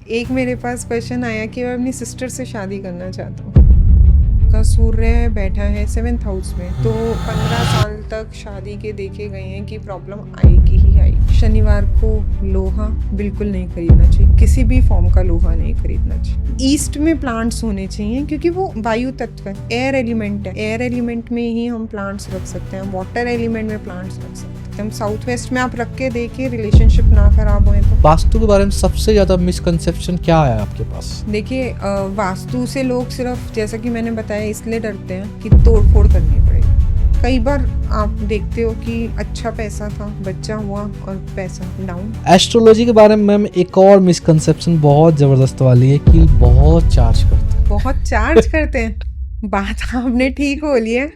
एक मेरे पास क्वेश्चन आया कि मैं अपनी सिस्टर से शादी करना चाहता हूँ। का सूर्य बैठा है 7th हाउस में, तो 15 साल तक शादी के देखे गए हैं कि प्रॉब्लम आएगी ही आएगी। शनिवार को लोहा बिल्कुल नहीं खरीदना चाहिए, किसी भी फॉर्म का लोहा नहीं खरीदना चाहिए। ईस्ट में प्लांट्स होने चाहिए क्योंकि वो वायु तत्व है, एयर एलिमेंट है। एयर एलिमेंट में ही हम प्लांट्स रख सकते हैं, वाटर एलिमेंट में प्लांट्स रख सकते हैं। हम साउथ वेस्ट में आप रख के देखिए, रिलेशनशिप ना खराब होए तो। वास्तु के बारे में सबसे ज्यादा मिसकंसेप्शन क्या है आपके पास? देखिए, वास्तु से लोग सिर्फ, जैसा कि मैंने बताया, इसलिए डरते हैं कि तोड़ फोड़ करनी पड़ेगी। कई बार आप देखते हो कि अच्छा पैसा था, बच्चा हुआ और पैसा डाउन। एस्ट्रोलॉजी के बारे में मैम एक और मिसकंसेप्शन बहुत जबरदस्त वाली है कि बहुत चार्ज करते हैं। बहुत चार्ज करते हैं, बात आपने ठीक बोली है।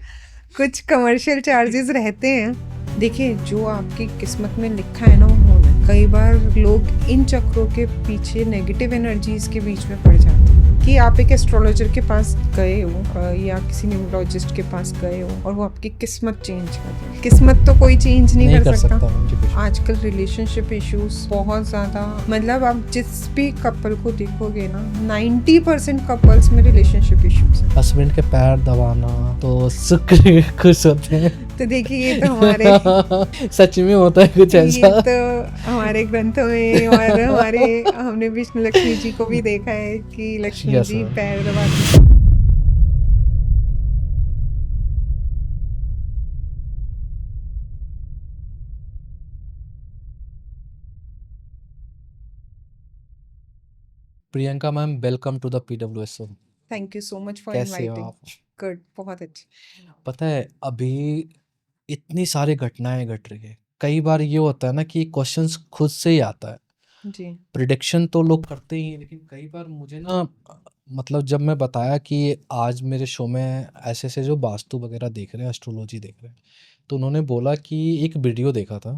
कुछ कमर्शियल चार्जेस रहते हैं। देखिए, जो आपकी किस्मत में लिखा है ना, वो होना है। कई बार लोग इन चक्रों के पीछे, नेगेटिव एनर्जीज के बीच में पड़ जाते हैं कि आप एक एस्ट्रोलॉजर के पास गए हो या किसी न्यूमरोलॉजिस्ट के पास गए हो और वो आपकी किस्मत चेंज कर दे। किस्मत तो कोई चेंज नहीं कर सकता। आजकल रिलेशनशिप इश्यूज बहुत ज्यादा, मतलब आप जिस भी कपल को देखोगे ना, 90% कपल्स में रिलेशनशिप इश्यूज है। हस्बैंड के पैर दबाना तो शुक्र खुश होते हैं। तो देखिए, ये तो हमारे सच में होता है कुछ ऐसा? ये तो हमारे ग्रंथों में, और हमने विष्णु लक्ष्मी जी को भी देखा है कि लक्ष्मी Yes, जी ma'am. पैर दबाती। Priyanka ma'am, welcome to the PWSO। Thank you so much for कैसे हो इनवाइटिंग। आप? गुड, बहुत अच्छे। पता है, अभी इतनी सारी घटनाएं घट रही है। कई बार ये होता है ना कि क्वेश्चंस खुद से ही आता है। जी प्रिडिक्शन तो लोग करते ही हैं, लेकिन कई बार मुझे ना, मतलब जब मैं बताया कि आज मेरे शो में ऐसे ऐसे जो वास्तु वगैरह देख रहे हैं, एस्ट्रोलॉजी देख रहे हैं, तो उन्होंने बोला कि एक वीडियो देखा था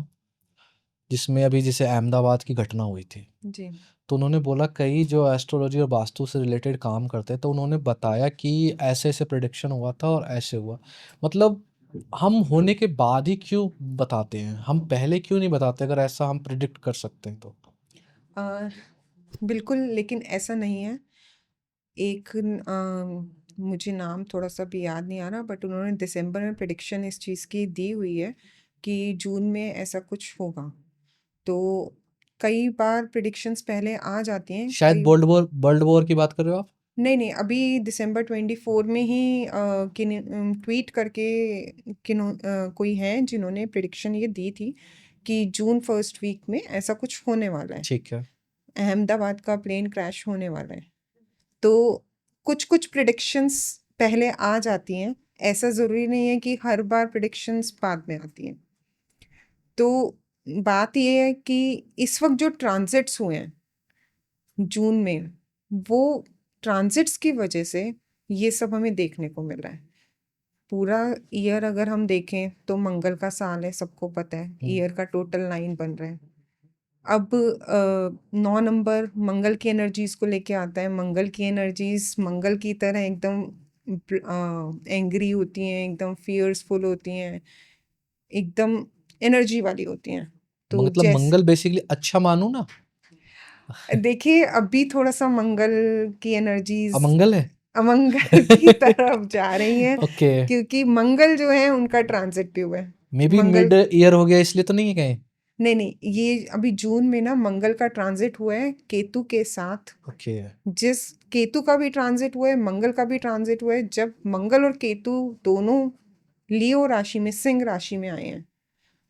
जिसमें अभी जैसे अहमदाबाद की घटना हुई थी। जी तो उन्होंने बोला कई जो एस्ट्रोलॉजी और वास्तु से रिलेटेड काम करते हैं, तो उन्होंने बताया कि ऐसे ऐसे प्रिडिक्शन हुआ था और ऐसे हुआ। मतलब हम होने के बाद ही क्यों बताते हैं, हम पहले क्यों नहीं बताते अगर ऐसा हम प्रिडिक्ट कर सकते हैं तो? अ, बिल्कुल, लेकिन ऐसा नहीं है। एक मुझे नाम थोड़ा सा भी याद नहीं आ रहा, बट उन्होंने दिसंबर में प्रिडिक्शन इस चीज़ की दी हुई है कि जून में ऐसा कुछ होगा। तो कई बार प्रिडिक्शंस पहले आ जाती हैं। शायद वर्ल्ड वॉर की बात कर रहे हो आप? नहीं, अभी दिसंबर 24 में ही ट्वीट करके कोई है जिन्होंने प्रिडिक्शन ये दी थी कि जून फर्स्ट वीक में ऐसा कुछ होने वाला है। ठीक है। अहमदाबाद का प्लेन क्रैश होने वाला है। तो कुछ कुछ प्रिडिक्शंस पहले आ जाती हैं। ऐसा ज़रूरी नहीं है कि हर बार प्रिडिक्शंस बाद में आती हैं। तो बात ये है कि इस वक्त जो ट्रांजिट्स हुए हैं जून में, वो ट्रांजिट्स की वजह से ये सब हमें देखने को मिल रहा है। पूरा ईयर अगर हम देखें तो मंगल का साल है, सबको पता है। ईयर का टोटल 9 बन रहा है। अब 9 नंबर मंगल की एनर्जीज को लेके आता है। मंगल की एनर्जीज मंगल की तरह एकदम एंग्री होती हैं, एकदम फियर्सफुल होती हैं, एकदम एनर्जी वाली होती हैं। तो मतलब जैसे मंगल बेसिकली अच्छा मानू ना? देखिए, अभी थोड़ा सा मंगल की एनर्जीज अमंगल है। अमंगल की तरफ जा रही हैं, ओके। क्योंकि मंगल जो है उनका ट्रांजिट भी हुआ है। May be Mangal, mid year हो गया इसलिए तो नहीं है कहीं? नहीं, ये अभी जून में ना मंगल का ट्रांजिट हुआ है केतु के साथ। ओके। जिस केतु का भी ट्रांजिट हुआ है, मंगल का भी ट्रांजिट हुआ है। जब मंगल और केतु दोनों लियो राशि में, सिंह राशि में आए हैं,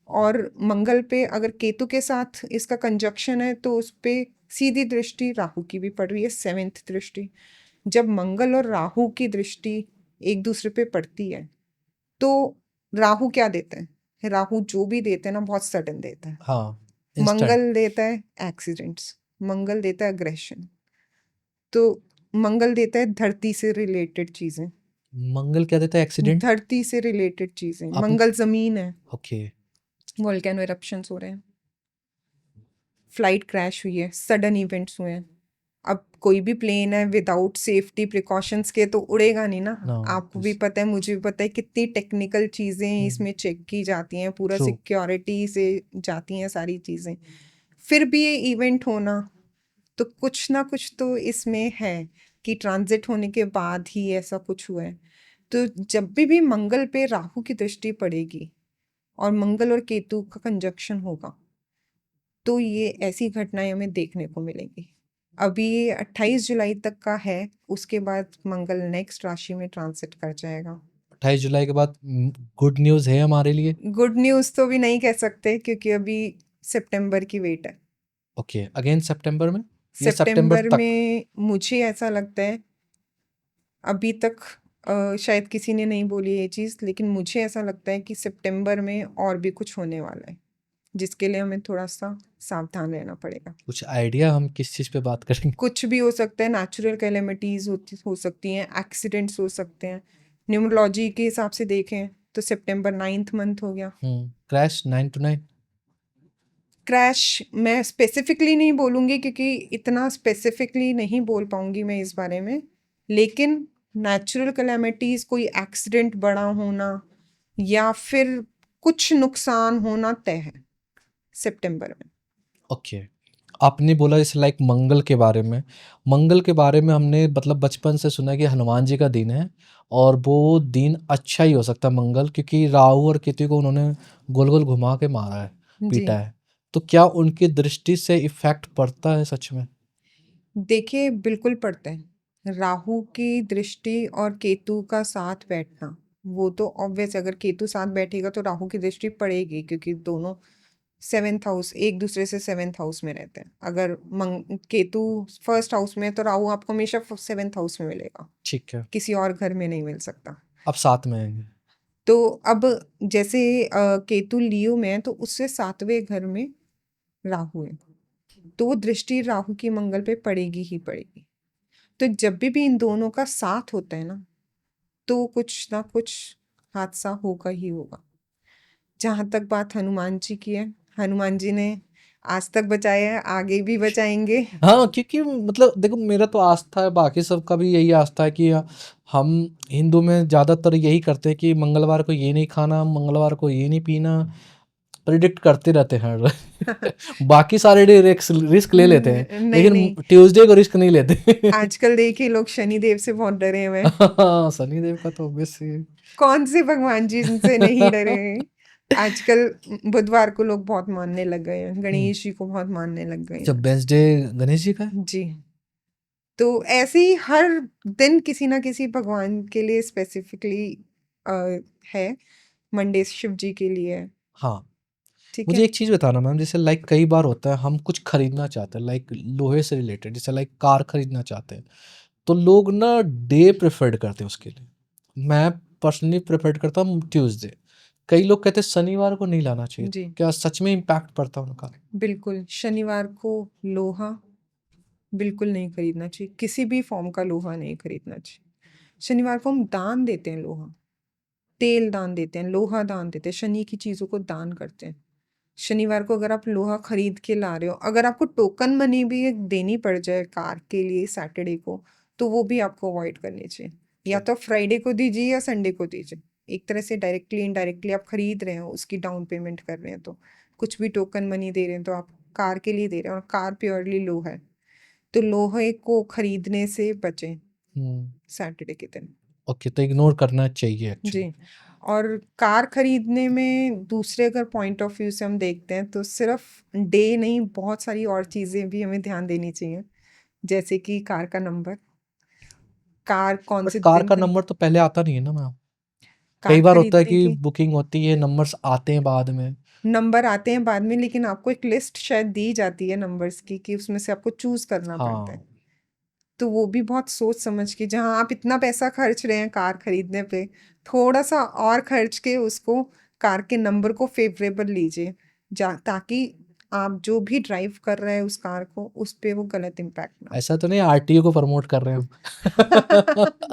और मंगल पे अगर केतु के साथ इसका कंजक्शन है तो उस पे सीधी दृष्टि राहु की भी पड़ रही है, 7th दृष्टि। जब मंगल और राहु की दृष्टि एक दूसरे पे पड़ती है तो राहु क्या देता है? राहु जो भी देते हैं ना, बहुत सडन देता है। हाँ, इंस्टेंट। मंगल देता है एक्सीडेंट्स, मंगल देता है अग्रेशन, तो मंगल देता है धरती से रिलेटेड चीजें। मंगल क्या देता है? एक्सीडेंट? धरती से रिलेटेड चीजें, आप? मंगल जमीन है। ओके। वोल्केनो इरप्शंस हो रहे हैं, फ्लाइट क्रैश हुई है, सडन इवेंट्स हुए हैं। अब कोई भी प्लेन है विदाउट सेफ्टी प्रिकॉशंस के तो उड़ेगा नहीं ना। नो। आपको भी पता है, मुझे भी पता है, कितनी टेक्निकल चीज़ें इसमें चेक की जाती हैं, पूरा सिक्योरिटी से जाती हैं सारी चीज़ें। फिर भी ये इवेंट होना तो कुछ ना कुछ तो इसमें है कि ट्रांजिट होने के बाद ही ऐसा कुछ हुआ है। तो जब भी मंगल पे राहु की दृष्टि पड़ेगी और मंगल और केतु का कंजक्शन होगा, तो ये ऐसी घटनाएं हमें देखने को मिलेंगी। अभी ये 28 जुलाई तक का है, उसके बाद मंगल नेक्स्ट राशि में ट्रांसिट कर जाएगा। 28 जुलाई के बाद गुड न्यूज़ है हमारे लिए। गुड न्यूज़ तो भी नहीं कह सकते क्योंकि अभी सितंबर की वेट है। ओके, अगेन सितंबर में या सितंबर सितंबर तक? में मुझे ऐसा लगता है, अभी तक शायद किसी ने नहीं बोली ये चीज़, लेकिन मुझे ऐसा लगता है कि सितंबर में और भी कुछ होने वाला है, जिसके लिए हमें थोड़ा सा सावधान रहना पड़ेगा। कुछ आइडिया हम किस चीज़ पे बात करेंगे? कुछ भी हो सकता है, नेचुरल कैलेमिटीज़ हो सकती हैं, एक्सीडेंट्स हो सकते हैं। न्यूमरोलॉजी के हिसाब से देखें तो सितंबर 9th मंथ हो गया। Crash 9 to 9। क्रैश मैं स्पेसिफिकली नहीं बोलूँगी क्योंकि इतना स्पेसिफिकली नहीं बोल पाऊँगी मैं इस बारे में, लेकिन नेचुरल कैलेमिटीज़, कोई एक्सीडेंट बड़ा होना या फिर कुछ नुकसान होना तय है सितंबर में। ओके, आपने बोला जैसे लाइक मंगल के बारे में। मंगल के बारे में हमने मतलब बचपन से सुना है कि हनुमान जी का दिन है और वो दिन अच्छा ही हो सकता है मंगल, क्योंकि राहु और केतु को उन्होंने गोल-गोल घुमा के मारा है, जी। पीटा है। तो क्या उनकी दृष्टि से इफ़ेक्ट पड़ता है सच में? देखिए, बिल्कुल पड़ता है। राहु की दृष्टि और केतु का साथ बैठना, वो तो ऑब्वियस, अगर केतु साथ बैठेगा तो राहु की दृष्टि पड़ेगी क्योंकि दोनों 7th हाउस, एक दूसरे से 7th हाउस में रहते हैं। अगर केतु फर्स्ट हाउस में है तो राहु आपको हमेशा 7th हाउस में मिलेगा, ठीक है, किसी और घर में नहीं मिल सकता। अब साथ में आएँगे। तो अब जैसे केतु लियो में है तो उससे 7वें घर में राहु है, तो वो दृष्टि राहु की मंगल पे पड़ेगी ही पड़ेगी। तो जब भी इन दोनों का साथ होता है ना, तो कुछ ना कुछ हादसा होगा ही होगा। जहाँ तक बात हनुमान जी की है, हनुमान जी ने आज तक बचाया है, आगे भी बचाएंगे। हाँ, क्योंकि मतलब देखो मेरा तो आस्था है, बाकी सबका भी यही आस्था है कि हम हिंदू में ज़्यादातर यही करते हैं कि मंगलवार को ये नहीं खाना, मंगलवार को ये नहीं पीना, प्रिडिक्ट करते रहते हैं। बाकी सारे डे रिस्क ले लेते हैं, नहीं लेकिन नहीं, ट्यूसडे को रिस्क नहीं लेते। आजकल देखिए लोग शनिदेव से बहुत डरे हुए हैं। हाँ, शनिदेव का तो ऑब्वियसली। कौन से भगवान जी इनसे नहीं डरे हैं? आजकल बुधवार को लोग बहुत मानने लग गए हैं, गणेश जी को बहुत मानने लग गए जब हैं। वेंसडे गणेश जी का है। जी, तो ऐसे ही हर दिन किसी ना किसी भगवान के लिए स्पेसिफिकली है। मंडे शिव जी के लिए है, हाँ, ठीक मुझे है। एक चीज़ बताना मैम, जैसे लाइक कई बार होता है हम कुछ खरीदना चाहते हैं लाइक लोहे से रिलेटेड, जैसे लाइक कार खरीदना चाहते हैं, तो लोग ना डे प्रेफर्ड करते हैं उसके लिए। मैं पर्सनली प्रेफर्ड करता हूँ ट्यूसडे। कई लोग कहते हैं शनिवार को नहीं लाना चाहिए, जी, क्या सच में इम्पैक्ट पड़ता है उनका? बिल्कुल शनिवार को लोहा बिल्कुल नहीं खरीदना चाहिए, किसी भी फॉर्म का लोहा नहीं खरीदना चाहिए। शनिवार को हम दान देते हैं, लोहा तेल दान देते हैं, लोहा दान देते हैं, शनि की चीज़ों को दान करते हैं। शनिवार को अगर आप लोहा खरीद के ला रहे हो, अगर आपको टोकन मनी भी देनी पड़ जाए कार के लिए सैटरडे को, तो वो भी आपको अवॉइड करनी चाहिए। या तो फ्राइडे को दीजिए या संडे को दीजिए। एक तरह से डायरेक्टली इनडायरेक्टली आप खरीद रहे हो, उसकी डाउन पेमेंट कर रहे हैं, तो कुछ भी टोकन मनी दे रहे हैं तो आप कार के लिए दे रहे हैं, और कार प्योरली लोहा है, तो लोहे को खरीदने से बचें सैटरडे के दिन। ओके, तो इग्नोर करना चाहिए एक्चुअली। जी, और कार खरीदने में दूसरे अगर पॉइंट ऑफ व्यू से हम देखते हैं तो सिर्फ डे नहीं, बहुत सारी और चीज़ें भी हमें ध्यान देनी चाहिए, जैसे कि कार का नंबर, कार कौन बट से कार दिन का नंबर तो पहले आता नहीं है ना मैम। कई कार बार होता है खरीदने कि की बुकिंग होती है, नंबर्स आते हैं बाद में। नंबर आते हैं बाद में, लेकिन आपको एक लिस्ट शायद दी जाती है नंबर्स की कि उसमें से आपको चूज करना पड़ता है। हाँ, तो वो भी बहुत सोच समझ के, जहाँ आप इतना पैसा खर्च रहे हैं कार खरीदने पे, थोड़ा सा और खर्च के उसको कार के नंबर को फेवरेबल लीजिए, ताकि आप जो भी ड्राइव कर रहे हैं उस कार को, उस पे वो गलत इम्पैक्ट ना हो। ऐसा तो नहीं आरटीओ को प्रमोट कर रहे हैं हम?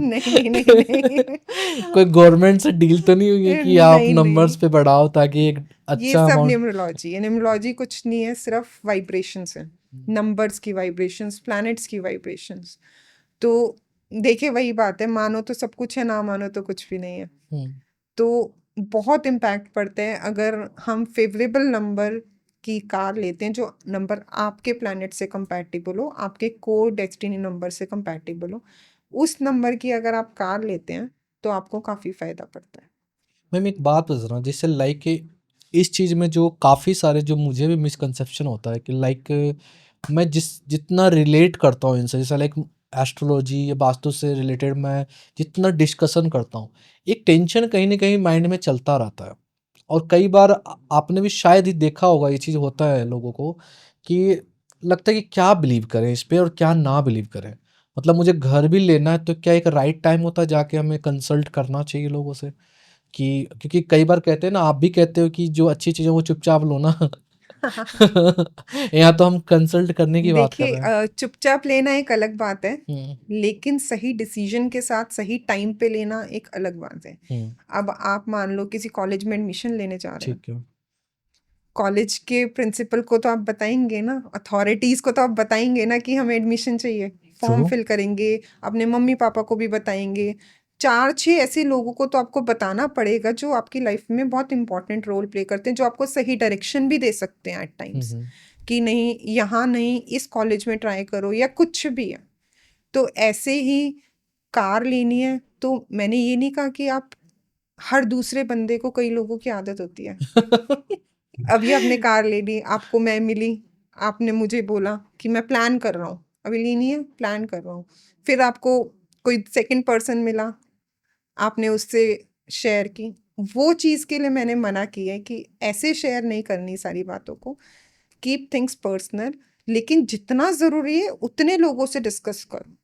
नहीं नहीं नहीं नहीं। कोई गवर्नमेंट से डील तो नहीं हुई है कि आप नहीं नंबर्स नहीं, पे बढ़ाओ ताकि एक ये अच्छा सब अमाउंट। न्यूमरोलॉजी है, न्यूमरोलॉजी कुछ नहीं है, सिर्फ वाइब्रेशंस है, नंबर्स की वाइब्रेशंस, प्लैनेट्स की वाइब्रेशंस। तो देखिए वही बात है, मानो तो सब कुछ है, ना मानो तो कुछ भी नहीं है। हम्म, तो बहुत इम्पैक्ट पड़ता है अगर हम फेवरेबल नंबर की कार लेते हैं जो नंबर आपके प्लैनेट से कंपैटिबल हो, आपके कोर डेस्टिनी नंबर से कंपैटिबल हो, उस नंबर की अगर आप कार लेते हैं तो आपको काफ़ी फ़ायदा पड़ता है। मैम एक बात पूछ रहा हूँ, जैसे लाइक इस चीज़ में जो काफ़ी सारे जो मुझे भी मिसकंसेप्शन होता है कि लाइक मैं जितना रिलेट करता हूँ इनसे, जैसे लाइक एस्ट्रोलॉजी या वास्तु से रिलेटेड मैं जितना डिस्कशन करता हूँ, एक टेंशन कहीं ना कहीं माइंड में चलता रहता है। और कई बार आपने भी शायद ही देखा होगा, ये चीज़ होता है लोगों को कि लगता है कि क्या बिलीव करें इस पे और क्या ना बिलीव करें। मतलब मुझे घर भी लेना है तो क्या एक राइट टाइम होता है जाके हमें कंसल्ट करना चाहिए लोगों से? कि क्योंकि कई बार कहते हैं ना, आप भी कहते हो कि जो अच्छी चीज़ है वो चुपचाप लो ना। यहाँ तो हम कंसल्ट करने की बात कर देखिए, रहे हैं। चुपचाप लेना एक अलग बात है, हुँ, लेकिन सही डिसीजन के साथ सही टाइम पे लेना एक अलग बात है। हुँ, अब आप मान लो किसी कॉलेज में एडमिशन लेने जा रहे हैं, ठीक है। कॉलेज के प्रिंसिपल को तो आप बताएंगे ना, अथॉरिटीज को तो आप बताएंगे ना कि हमें एडमिशन चाहिए, फॉर्म ट्रू। फिल करेंगे, अपने मम्मी पापा को भी बताएंगे, 4-6 ऐसे लोगों को तो आपको बताना पड़ेगा जो आपकी लाइफ में बहुत इंपॉर्टेंट रोल प्ले करते हैं, जो आपको सही डायरेक्शन भी दे सकते हैं एट हुँ, टाइम्स, हुँ, कि नहीं यहाँ नहीं, इस कॉलेज में ट्राई करो या कुछ भी है। तो ऐसे ही कार लेनी है तो मैंने ये नहीं कहा कि आप हर दूसरे बंदे को, कई लोगों की आदत होती है, अभी आपने कार ले ली, आपको मैं मिली, आपने मुझे बोला कि मैं प्लान कर रहा हूँ, अभी लेनी है, प्लान कर रहा हूँ, फिर आपको कोई सेकंड पर्सन मिला, आपने उससे शेयर की, वो चीज़ के लिए मैंने मना किया है कि ऐसे शेयर नहीं करनी सारी बातों को, कीप थिंग्स पर्सनल, लेकिन जितना ज़रूरी है उतने लोगों से डिस्कस करो।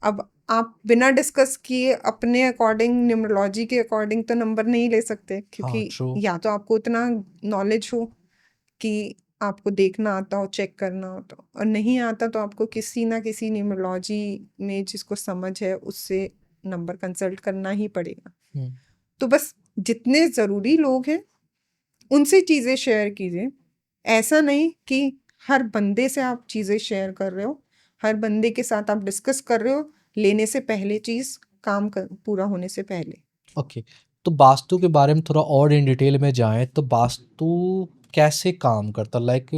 अब आप बिना डिस्कस किए अपने अकॉर्डिंग, न्यूमरोलॉजी के अकॉर्डिंग तो नंबर नहीं ले सकते, हाँ, क्योंकि ट्रू। या तो आपको उतना नॉलेज हो कि आपको देखना आता हो, चेक करना हो तो, और नहीं आता तो आपको किसी ना किसी न्यूमरोलॉजी में जिसको समझ है उससे नंबर कंसल्ट करना ही पड़ेगा। हुँ, तो बस जितने ज़रूरी लोग हैं उनसे चीज़ें शेयर कीजिए। ऐसा नहीं कि हर बंदे से आप चीज़ें शेयर कर रहे हो, हर बंदे के साथ आप डिस्कस कर रहे हो, लेने से पहले चीज़ काम कर पूरा होने से पहले। ओके। तो वास्तु के बारे में थोड़ा और इन डिटेल में जाएँ, तो वास्तु कैसे काम करता है? लाइक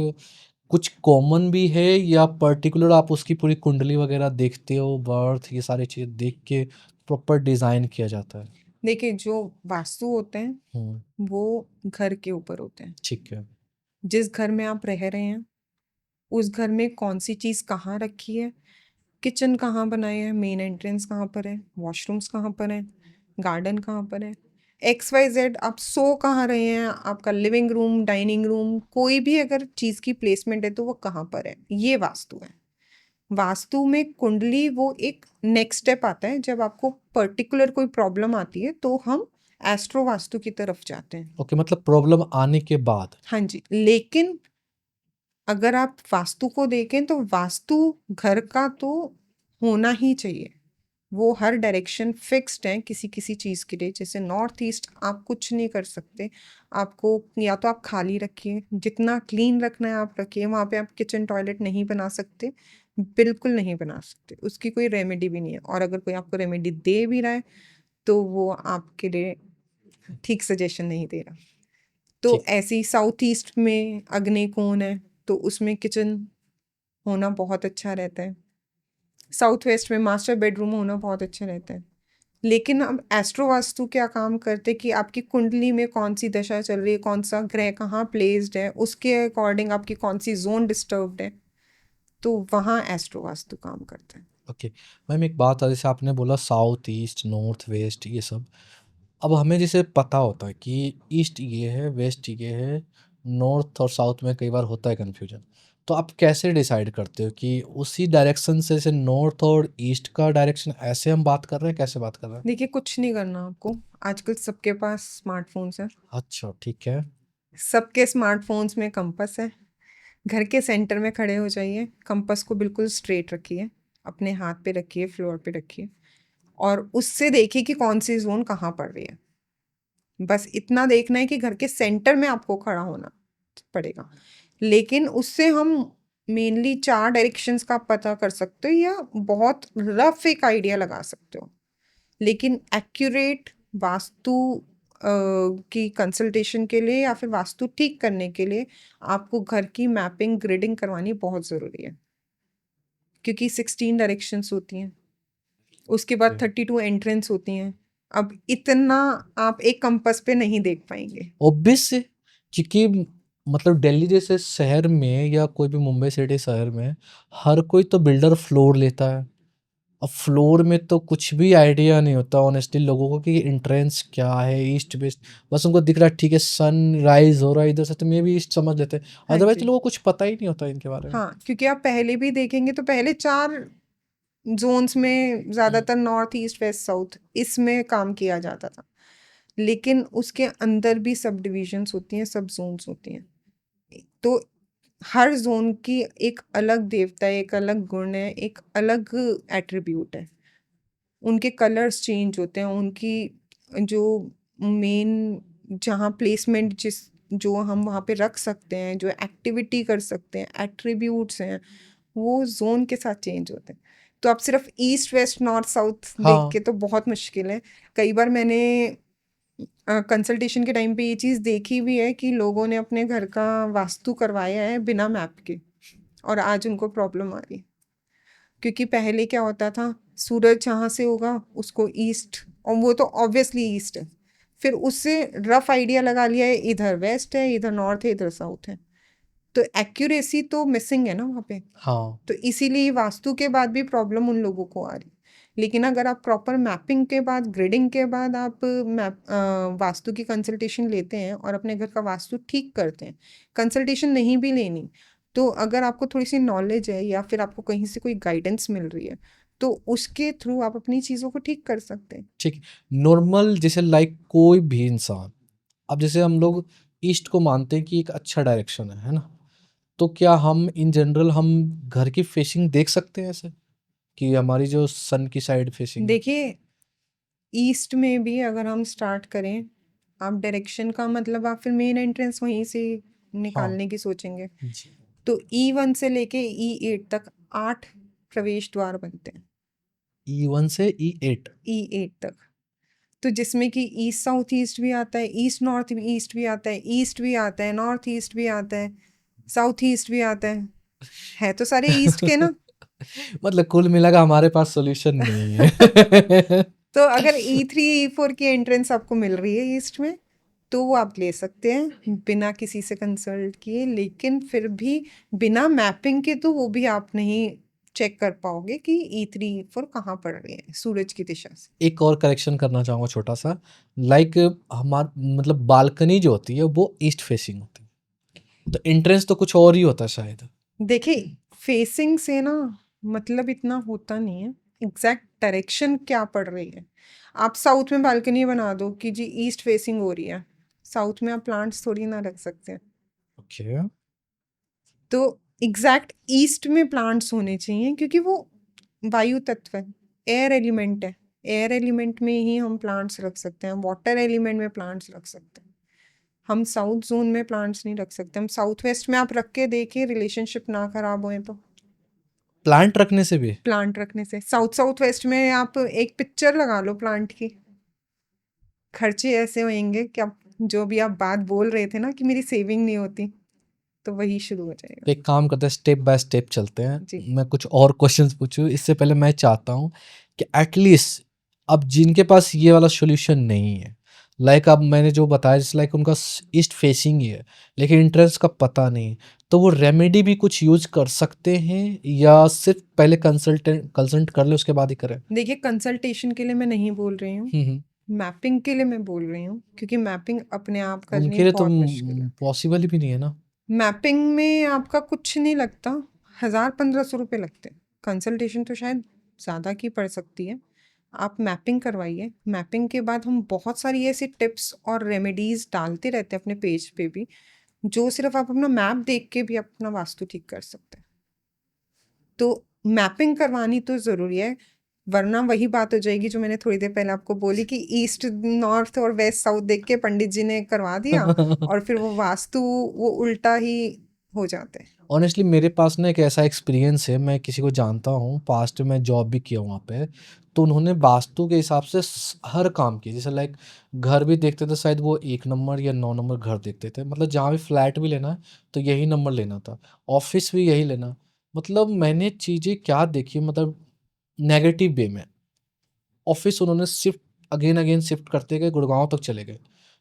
कुछ कॉमन भी है या पर्टिकुलर आप उसकी पूरी कुंडली वगैरह देखते हो, बर्थ ये सारी चीज़ें देख के प्रॉपर डिज़ाइन किया जाता है? देखिए, जो वास्तु होते हैं हुँ, वो घर के ऊपर होते हैं। ठीक है। जिस घर में आप रह रहे हैं उस घर में कौन सी चीज़ कहाँ रखी है, किचन कहाँ बनाया है, मेन एंट्रेंस कहाँ पर है, वॉशरूम्स कहाँ पर हैं, गार्डन कहाँ पर है, एक्स वाई जेड, आप सो कहाँ रहे हैं, आपका लिविंग रूम, डाइनिंग रूम, कोई भी अगर चीज़ की प्लेसमेंट है तो वो कहाँ पर है, ये वास्तु है। वास्तु में कुंडली वो एक नेक्स्ट स्टेप आता है, जब आपको पर्टिकुलर कोई प्रॉब्लम आती है तो हम एस्ट्रो वास्तु की तरफ जाते हैं। ओके, मतलब प्रॉब्लम आने के बाद। हाँ जी, लेकिन अगर आप वास्तु को देखें तो वास्तु घर का तो होना ही चाहिए, वो हर डायरेक्शन फिक्स्ड है किसी किसी चीज़ के लिए। जैसे नॉर्थ ईस्ट आप कुछ नहीं कर सकते, आपको या तो आप खाली रखिए, जितना क्लीन रखना है आप रखिए, वहाँ पे आप किचन टॉयलेट नहीं बना सकते, बिल्कुल नहीं बना सकते, उसकी कोई रेमेडी भी नहीं है, और अगर कोई आपको रेमेडी दे भी रहा है तो वो आपके लिए ठीक सजेशन नहीं दे रहा। तो ठीक। ऐसे ही साउथ ईस्ट में अग्नि कोण है तो उसमें किचन होना बहुत अच्छा रहता है, साउथ वेस्ट में मास्टर बेडरूम होना बहुत अच्छा रहता है। लेकिन अब एस्ट्रो वास्तु क्या काम करते कि आपकी कुंडली में कौन सी दशा चल रही है, कौन सा ग्रह कहाँ प्लेस्ड है, उसके अकॉर्डिंग आपकी कौन सी जोन डिस्टर्ब्ड है, तो वहाँ एस्ट्रो वास्तु काम करता है। ओके। मैम एक बात है, जैसे आपने बोला साउथ ईस्ट नॉर्थ वेस्ट ये सब, अब हमें जैसे पता होता है कि ईस्ट ये है, वेस्ट ये है, नॉर्थ और साउथ में कई बार होता है कन्फ्यूजन। तो आप कैसे डिसाइड करते हो कि उसी डायरेक्शन से, जैसे नॉर्थ और ईस्ट का डायरेक्शन ऐसे हम बात कर रहे हैं, कैसे बात कर रहे हैं? देखिए, कुछ नहीं करना आपको, आजकल सबके पास स्मार्टफोन्स हैं, अच्छा, ठीक है। सबके स्मार्टफोन्स में कंपास है, घर के सेंटर में खड़े हो जाइए, कंपास को बिल्कुल स्ट्रेट रखिए, अपने हाथ पे रखिए, फ्लोर पे रखिए, और उससे देखिए कि कौन सी जोन कहाँ पड़ रही है। बस इतना देखना है कि घर के सेंटर में आपको खड़ा होना पड़ेगा, लेकिन उससे हम मेनली 4 डायरेक्शंस का पता कर सकते हो या बहुत रफ एक आइडिया लगा सकते हो, लेकिन एक्यूरेट वास्तु की कंसल्टेशन के लिए या फिर वास्तु ठीक करने के लिए आपको घर की मैपिंग ग्रिडिंग करवानी बहुत ज़रूरी है, क्योंकि 16 डायरेक्शंस होती हैं, उसके बाद ओके 32 एंट्रेंस होती हैं। अब इतना आप एक कंपास पे नहीं देख पाएंगे। ऑब्वियस है, क्योंकि मतलब दिल्ली जैसे शहर में या कोई भी मुंबई सिटी शहर में हर कोई तो बिल्डर फ्लोर लेता है। अब फ्लोर में तो कुछ भी आइडिया नहीं होता ऑनेस्टली लोगों को कि एंट्रेंस क्या है, ईस्ट वेस्ट। बस उनको दिख रहा है ठीक है सन राइज हो रहा है इधर से, तो मे भी ईस्ट समझ लेते हैं। हाँ अदरवाइज तो जी। लोगों को कुछ पता ही नहीं होता इनके बारे में। हाँ, क्योंकि आप पहले भी देखेंगे तो पहले 4 ज़ोन्स में ज़्यादातर नॉर्थ, ईस्ट, वेस्ट, साउथ इसमें काम किया जाता था। लेकिन उसके अंदर भी सब डिविजन्स होती हैं, सब ज़ोन्स होती हैं। तो हर ज़ोन की एक अलग देवता है, एक अलग गुण है, एक अलग एट्रिब्यूट है। उनके कलर्स चेंज होते हैं, उनकी जो मेन जहाँ प्लेसमेंट जो हम वहाँ पे रख सकते हैं, जो एक्टिविटी कर सकते हैं, एट्रीब्यूट्स हैं, वो जोन के साथ चेंज होते हैं। तो आप सिर्फ ईस्ट, वेस्ट, नॉर्थ, साउथ देख के हाँ तो बहुत मुश्किल है। कई बार मैंने कंसल्टेशन के टाइम पे ये चीज़ देखी भी है कि लोगों ने अपने घर का वास्तु करवाया है बिना मैप के, और आज उनको प्रॉब्लम आ रही है। क्योंकि पहले क्या होता था, सूरज जहाँ से होगा उसको ईस्ट, और वो तो ऑब्वियसली ईस्ट है, फिर उससे रफ आइडिया लगा लिया है इधर वेस्ट है, इधर नॉर्थ है, इधर साउथ है। तो एक्यूरेसी तो मिसिंग है ना वहाँ पे। हाँ तो इसीलिए वास्तु के बाद भी प्रॉब्लम उन लोगों को आ रही। लेकिन अगर आप प्रॉपर मैपिंग के बाद, ग्रिडिंग के बाद आप वास्तु की कंसल्टेशन लेते हैं और अपने घर का वास्तु ठीक करते हैं, कंसल्टेशन नहीं भी लेनी, तो अगर आपको थोड़ी सी नॉलेज है या फिर आपको कहीं से कोई गाइडेंस मिल रही है, तो उसके थ्रू आप अपनी चीज़ों को ठीक कर सकते हैं। ठीक है। नॉर्मल जैसे लाइक कोई भी इंसान, अब जैसे हम लोग ईस्ट को मानते हैं कि एक अच्छा डायरेक्शन है ना? तो क्या हम इन जनरल हम घर की फेसिंग देख सकते हैं ऐसे कि हमारी जो सन की साइड फेसिंग है? देखिए, ईस्ट में भी अगर हम स्टार्ट करें, आप डायरेक्शन का मतलब आप फिर मेन एंट्रेंस वहीं से हाँ निकालने की सोचेंगे। जी। तो E1 से लेके E8 तक 8 प्रवेश द्वार बनते हैं। E1 से E8। E8 तक, तो जिसमें कि ईस्ट साउथ ईस्ट भी आता है, ईस्ट नॉर्थ ईस्ट भी आता है, ईस्ट भी आता है, नॉर्थ ईस्ट भी आता है, साउथ ईस्ट भी आता है तो सारे ईस्ट के ना। मतलब कुल मिला के हमारे पास सॉल्यूशन नहीं है। तो अगर E3 E4 की एंट्रेंस आपको मिल रही है ईस्ट में, तो वो आप ले सकते हैं बिना किसी से कंसल्ट किए। लेकिन फिर भी बिना मैपिंग के तो वो भी आप नहीं चेक कर पाओगे कि E3 E4 कहाँ पड़ रही है सूरज की दिशा से। एक और करेक्शन करना चाहूँगा छोटा सा, लाइक हमार मतलब बालकनी जो होती है वो ईस्ट फेसिंग होती है, तो एंट्रेंस तो कुछ और ही होता है शायद। देखिए, फेसिंग से ना मतलब इतना होता नहीं है, एग्जैक्ट डायरेक्शन क्या पड़ रही है। आप साउथ में बालकनी बना दो कि जी ईस्ट फेसिंग हो रही है, साउथ में आप प्लांट्स थोड़ी ना रख सकते हैं। ओके तो एग्जैक्ट ईस्ट में प्लांट्स होने चाहिए, क्योंकि वो वायु तत्व है, एयर एलिमेंट है। एयर एलिमेंट में ही हम प्लांट्स रख सकते हैं, वाटर एलिमेंट में प्लांट्स रख सकते हैं। हम साउथ जोन में प्लांट्स नहीं रख सकते। हम साउथ वेस्ट में आप रख के देखिए, रिलेशनशिप ना खराब होए तो। प्लांट रखने से भी? प्लांट रखने से साउथ साउथ वेस्ट में आप एक पिक्चर लगा लो प्लांट की, खर्चे ऐसे होंगे कि आप जो भी आप बात बोल रहे थे ना कि मेरी सेविंग नहीं होती, तो वही शुरू हो जाएगा। तो एक काम करते हैं, स्टेप बाय स्टेप चलते हैं। जी। मैं कुछ और क्वेश्चंस पूछूं इससे पहले मैं चाहता हूं कि एटलीस्ट अब जिनके पास ये वाला सॉल्यूशन नहीं है, लाइक अब मैंने जो बताया जैसे लाइक उनका ईस्ट फेसिंग ही है लेकिन इंट्रेंस का पता नहीं, तो वो रेमेडी भी कुछ यूज कर सकते हैं या सिर्फ पहले कंसल्ट कर ले उसके बाद ही करें? देखिए, कंसल्टेशन के लिए मैं नहीं बोल रही हूँ, हम्म। मैपिंग के लिए मैं बोल रही हूँ, क्योंकि मैपिंग अपने आप उनके करनी लिए तो बहुत मुश्किल है। पॉसिबल भी नहीं है ना। मैपिंग में आपका कुछ नहीं लगता, 1000-1500 रुपये लगते हैं। कंसल्टेशन तो शायद ज़्यादा की पड़ सकती है। आप मैपिंग करवाइए, मैपिंग के बाद हम बहुत सारी ऐसी टिप्स और रेमेडीज़ डालते रहते हैं अपने पेज पे भी, जो सिर्फ आप अपना मैप देख के भी अपना वास्तु ठीक कर सकते हैं। तो मैपिंग करवानी तो ज़रूरी है, वरना वही बात हो जाएगी जो मैंने थोड़ी देर पहले आपको बोली कि ईस्ट नॉर्थ और वेस्ट साउथ देख के पंडित जी ने करवा दिया और फिर वो वास्तु वो उल्टा ही हो जाते हैं। ऑनेस्टली मेरे पास ना एक ऐसा एक्सपीरियंस है, मैं किसी को जानता हूँ, पास्ट में मैं जॉब भी किया हूँ वहाँ पे, तो उन्होंने वास्तु के हिसाब से हर काम किया। जैसे लाइक घर भी देखते थे, शायद वो 1 नंबर या 9 नंबर घर देखते थे, मतलब जहाँ भी फ्लैट भी लेना है तो यही नंबर लेना था, ऑफिस भी यही लेना। मतलब मैंने चीज़ें क्या देखी, मतलब नेगेटिव वे में। ऑफिस उन्होंने शिफ्ट अगेन अगेन शिफ्ट करते गए, गुड़गांव तक चले गए,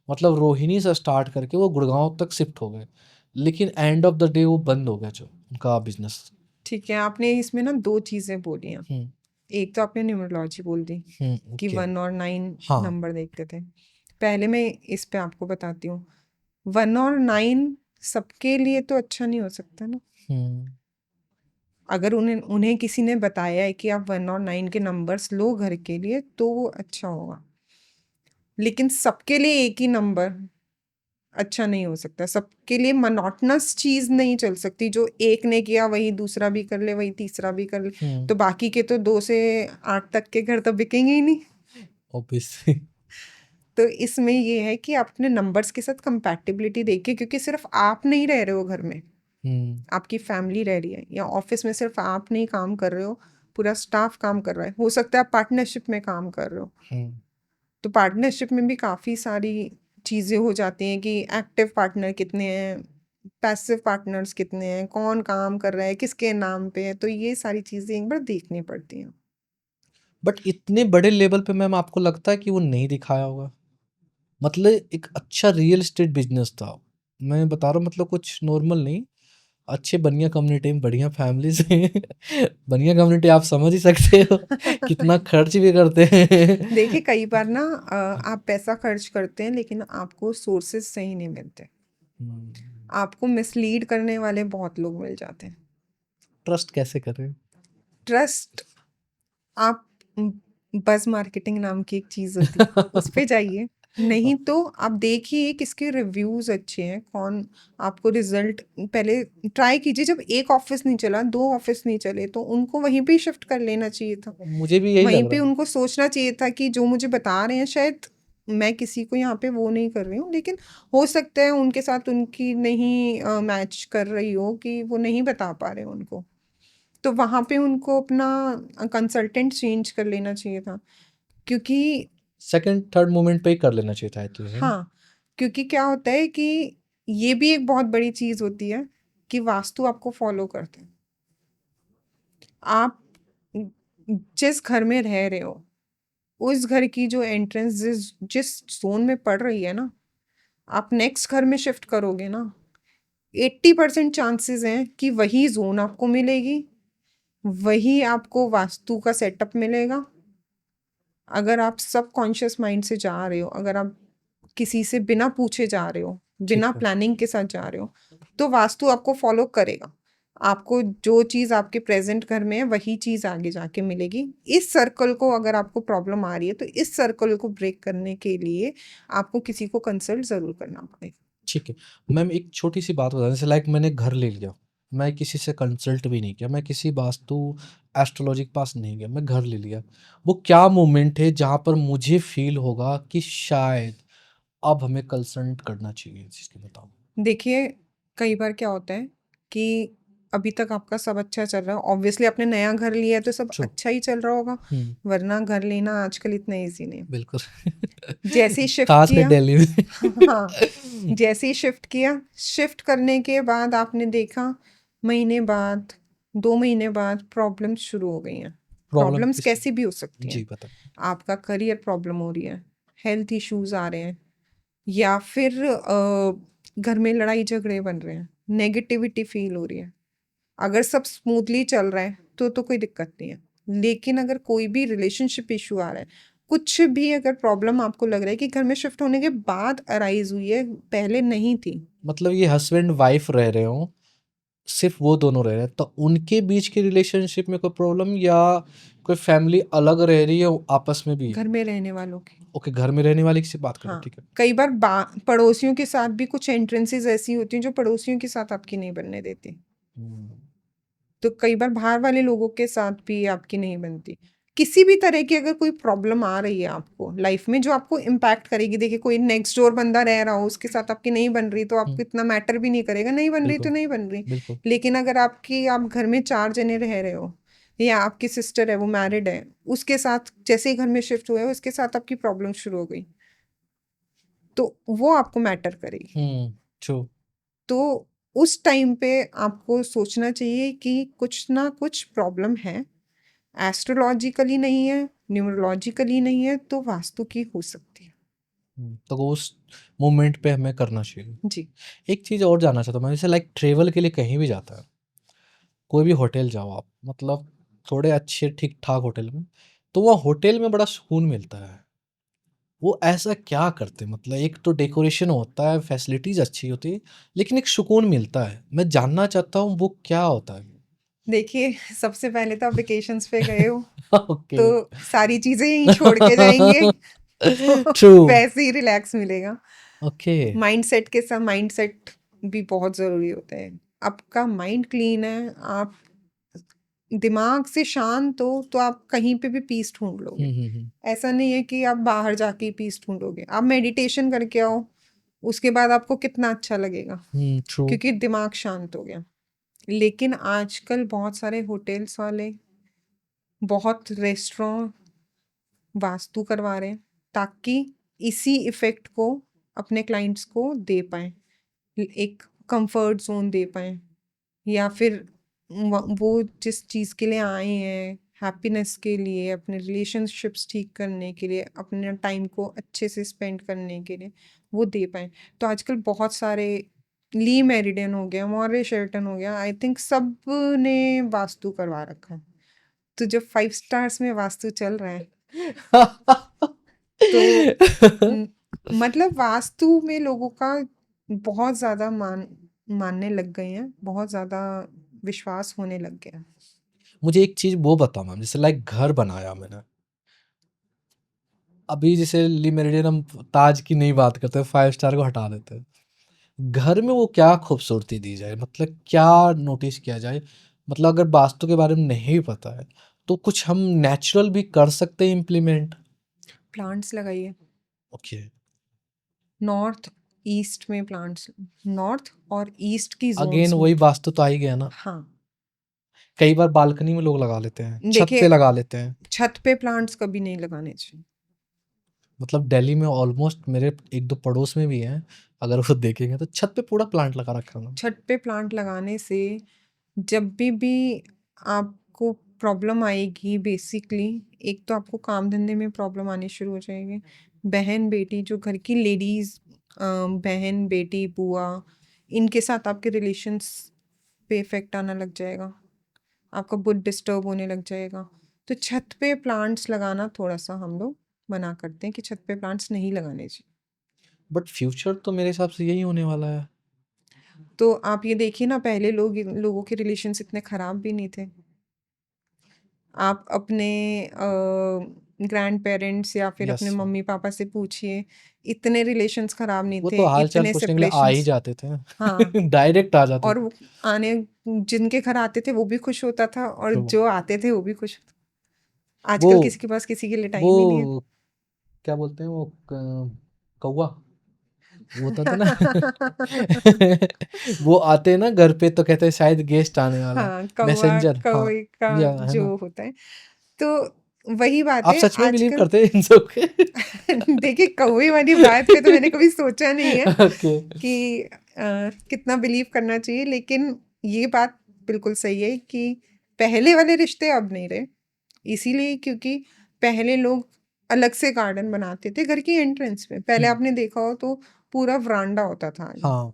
मतलब रोहिणी से स्टार्ट करके वो गुड़गांव तक शिफ्ट हो गए, लेकिन एंड ऑफ द डे वो बंद हो गया जो उनका बिजनेस। ठीक है, आपने इसमें ना 2 चीज़ें बोली हैं। हम्म एक तो आपने न्यूमरोलॉजी बोल दी कि ओके। 1 और 9 हाँ। नंबर देखते थे। पहले मैं इस पे आपको बताती हूँ, 1 और 9 सबके लिए तो अच्छा नहीं हो सकता ना। हम्म अगर उन्हें उन्हें किसी ने बताया है कि आप 1 और 9 के नंबर्स लो घर के लिए, तो वो अच्छा होगा। लेकिन सबके लिए एक ही नंबर अच्छा नहीं हो सकता। सबके लिए मोनोटोनस चीज़ नहीं चल सकती, जो एक ने किया वही दूसरा भी कर ले, वही तीसरा भी कर ले, हम्म तो बाकी के तो 2 से 8 तक के घर तो बिकेंगे ही नहीं। ऑब्वियसली। तो इसमें ये है कि आप अपने नंबर्स के साथ कंपैटिबिलिटी देखिए, क्योंकि सिर्फ आप नहीं रह रहे हो घर में, हम्म आपकी फैमिली रह रही है, या ऑफिस में सिर्फ आप नहीं काम कर रहे हो, पूरा स्टाफ काम कर रहा है। हो सकता है आप पार्टनरशिप में काम कर रहे हो, हम्म तो पार्टनरशिप में भी काफ़ी सारी चीज़ें हो जाती हैं कि एक्टिव पार्टनर कितने हैं, पैसिव पार्टनर्स कितने हैं, कौन काम कर रहा है, किसके नाम पे है, तो ये सारी चीज़ें एक बार देखनी पड़ती हैं। बट इतने बड़े लेवल पे मैम आपको लगता है कि वो नहीं दिखाया होगा? मतलब एक अच्छा रियल एस्टेट बिजनेस था, मैं बता रहा हूँ, मतलब कुछ नॉर्मल नहीं, अच्छे बनिया कम्युनिटी में बढ़िया फैमिली से बनिया कम्युनिटी आप समझ ही सकते हो कितना खर्च भी करते हैं। देखिए, कई बार ना आप पैसा खर्च करते हैं लेकिन आपको सोर्सेज सही नहीं मिलते, आपको मिसलीड करने वाले बहुत लोग मिल जाते हैं। ट्रस्ट कैसे करें? ट्रस्ट, आप बज़ मार्केटिंग नाम की एक चीज़ होती है, उस पे जाइए। नहीं तो आप देखिए किसके रिव्यूज़ अच्छे हैं, कौन आपको रिज़ल्ट पहले ट्राई कीजिए। जब एक ऑफ़िस नहीं चला, 2 ऑफ़िस नहीं चले, तो उनको वहीं पे ही शिफ्ट कर लेना चाहिए था। मुझे भी यही वहीं लग पे रहा है। उनको सोचना चाहिए था कि जो मुझे बता रहे हैं, शायद मैं किसी को यहाँ पे वो नहीं कर रही हूँ, लेकिन हो सकता है उनके साथ उनकी नहीं मैच कर रही हो, कि वो नहीं बता पा रहे उनको। तो वहाँ पे उनको अपना कंसल्टेंट चेंज कर लेना चाहिए था, क्योंकि सेकंड थर्ड मोमेंट पे ही कर लेना चाहिए था आई थिंक। हाँ, क्योंकि क्या होता है कि ये भी एक बहुत बड़ी चीज़ होती है कि वास्तु आपको फॉलो करते हैं। आप जिस घर में रह रहे हो, उस घर की जो एंट्रेंस जिस जिस ज़ोन में पड़ रही है ना, आप नेक्स्ट घर में शिफ्ट करोगे ना, 80% चांसेस हैं कि वही ज़ोन आपको मिलेगी, वही आपको वास्तु का सेटअप मिलेगा। अगर आप सबकॉन्शियस माइंड से जा रहे हो, अगर आप किसी से बिना पूछे जा रहे हो, ठीक बिना है। प्लानिंग के साथ जा रहे हो, तो वास्तु आपको फॉलो करेगा। आपको जो चीज़ आपके प्रेज़ेंट घर में है, वही चीज़ आगे जाके मिलेगी। इस सर्कल को अगर आपको प्रॉब्लम आ रही है, तो इस सर्कल को ब्रेक करने के लिए आपको किसी को कंसल्ट ज़रूर करना पड़ेगा। ठीक है। मैम एक छोटी सी बात बता, जैसे लाइक मैंने घर ले लिया, मैं किसी से कंसल्ट भी नहीं किया, मैं किसी वास्तु एस्ट्रोलॉजी के पास नहीं गया, मैं घर ले लिया, वो क्या मोमेंट है जहाँ पर मुझे फील होगा कि शायद अब हमें कंसल्ट करना चाहिए इस चीज़ की, बताओ? देखिए, कई बार क्या होता है कि अभी तक आपका सब अच्छा चल रहा है। ऑब्वियसली आपने नया घर लिया है, तो सब ट्रू। अच्छा ही चल रहा होगा, हुँ, वरना घर लेना आजकल इतना ईज़ी नहीं है। बिल्कुल। जैसे ही शिफ्ट खास कर किया दिल्ली में। हाँ, जैसे ही शिफ्ट किया, शिफ्ट करने के बाद आपने देखा, महीने बाद, 2 महीने बाद प्रॉब्लम्स शुरू हो गई हैं। प्रॉब्लम प्रॉब्लम्स किस? कैसी भी हो सकती जी, हैं। बताएँ। आपका करियर प्रॉब्लम हो रही है, हेल्थ इश्यूज़ आ रहे हैं, या फिर घर में लड़ाई झगड़े बन रहे हैं, नेगेटिविटी फ़ील हो रही है। अगर सब स्मूथली चल रहा है, तो कोई दिक्कत नहीं है। लेकिन अगर कोई भी रिलेशनशिप इश्यू आ रहा है, कुछ भी अगर प्रॉब्लम आपको लग रहा है कि घर में शिफ्ट होने के बाद अराइज़ हुई है, पहले नहीं थी। मतलब ये हस्बैंड वाइफ रह रहे हों, सिर्फ़ वो दोनों रह रहे हैं, तो उनके बीच की रिलेशनशिप में कोई प्रॉब्लम, या कोई फैमिली अलग रह रही है आपस में भी? घर में रहने वालों की। ओके, घर में रहने वाले की सिर्फ़ बात कर रहे हैं, हाँ, ठीक है। कई बार पड़ोसियों के साथ भी कुछ एंट्रेंसेज़ ऐसी होती हैं, जो पड़ोसियों के साथ आपकी नहीं बनने देती। हुँ, तो कई बार बाहर वाले लोगों के साथ भी आपकी नहीं बनती। किसी भी तरह की अगर कोई प्रॉब्लम आ रही है आपको लाइफ में जो आपको इम्पैक्ट करेगी, देखिए कोई नेक्स्ट डोर बंदा रह रहा हो, उसके साथ आपकी नहीं बन रही तो आपको इतना मैटर भी नहीं करेगा, नहीं बन रही तो बिल्कुल नहीं बन रही। बिल्कुल लेकिन अगर आप घर में 4 जने रह रहे हो, या आपकी सिस्टर है वो मैरिड है, उसके साथ जैसे ही घर में शिफ्ट हुए हो उसके साथ आपकी प्रॉब्लम शुरू हो गई, तो वो आपको मैटर करेगी। ट्रू तो उस टाइम पे आपको सोचना चाहिए कि कुछ ना कुछ प्रॉब्लम है, एस्ट्रोलॉजिकली नहीं है, न्यूमरोलॉजिकली नहीं है, तो वास्तु की हो सकती है। तो उस मोमेंट पे हमें करना चाहिए। जी। एक चीज़ और जानना चाहता हूँ मैं, जैसे लाइक ट्रेवल के लिए कहीं भी जाता है, कोई भी होटल जाओ आप, मतलब थोड़े अच्छे ठीक ठाक होटल में, तो वहाँ होटल में बड़ा सुकून मिलता है। वो ऐसा क्या करते हैं? मतलब एक तो डेकोरेशन होता है, फैसिलिटीज अच्छी होती है, लेकिन एक सुकून मिलता है। मैं जानना चाहता हूँ वो क्या होता है? देखिए, सबसे पहले तो आप वेकेशंस पे गए हो, ओके तो सारी चीज़ें यहीं छोड़ के जाएँगे, तो ट्रू वैसे ही रिलैक्स मिलेगा। ओके माइंडसेट के साथ माइंडसेट भी बहुत ज़रूरी होता है। आपका माइंड क्लीन है, आप दिमाग से शांत हो, तो आप कहीं पे भी पीस ढूँढ लोगे। ऐसा नहीं है कि आप बाहर जाके ही पीस ढूँढोगे। आप मेडिटेशन करके आओ, उसके बाद आपको कितना अच्छा लगेगा, ट्रू क्योंकि दिमाग शांत हो गया। लेकिन आजकल बहुत सारे होटल्स वाले, बहुत रेस्टोरेंट वास्तु करवा रहे हैं, ताकि इसी इफ़ेक्ट को अपने क्लाइंट्स को दे पाएँ। एक कंफर्ट ज़ोन दे पाएँ, या फिर वो जिस चीज़ के लिए आए हैं, हैप्पीनेस के लिए, अपने रिलेशनशिप्स ठीक करने के लिए, अपने टाइम को अच्छे से स्पेंड करने के लिए वो दे पाएँ। तो आजकल बहुत सारे, ली मेरिडियन हो गया, मॉरे शेल्टन हो गया, आई थिंक सब ने वास्तु करवा रखा है। तो जब 5 स्टार्स में वास्तु चल रहा है, तो मतलब वास्तु में लोगों का बहुत ज़्यादा मानने लग गए हैं, बहुत ज़्यादा विश्वास होने लग गया है। मुझे एक चीज़ वो बताओ मैम, जैसे लाइक घर बनाया मैंने, अभी जैसे ली मेरिडियन हम ताज की नहीं बात करते, 5 स्टार को हटा देते हैं। घर में वो क्या खूबसूरती दी जाए, मतलब क्या नोटिस किया जाए? मतलब अगर वास्तु के बारे में नहीं पता है, तो कुछ हम नेचुरल भी कर सकते हैं इम्प्लीमेंट? प्लांट्स लगाइए, ओके नॉर्थ ईस्ट में प्लांट्स, नॉर्थ और ईस्ट की अगेन जोन्स में। वही वास्तु तो आ ही गया ना। हाँ, कई बार बालकनी में लोग लगा लेते हैं, छत पे देखिए, लगा लेते हैं। छत पे प्लांट्स कभी नहीं लगाने चाहिए। मतलब दिल्ली में ऑलमोस्ट मेरे एक दो पड़ोस में भी हैं, अगर वो देखेंगे तो छत पे पूरा प्लांट लगा रखा है उन्होंने। छत पे प्लांट लगाने से जब भी आपको प्रॉब्लम आएगी, बेसिकली एक तो आपको काम धंधे में प्रॉब्लम आनी शुरू हो जाएगी। बहन बेटी, जो घर की लेडीज, बहन बेटी बुआ, इनके साथ आपके रिलेशंस पे इफेक्ट आना लग जाएगा, आपका मूड डिस्टर्ब होने लग जाएगा। तो छत पे प्लांट्स लगाना थोड़ा सा हम लोग मना करते हैं कि छत पे प्लांट्स नहीं लगाने चाहिए। बट फ्यूचर तो मेरे हिसाब से यही होने वाला है। तो आप ये देखिए ना, पहले लोगों के रिलेशंस इतने खराब भी नहीं थे। आप अपने ग्रैंड पेरेंट्स या फिर अपने यस मम्मी पापा से पूछिए, इतने रिलेशंस खराब नहीं वो थे, तो हाल चाल इतने पूछने के लिए आ ही सेपरेशंस। जाते थे हाँ, डायरेक्ट आ जाते और थे। वो आने, जिनके घर आते थे वो भी खुश होता था, और ट्रू जो आते थे वो भी खुश। वो आजकल किसी के पास किसी के लिए वो टाइम ही नहीं है। क्या बोलते हैं वो कौवा, वो होता था ना वो आते हैं ना घर पे तो कहते हैं शायद गेस्ट आने वाला है, हाँ, कौवा मैसेंजर। हाँ कौवे का या है जो ना। होता है, तो वही बात आप है सच में बिलीव आजकल। करते हैं इन सब के? देखिए, कौवे वाली बात पे तो मैंने कभी सोचा नहीं है ओके कि कितना बिलीव करना चाहिए, लेकिन ये बात बिल्कुल सही है कि पहले वाले रिश्ते अब नहीं रहे, इसीलिए क्योंकि पहले लोग अलग से गार्डन बनाते थे घर की एंट्रेंस में। पहले आपने देखा हो तो पूरा वरांडा होता था आगे, हाँ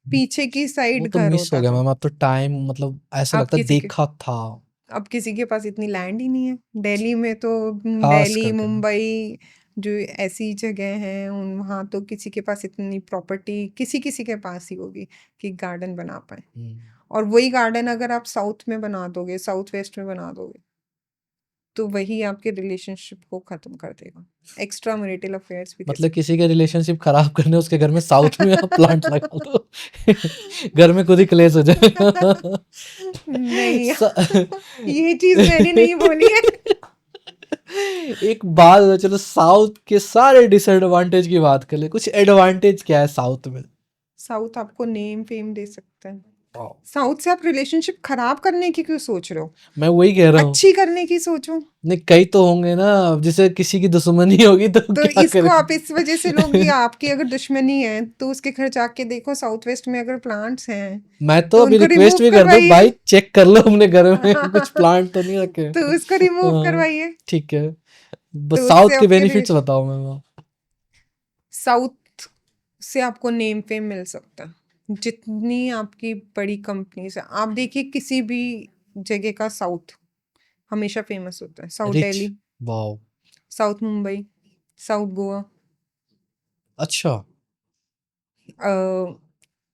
पीछे की वो साइड तो घर मिस हो होता गया था। मैम, अब तो टाइम मतलब ऐसा अब लगता है किसी के देखा था। अब किसी के पास इतनी लैंड ही नहीं है। दिल्ली में तो खास दिल्ली, करके मुंबई, जो ऐसी जगह हैं उन वहाँ तो किसी के पास इतनी प्रॉपर्टी किसी किसी के पास ही होगी कि गार्डन बना पाए। और वही गार्डन अगर आप साउथ में बना दोगे, साउथ वेस्ट में बना दोगे, तो वही आपके रिलेशनशिप को खत्म कर देगा, एक्स्ट्रा मैरिटल अफेयर्स भी दे मतलब किसी के रिलेशनशिप खराब करने उसके घर में साउथ में आप प्लांट लगा दो घर में खुद ही क्लेश हो जाएगा नहीं, स- ये चीज मैंने नहीं बोली है। एक बात बताओ, चलो साउथ के सारे डिसएडवांटेज की बात कर ले, कुछ एडवांटेज क्या है साउथ में? साउथ आपको नेम फेम दे सकता है। वाओ, साउथ से आप रिलेशनशिप खराब करने की क्यों सोच रहे हो? मैं वही कह रहा हूँ। अच्छी करने की सोचो। नहीं, कई तो होंगे ना, जैसे किसी की दुश्मनी होगी तो तो क्या इसको करें? आप इस वजह से लोगे, आपकी अगर दुश्मनी है तो उसके घर जाके देखो, साउथ वेस्ट में अगर प्लांट्स हैं मैं तो तो अभी उनको रिक्वेस्ट रिमूव भी कर दूं, करवाइए। भाई चेक कर लो अपने घर में कुछ प्लांट तो नहीं रखे। तो उसको रिमूव हाँ, करवाइए। ठीक है। बस तो उससे साउथ के आपके बेनिफिट्स बताओ मैं। साउथ से आपको नेम फेम मिल सकता है। जितनी आपकी बड़ी कंपनीज है, आप देखिए किसी भी जगह का साउथ हमेशा फेमस होता है। South rich, Delhi, wow, south Mumbai, south Goa. अच्छा, अ,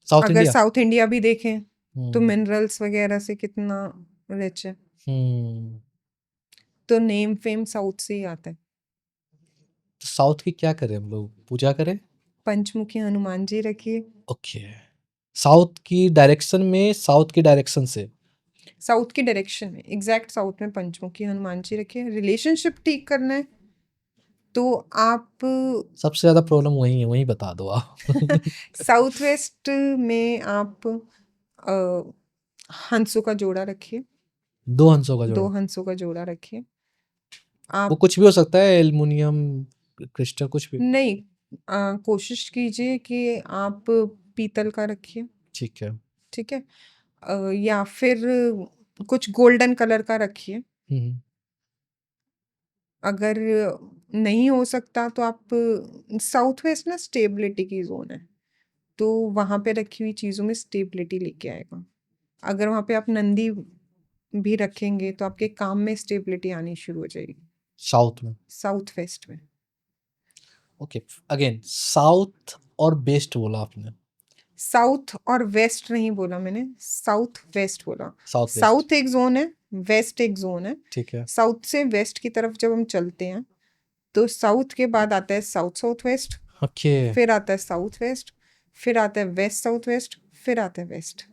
साउथ अगर इंडिया। साउथ इंडिया भी देखें तो हम्म, मिनरल्स वगैरह से कितना रिच है। हम्म। तो नेम फेम साउथ से ही आता है। तो साउथ की क्या करें हम लोग, पूजा करें? पंचमुखी हनुमान जी रखिए। ओके, साउथ की डायरेक्शन में, साउथ की डायरेक्शन से। साउथ की डायरेक्शन में, एग्जैक्ट साउथ में पंचमुखी हनुमान जी रखिए। रिलेशनशिप ठीक करना है तो आप सबसे ज्यादा प्रॉब्लम वही है, वही बता दो आप। साउथ वेस्ट में आप हंसों का जोड़ा रखिए। दो हंसों का 2 जोड़ा। हंसों का जोड़ा रखिए। वो आप कुछ भी हो सकता है, एल्युमिनियम, क्रिस्टल, कुछ भी। नहीं, कोशिश कीजिए कि आप पीतल का रखिए, ठीक है। ठीक है? या फिर कुछ गोल्डन कलर का रखिए। हम्म। अगर नहीं हो सकता तो आप साउथ वेस्ट ना स्टेबिलिटी की ज़ोन है, तो वहाँ पे रखी हुई चीज़ों में स्टेबिलिटी लेके आएगा। अगर वहाँ पे आप नंदी भी रखेंगे तो आपके काम में स्टेबिलिटी आनी शुरू हो जाएगी। साउथ में। साउथ वेस्ट में। ओके, अगेन साउथ और बेस्ट बोला आपने। साउथ और वेस्ट नहीं बोला मैंने, साउथ वेस्ट बोला। साउथ वेस्ट, साउथ एक जोन है, वेस्ट एक जोन है। ठीक है। साउथ से वेस्ट की तरफ जब हम चलते हैं तो साउथ के बाद आता है साउथ साउथ वेस्ट, ओके, फिर आता है साउथ वेस्ट, फिर आता है वेस्ट साउथ वेस्ट, फिर आता है वेस्ट।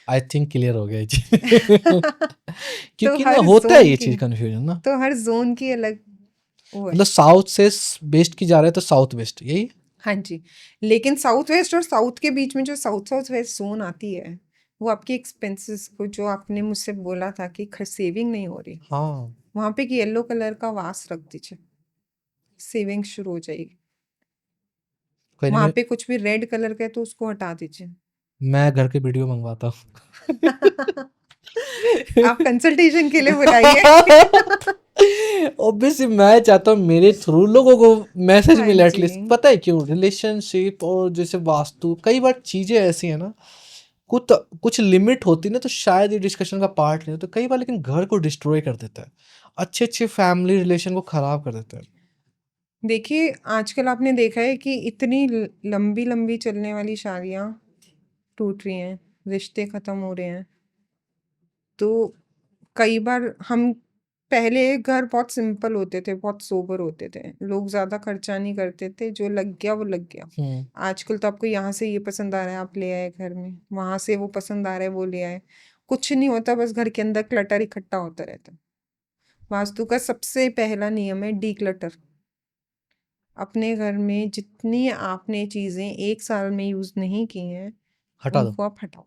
आई थिंक क्लियर हो गया ये चीज। तो क्योंकि ना हर होता है जोन ये की चीज कंफ्यूजन ना। तो हर जोन की अलग वो है। मतलब साउथ से वेस्ट की जा रहे हैं तो साउथ वेस्ट यही। हाँ जी, लेकिन साउथ वेस्ट और साउथ के बीच में जो साउथ साउथ वेस्ट जोन आती है, वो आपके एक्सपेंसेस को, जो आपने मुझसे बोला था कि सेविंग नहीं हो रही, हाँ, वहां पे एक येलो कलर का वास रख दीजिए, सेविंग शुरू हो जाएगी। कोई नहीं, वहां पे कुछ भी रेड कलर का है तो उसको हटा दीजिए। मैं घर के वीडियो मंगवाता हूँ। आप कंसल्टेशन के लिए बुलाइए। ऑब्वियसली मैं चाहता हूँ मेरे थ्रू लोगों को मैसेज हाँ मिले जी। एटलीस्ट। पता है क्यों, रिलेशनशिप और जैसे वास्तु, कई बार चीजें ऐसी है ना, कुछ कुछ लिमिट होती है ना, तो शायद ये डिस्कशन का पार्ट नहीं होता कई बार, लेकिन घर को डिस्ट्रॉय कर देता है, अच्छे अच्छे फैमिली रिलेशन को खराब कर देता है। देखिए, आजकल आपने देखा है कि इतनी लंबी लंबी चलने वाली शादियां टूट रही हैं, रिश्ते खत्म हो रहे हैं। तो कई बार हम पहले घर बहुत सिंपल होते थे, बहुत सोबर होते थे, लोग ज़्यादा खर्चा नहीं करते थे, जो लग गया वो लग गया। हम्म। आजकल तो आपको यहाँ से ये पसंद आ रहा है, आप ले आए घर में, वहाँ से वो पसंद आ रहा है, वो ले आए। कुछ नहीं होता, बस घर के अंदर क्लटर इकट्ठा होता रहता है। वास्तु का सबसे पहला नियम है डी क्लटर। अपने घर में जितनी आपने चीज़ें 1 साल में यूज़ नहीं की हैं, हटा दो। उनको आप हटाओ।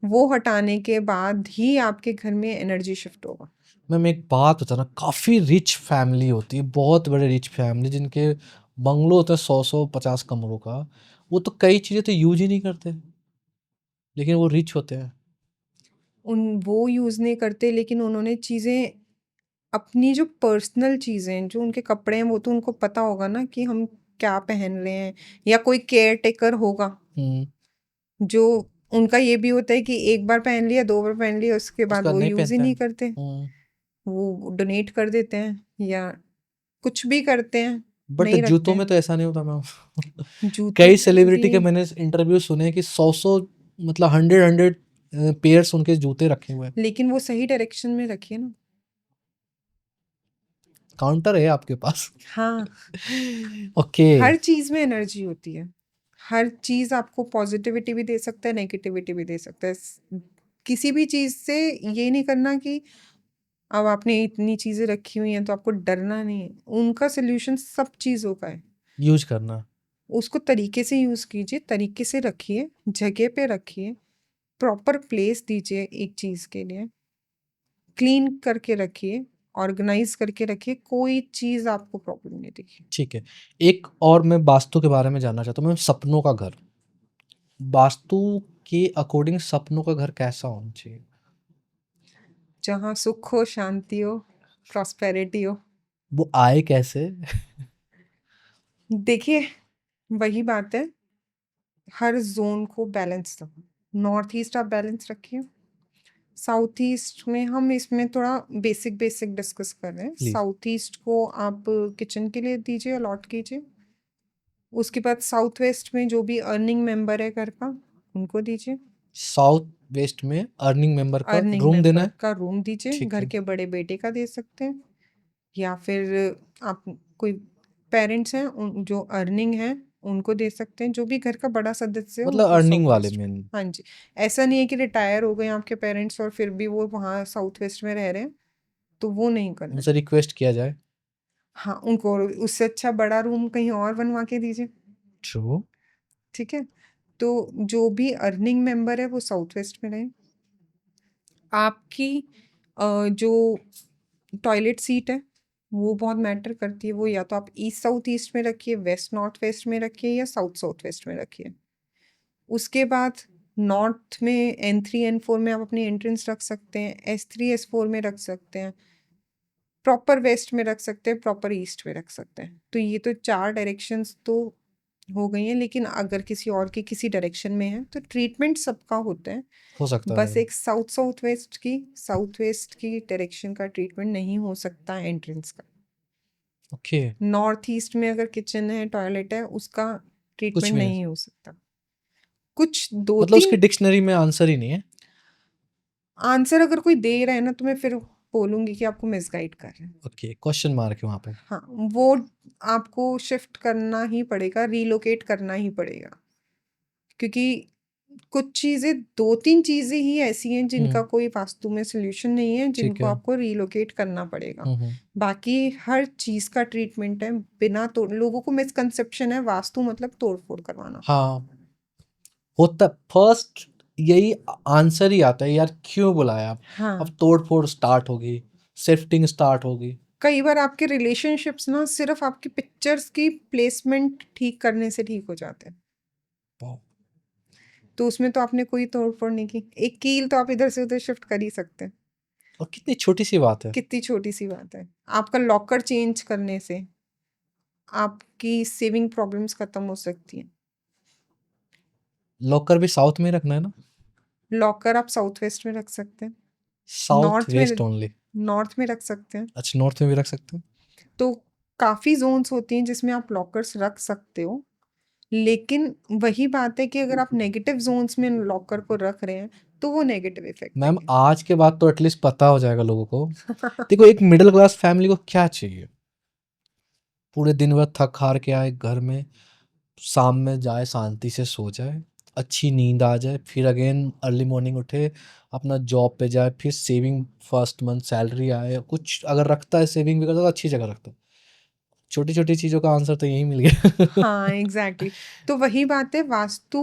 वो हटाने के बाद ही आपके घर में एनर्जी शिफ्ट होगा। मैम एक बात बता ना, काफ़ी रिच फैमिली होती है, बहुत बड़े रिच फैमिली जिनके बंगलो होते हैं 100-150 कमरों का, वो तो कई चीज़ें तो यूज ही नहीं करते, लेकिन वो रिच होते हैं। वो यूज़ नहीं करते, लेकिन उन्होंने चीज़ें, अपनी जो पर्सनल चीज़ें, जो उनके कपड़े हैं, वो तो उनको पता होगा ना कि हम क्या पहन रहे हैं, या कोई केयर टेकर होगा हम्म। जो, उनका ये भी होता है कि एक बार पहन लिया, 2 बार पहन लिया, उसके बाद उसका वो नहीं यूज़ ही पहनते नहीं हैं। करते। वो डोनेट कर देते हैं या कुछ भी करते हैं, बट नहीं रखते जूतों में हैं। तो ऐसा नहीं होता मैम। जूतों कई में सेलिब्रिटी भी, के मैंने इंटरव्यू सुने कि 100 मतलब 100 पेयर्स उनके जूते रखे हुए हैं। लेकिन वो सही डायरेक्शन में रखिए ना। काउंटर है आपके पास। हाँ, ओके। हर चीज़ में एनर्जी होती है। हर चीज़ आपको पॉजिटिविटी भी दे सकता है, नेगेटिविटी भी दे सकता है। किसी भी चीज़ से ये नहीं करना कि अब आपने इतनी चीज़ें रखी हुई हैं तो आपको डरना नहीं है, उनका सोल्यूशन सब चीज़ों का है। यूज करना। उसको तरीके से यूज़ कीजिए, तरीके से रखिए, जगह पे रखिए, प्रॉपर प्लेस दीजिए एक चीज़ के लिए, क्लीन करके रखिए, ऑर्गेनाइज करके रखिए, कोई चीज़ आपको प्रॉब्लम नहीं देगी। ठीक है। एक और मैं वास्तु के बारे में जानना चाहता हूँ, मैं सपनों का घर। वास्तु के अकॉर्डिंग सपनों का घर कैसा होना चाहिए? जहाँ सुख हो, शांति हो, प्रॉस्पेरिटी हो। वो आए कैसे? देखिए, वही बात है, हर ज़ोन को बैलेंस रखो। नॉर्थ ईस्ट आप बैलेंस रखिए, साउथ ईस्ट में हम इसमें थोड़ा बेसिक डिस्कस कर रहे हैं। प्लीज़। साउथ ईस्ट को आप किचन के लिए दीजिए, अलॉट कीजिए। उसके बाद साउथ वेस्ट में जो भी अर्निंग मेंबर है घर का, उनको दीजिए। साउथ वेस्ट में अर्निंग मेंबर का अर्निंग रूम देना मेंबर है? का रूम दीजिए, ठीक घर है। के बड़े बेटे का दे सकते हैं, या फिर आप कोई पेरेंट्स हैं जो अर्निंग है उनको दे सकते हैं, जो भी घर का बड़ा सदस्य है मतलब उनको अर्निंग साउथ वाले वेस्ट। मेन। हाँ जी, ऐसा नहीं है कि रिटायर हो गए आपके पेरेंट्स और फिर भी वो वहाँ साउथ वेस्ट में रह रहे हैं, तो वो नहीं करना उनसे है। रिक्वेस्ट किया जाए। हाँ, उनको उससे अच्छा बड़ा रूम कहीं और बनवा के दीजिए। ट्रू। ठीक है, तो जो भी अर्निंग मेंबर है वो साउथ वेस्ट में रहे। आपकी जो टॉयलेट सीट है वो बहुत मैटर करती है, वो या तो आप ईस्ट साउथ ईस्ट में रखिए, वेस्ट नॉर्थ वेस्ट में रखिए, या साउथ साउथ वेस्ट में रखिए। उसके बाद नॉर्थ में N3 N4 में आप अपनी एंट्रेंस रख सकते हैं, S3 S4 में रख सकते हैं, प्रॉपर वेस्ट में रख सकते हैं, प्रॉपर ईस्ट में रख सकते हैं। तो ये तो 4 डायरेक्शंस तो हो गई हैं, लेकिन अगर किसी और की किसी डायरेक्शन में है तो ट्रीटमेंट सबका होता है। हो सकता बस है। एक साउथ वेस्ट की डायरेक्शन का ट्रीटमेंट नहीं हो सकता एंट्रेंस का। ओके। नॉर्थ ईस्ट में अगर किचन है, टॉयलेट है, उसका कुछ ट्रीटमेंट भी नहीं। नहीं हो सकता। कुछ दो मतलब उसकी तीन डिक्शनरी में आंसर ही नहीं है। आंसर अगर कोई दे रहा है ना, तो मैं फिर बोलूंगी कि आपको मिसगाइड कर रहे हैं। ओके, क्वेश्चन मार्क है वहाँ पे। हाँ, वो आपको शिफ्ट करना ही पड़ेगा, रिलोकेट करना ही पड़ेगा, क्योंकि कुछ चीज़ें 2-3 चीज़ें ही ऐसी हैं जिनका हुँ, कोई वास्तु में सॉल्यूशन नहीं है, ठीक जिनको है। आपको रिलोकेट करना पड़ेगा। हुँ, हुँ। बाकी हर चीज़ का ट्रीटमेंट है, बिना तोड़ लोगों को मिसकंसेप्शन है वास्तु मतलब तोड़-फोड़ करवाना। हाँ, होता फर्स्ट यही आंसर ही आता है, यार क्यों बुलाया आप? अब हाँ, तोड़-फोड़ स्टार्ट होगी, शिफ्टिंग स्टार्ट होगी। कई बार आपके रिलेशनशिप्स ना सिर्फ़ आपकी पिक्चर्स की प्लेसमेंट ठीक करने से ठीक हो जाते हैं। वाह! तो उसमें तो आपने कोई तोड़-फोड़ नहीं की। एक कील तो आप इधर से उधर शिफ्ट कर ही सकते हैं। और कितनी छोटी-सी बात है। कितनी छोटी-सी बात है। आपका लॉकर चेंज करने से आपकी सेविंग प्रॉब्लम्स खत्म हो सकती हैं। लॉकर भी साउथ में ही रखना है ना? लॉकर आप साउथ वेस्ट में रख सकते हैं। साउथ नॉर्थ में वेस्ट ओनली। नॉर्थ में रख सकते हैं। अच्छा, नॉर्थ में भी रख सकते हैं? तो काफ़ी ज़ोन्स होती हैं जिसमें आप लॉकर्स रख सकते हो। लेकिन वही बात है कि अगर आप नेगेटिव ज़ोन्स में लॉकर को रख रहे हैं, तो वो नेगेटिव इफ़ेक्ट मैम देंगे। आज के बाद तो एटलीस्ट पता हो जाएगा लोगों को। देखो, एक मिडिल क्लास फैमिली को क्या चाहिए? पूरे दिन भर थक हार के आए घर में, शाम में जाए शांति से सो जाए, अच्छी नींद आ जाए, फिर अगेन अर्ली मॉर्निंग उठे, अपना जॉब पे जाए, फिर सेविंग फर्स्ट मंथ सैलरी आए, कुछ अगर रखता है सेविंग भी करता है तो अच्छी जगह रखता है। छोटी-छोटी चीज़ों का आंसर तो यही मिल गया। हाँ, एग्ज़ैक्टली। तो वही बात है, वास्तु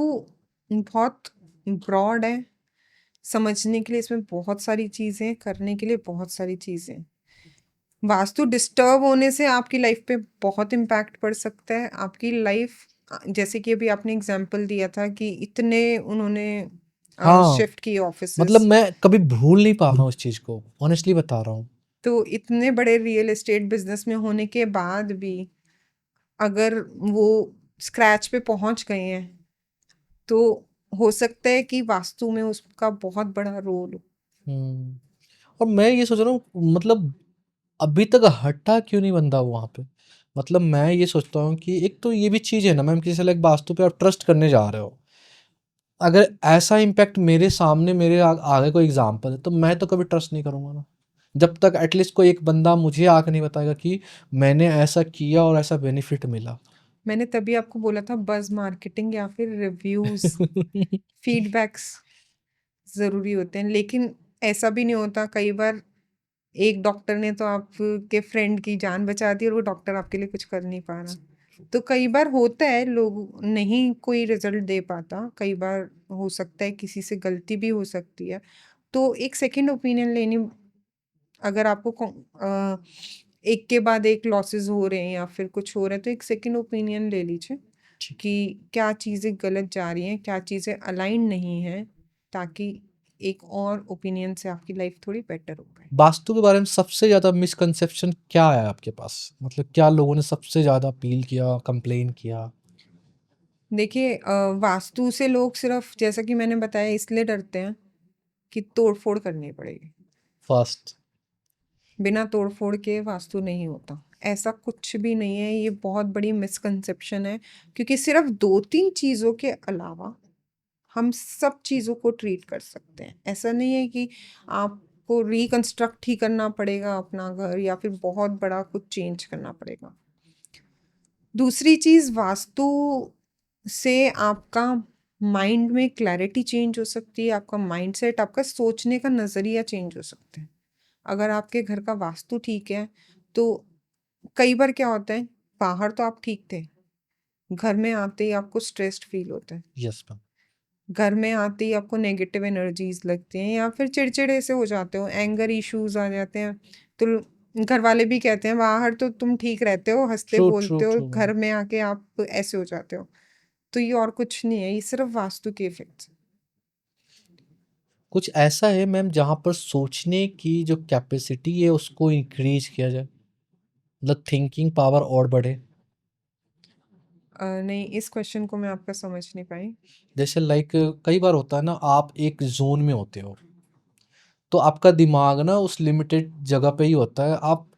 बहुत ब्रॉड है, समझने के लिए इसमें बहुत सारी चीज़ें हैं, करने के लिए बहुत सारी चीज़ें हैं। वास्तु डिस्टर्ब होने से आपकी लाइफ पे बहुत इम्पैक्ट पड़ सकता है। आपकी लाइफ जैसे कि अभी आपने एग्जांपल दिया था कि इतने उन्होंने हाँ, शिफ्ट किए मतलब ऑफिसेस, मैं कभी भूल नहीं पा रहा हूँ इस चीज़ को, ऑनेस्टली बता रहा हूँ। तो इतने बड़े रियल एस्टेट बिजनेस में होने के बाद भी अगर वो स्क्रैच पे पहुंच गए हैं, तो हो सकता है कि वास्तु में उसका बहुत बड़ा रोल हो। हुँ, और मैं ये सोच रहा हूँ, मतलब अभी तक हटा क्यों नहीं बंदा वहाँ पे? मतलब मैं ये सोचता हूँ कि एक तो ये भी चीज़ है ना मैम, किसी से लाइक वास्तु पे आप ट्रस्ट करने जा रहे हो। अगर ऐसा इम्पैक्ट मेरे सामने मेरे आगे कोई एग्ज़ाम्पल है, तो मैं तो कभी ट्रस्ट नहीं करूँगा ना। जब तक एटलीस्ट कोई एक बंदा मुझे आके नहीं बताएगा कि मैंने ऐसा किया और ऐसा बेनिफिट मिला। मैंने तभी आपको बोला था बज़ मार्केटिंग या फिर रिव्यूज़, फीडबैक्स ज़रूरी होते हैं, लेकिन ऐसा भी नहीं होता। कई बार एक डॉक्टर ने तो आपके फ्रेंड की जान बचा दी और वो डॉक्टर आपके लिए कुछ कर नहीं पा रहा। तो कई बार होता है लोग नहीं कोई रिजल्ट दे पाता, कई बार हो सकता है किसी से गलती भी हो सकती है। तो एक सेकंड ओपिनियन लेनी, अगर आपको एक के बाद एक लॉसेस हो रहे हैं या फिर कुछ हो रहा है तो एक सेकंड ओपिनियन ले लीजिए ठीक। कि क्या चीज़ें गलत जा रही हैं, क्या चीज़ें अलाइन नहीं हैं, ताकि एक और ओपिनियन से आपकी लाइफ थोड़ी बेटर हो पाए। वास्तु के बारे में सबसे ज़्यादा मिसकंसेप्शन क्या है आपके पास? मतलब क्या लोगों ने सबसे ज़्यादा अपील किया, कंप्लेन किया? देखिए वास्तु से लोग सिर्फ जैसा कि मैंने बताया इसलिए डरते हैं कि तोड़-फोड़ करनी पड़ेगी। फर्स्ट। बिना तोड़-फोड़ के वास्तु नहीं होता। ऐसा कुछ भी नहीं है, ये बहुत बड़ी मिसकंसेप्शन है क्योंकि सिर्फ 2-3 चीज़ों के अलावा हम सब चीज़ों को ट्रीट कर सकते हैं। ऐसा नहीं है कि आपको रिकंस्ट्रक्ट ही करना पड़ेगा अपना घर या फिर बहुत बड़ा कुछ चेंज करना पड़ेगा। दूसरी चीज़ वास्तु से आपका माइंड में क्लैरिटी चेंज हो सकती है, आपका माइंडसेट, आपका सोचने का नज़रिया चेंज हो सकता है। अगर आपके घर का वास्तु ठीक है, तो कई बार क्या होता है, बाहर तो आप ठीक थे, घर में आते ही आपको स्ट्रेस्ड फ़ील होता है। Yes ma'am. घर में आते ही आपको नेगेटिव एनर्जीज़ लगती हैं या फिर चिड़चिड़े से हो जाते हो, एंगर इश्यूज़ आ जाते हैं। तो घर वाले भी कहते हैं बाहर तो तुम ठीक रहते हो, हँसते ट्रू, ट्रू, बोलते हो, ट्रू मैम। घर में आके आप ऐसे हो जाते हो। तो ये और कुछ नहीं है, ये सिर्फ़ वास्तु के इफ़ेक्ट्स हैं। कुछ ऐसा है मैम जहाँ पर सोचने की जो कैपेसिटी है उसको इंक्रीज़ किया जाए? मतलब थिंकिंग पावर और बढ़े? नहीं, इस क्वेश्चन को मैं आपका समझ नहीं पाई। जैसे लाइक कई बार होता है ना, आप एक ज़ोन में होते हो, तो आपका दिमाग ना उस लिमिटेड जगह पे ही होता है। आप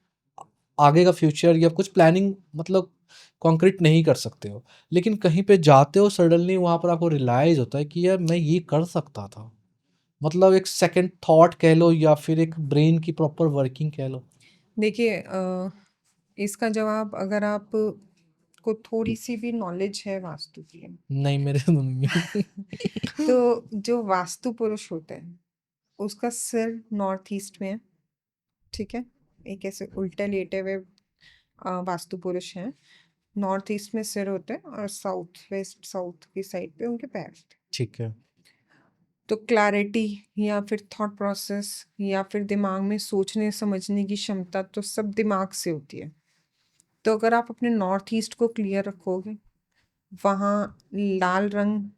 आगे का फ्यूचर या कुछ प्लानिंग मतलब कॉन्क्रीट नहीं कर सकते हो। लेकिन कहीं पे जाते हो सडनली वहाँ पर आपको रियलाइज़ होता है कि यार मैं ये कर सकता था। मतलब एक सेकंड थॉट कह लो या फिर एक ब्रेन की प्रॉपर वर्किंग कह लो। देखिए इसका जवाब अगर आप को थोड़ी-सी भी नॉलेज है वास्तु की नहीं मेरे मम्मी। तो जो वास्तु पुरुष होता है, उसका सिर नॉर्थ ईस्ट में है, ठीक है? एक ऐसे उल्टा लेटे हुए वास्तु पुरुष हैं। नॉर्थ ईस्ट में सिर होता है और साउथ वेस्ट साउथ की साइड पे उनके पैर होते हैं। ठीक है। तो क्लैरिटी या फिर थॉट प्रोसेस या फिर दिमाग में सोचने समझने की क्षमता तो सब दिमाग से होती है। तो अगर आप अपने नॉर्थ ईस्ट को क्लियर रखोगे, वहाँ लाल रंग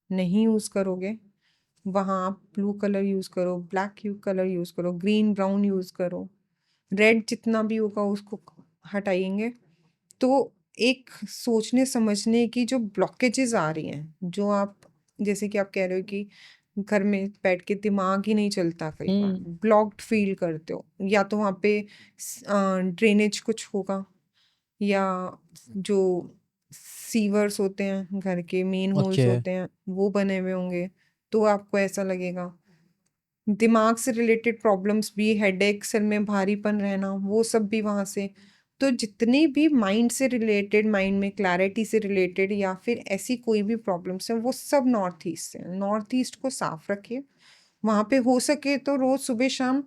नहीं यूज़ करोगे, वहाँ आप ब्लू कलर यूज़ करो, ब्लैक कलर यूज़ करो, ग्रीन ब्राउन यूज़ करो, रेड जितना भी होगा उसको हटाएंगे, तो एक सोचने समझने की जो ब्लॉकेजेस आ रही हैं, जो आप जैसे कि आप कह रहे हो कि घर में बैठ के दिमाग ही नहीं चलता, कई बार हुँ। ब्लॉक्ड फील करते हो, या तो वहाँ पे ड्रेनेज कुछ होगा, या जो सीवर्स होते हैं घर के मेन होल्स ओके। होते हैं वो बने हुए होंगे, तो आपको ऐसा लगेगा। दिमाग से रिलेटेड प्रॉब्लम्स भी, हेडेक, सिर में भारीपन रहना, वो सब भी वहाँ से। तो जितनी भी माइंड से रिलेटेड, माइंड में क्लैरिटी से रिलेटेड या फिर ऐसी कोई भी प्रॉब्लम्स हैं, वो सब नॉर्थ ईस्ट से हैं। नॉर्थ ईस्ट को साफ रखिए, वहाँ पे हो सके तो रोज़ सुबह-शाम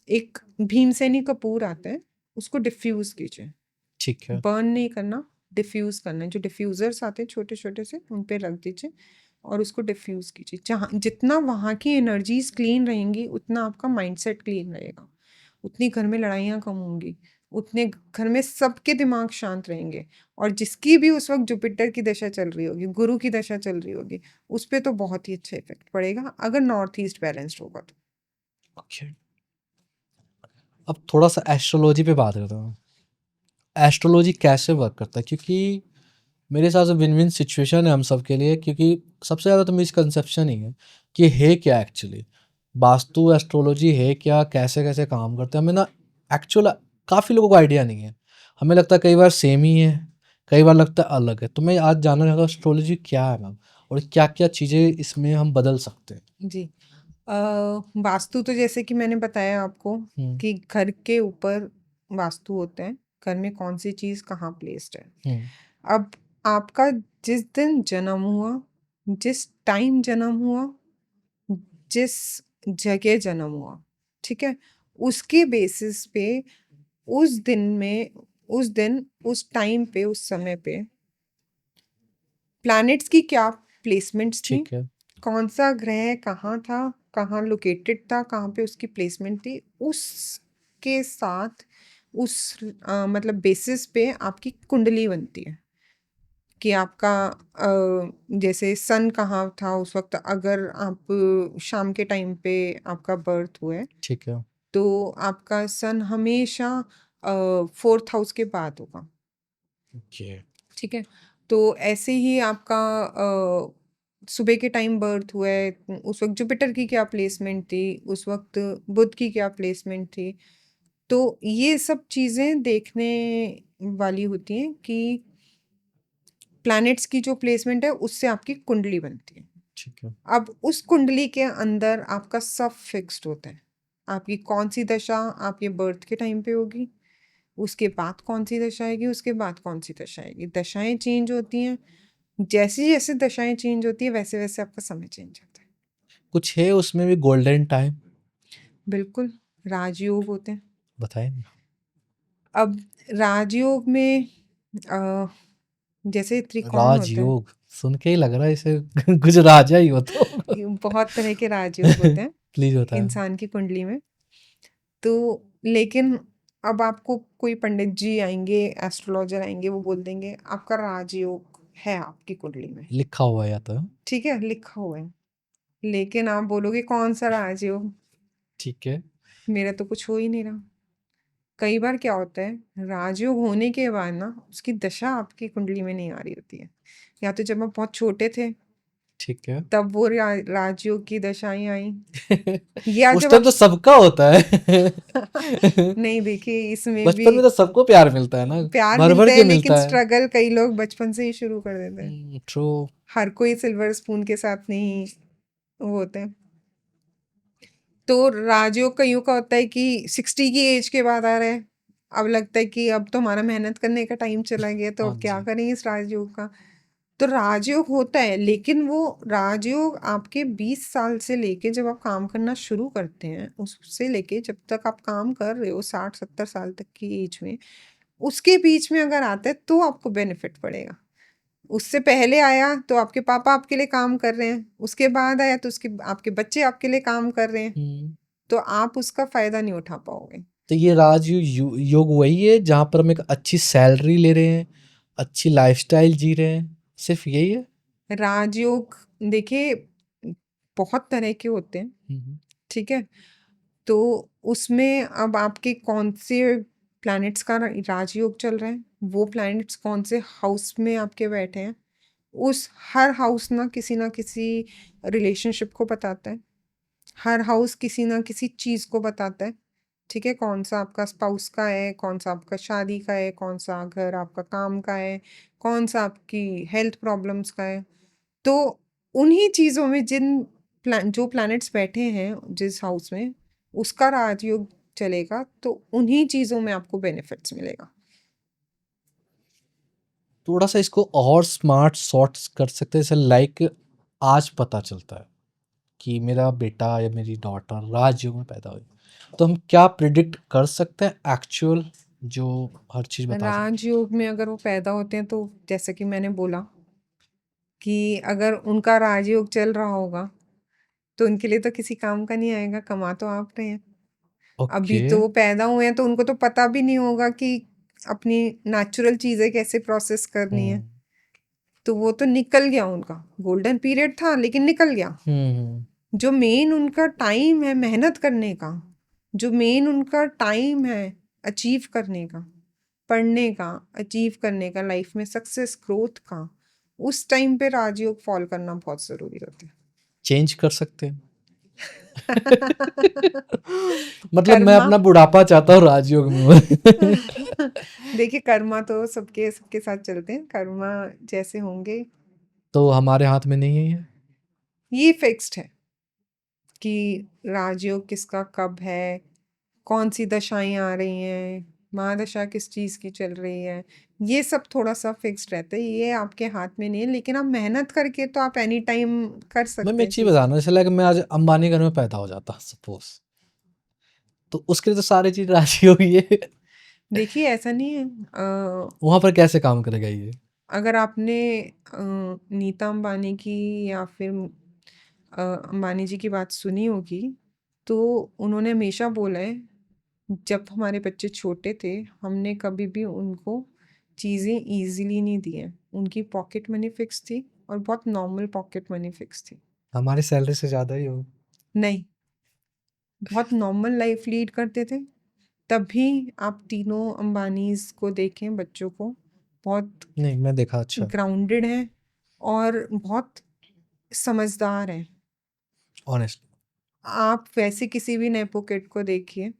एक भीमसेनी कपूर आता है, उसको डिफ्यूज़ कीजिए। ठीक है। बर्न नहीं करना, डिफ्यूज़ करना है। जो डिफ्यूज़र्स आते हैं छोटे-छोटे से, उन पे रख दीजिए और उसको डिफ्यूज़ कीजिए। जहाँ जितना वहाँ की एनर्जीज़ क्लीन रहेंगी, उतना आपका माइंडसेट क्लीन रहेगा। उतनी घर में लड़ाइयाँ कम होंगी, उतने घर में सबके दिमाग शांत रहेंगे, और जिसकी भी उस वक़्त जुपिटर की दशा चल रही होगी, गुरु की दशा चल रही होगी, उस पे तो बहुत ही अच्छा इफ़ेक्ट पड़ेगा, अगर नॉर्थ ईस्ट बैलेंस्ड होगा तो। ओके। अब थोड़ा-सा एस्ट्रोलॉजी पे बात करते हैं। एस्ट्रोलॉजी कैसे वर्क करता है? क्योंकि मेरे हिसाब से विन-विन सिचुएशन है हम सबके लिए, क्योंकि सबसे ज़्यादा तो मिसकंसेप्शन ही है कि है क्या एक्चुअली? वास्तु एस्ट्रोलॉजी है क्या? कैसे-कैसे काम करता है? हमें ना एक्चुअल काफ़ी लोगों को आइडिया नहीं है। हमें लगता है कई बार सेम ही है, कई बार लगता है अलग है। तो मैं आज जानना चाहता हूँ एस्ट्रोलॉजी क्या है मैम? और क्या-क्या चीज़ें इसमें हम बदल सकते हैं? जी। अ, वास्तु तो जैसे कि मैंने बताया आपको हुँ, कि घर के ऊपर वास्तु होते हैं, घर में कौन-सी चीज़ कहाँ प्लेस्ड है। हुँ, अब आपका जिस दिन जन्म हुआ, जिस टाइम जन्म हुआ, जिस जगह जन्म हुआ, ठीक है? उसके बेसिस पे उस दिन में उस टाइम पे उस समय पे प्लैनेट्स की क्या प्लेसमेंट्स थी, ठीक है, कौन सा ग्रह कहाँ था, कहाँ लोकेटेड था, कहाँ पे उसकी प्लेसमेंट थी, उसके साथ मतलब बेसिस पे आपकी कुंडली बनती है कि आपका जैसे सन कहाँ था उस वक्त। अगर आप शाम के टाइम पे आपका बर्थ हुआ है ठीक है, तो आपका सन हमेशा 4th हाउस के बाद होगा। ओके, ठीक है, तो ऐसे ही आपका सुबह के टाइम बर्थ हुआ है, उस वक्त जुपिटर की क्या प्लेसमेंट थी, उस वक्त बुध की क्या प्लेसमेंट थी। तो ये सब चीज़ें देखने वाली होती हैं कि प्लैनेट्स की जो प्लेसमेंट है उससे आपकी कुंडली बनती है। ठीक है, अब उस कुंडली के अंदर आपका सब फिक्स्ड होता है, आपकी कौन सी दशा आपके बर्थ के टाइम पे होगी, उसके बाद कौन सी दशा आएगी, उसके बाद कौन सी दशा आएगी। दशाएं चेंज होती हैं, जैसी जैसे दशाएं चेंज होती है वैसे वैसे आपका समय चेंज होता है। कुछ है उसमें भी गोल्डन टाइम? बिल्कुल, राजयोग होते हैं। बताएं ना। अब राजयोग में अ, जैसे त्रिकोण होते हैं, राजयोग सुन के ही लग रहा है इसे कुछ राजा ही हो तो। बहुत तरह के राजयोग होते हैं प्लीज बताएं। इंसान की कुंडली में। तो लेकिन अब आपको कोई पंडित जी आएंगे, एस्ट्रोलॉजर आएंगे, वो बोल देंगे आपका राजयोग है आपकी कुंडली में। लिखा हुआ है या तो। ठीक है, लिखा हुआ है, लेकिन आप बोलोगे कौन सा राजयोग, ठीक है, मेरा तो कुछ हो ही नहीं रहा। कई बार क्या होता है, राजयोग होने के बाद ना उसकी दशा आपकी कुंडली में नहीं आ रही होती है, या तो जब आप बहुत छोटे थे ठीक है। तब वो राजयोग की दशाएं आई, या उस जब टाइम आप तो सबका होता है। नहीं, देखिए इसमें भी बचपन में तो सबको प्यार मिलता है ना, प्यार भर भर मिलता है, के लेकिन मिलता है। स्ट्रगल कई लोग बचपन से ही शुरू कर देते हैं। ट्रू। हर कोई सिल्वर स्पून के साथ नहीं वो होते हैं। तो राजयोग कईयों का होता है कि 60 की एज के बाद आ रहा है, अब लगता है कि अब तो हमारा मेहनत करने का टाइम चला गया, तो हाँ अब क्या जी। करें इस राजयोग का। तो राजयोग होता है, लेकिन वो राजयोग आपके 20 साल से लेके जब आप काम करना शुरू करते हैं, उससे लेके जब तक आप काम कर रहे हो 60-70 साल तक की एज में, उसके बीच में अगर आता है तो आपको बेनिफिट पड़ेगा। उससे पहले आया तो आपके पापा आपके लिए काम कर रहे हैं, उसके बाद आया तो उसके आपके बच्चे आपके लिए काम कर रहे हैं, हम्म। तो आप उसका फायदा नहीं उठा पाओगे। तो ये राजयोग योग वही है जहाँ पर हम एक अच्छी सैलरी ले रहे हैं, अच्छी लाइफस्टाइल जी रहे हैं, सिर्फ यही है? राजयोग देखिए बहुत तरह के होते हैं। हम्म। ठीक है, तो उसमें अब आपके कौन से प्लैनेट्स का राजयोग चल रहा है, वो प्लैनेट्स कौन से हाउस में आपके बैठे हैं, उस हर हाउस ना किसी रिलेशनशिप को बताता है, हर हाउस किसी ना किसी चीज़ को बताता है। ठीक है, कौन सा आपका स्पाउस का है, कौन सा आपका शादी का है, कौन सा घर आपका काम का है, कौन सा आपकी हेल्थ प्रॉब्लम्स का है। तो उन्हीं चीज़ों में जो प्लैनेट्स बैठे हैं जिस हाउस में, उसका राजयोग चलेगा, तो उन्हीं चीज़ों में आपको बेनिफिट्स मिलेगा। थोड़ा सा इसको और स्मार्ट सॉर्ट कर सकते हैं, जैसे लाइक आज पता चलता है कि मेरा बेटा या मेरी डॉटर राजयोग में पैदा हुई, तो हम क्या प्रिडिक्ट कर सकते हैं एक्चुअल, जो हर चीज़ बता सकते राजयोग में अगर वो पैदा होते हैं तो जैसे कि मैंने बोला कि अगर उनका राजयोग चल रहा होगा तो उनके लिए तो किसी काम का नहीं आएगा, कमा तो आप रहे हैं। हैं? अभी ओके। तो वो पैदा हुए हैं तो उनको तो पता भी नहीं होगा कि अपनी नेचुरल चीज़ें कैसे प्रोसेस करनी है। हम्म। तो वो तो निकल गया, उनका गोल्डन पीरियड था लेकिन निकल गया। हम्म। जो मेन उनका टाइम है मेहनत करने का, जो मेन उनका टाइम है अचीव करने का, पढ़ने का, अचीव करने का, लाइफ में सक्सेस ग्रोथ का, उस टाइम पे राजयोग फॉल करना बहुत ज़रूरी होता है। चेंज कर सकते हैं। मतलब मैं कर्मा अपना बुढ़ापा चाहता हूँ राजयोग में हो। देखिए कर्मा तो सबके सबके साथ चलते हैं, कर्मा जैसे होंगे तो हमारे हाथ में नहीं है ये? ये फिक्स्ड है कि राजयोग किसका कब है, कौन सी दशाएं आ रही हैं, महादशा किस चीज़ की चल रही है, ये सब थोड़ा सा फिक्स्ड रहता है, ये आपके हाथ में नहीं है। लेकिन आप मेहनत करके तो आप एनी टाइम कर मैं सकते एक हैं चीज़ चीज़ें। बताना, जैसे लाइक मैं आज अंबानी घर में पैदा हो जाता सपोज, तो उसके लिए तो सारी चीज़ राशि होगी ये। देखिए ऐसा नहीं है वहाँ पर कैसे काम करेगा ये? अगर आपने नीता अंबानी की या फिर अंबानी जी की बात सुनी होगी, तो उन्होंने हमेशा बोला है, जब हमारे बच्चे छोटे थे, हमने कभी भी उनको चीज़ें ईज़िली नहीं दी हैं। उनकी पॉकेट मनी फिक्स थी और बहुत नॉर्मल पॉकेट मनी फिक्स थी। हमारी सैलरी से ज़्यादा ही हो। नहीं, बहुत नॉर्मल लाइफ लीड करते थे। तभी आप तीनों अंबानीज़ को देखें, बच्चों को, बहुत नहीं, मैं देखा अच्छा। ग्राउंडेड हैं और बहुत समझदार हैं। ऑनेस्ट। आप वैसे किसी भी नेपो किड को देखिए,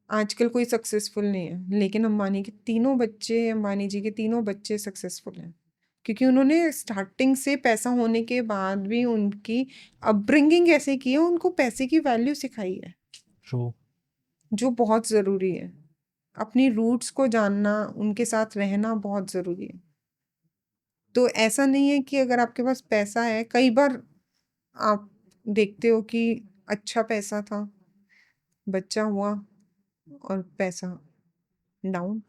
आजकल कोई सक्सेसफुल नहीं है, लेकिन अंबानी जी के तीनों बच्चे सक्सेसफुल हैं, क्योंकि उन्होंने स्टार्टिंग से पैसा होने के बाद भी उनकी अपब्रिंगिंग ऐसे की है, उनको पैसे की वैल्यू सिखाई है, ट्रू। जो बहुत ज़रूरी है। अपनी रूट्स को जानना, उनके साथ रहना बहुत ज़रूरी है। तो ऐसा नहीं है कि अगर आपके पास पैसा है, कई बार आप देखते हो कि अच्छा पैसा था, बच्चा हुआ और पैसा डाउन,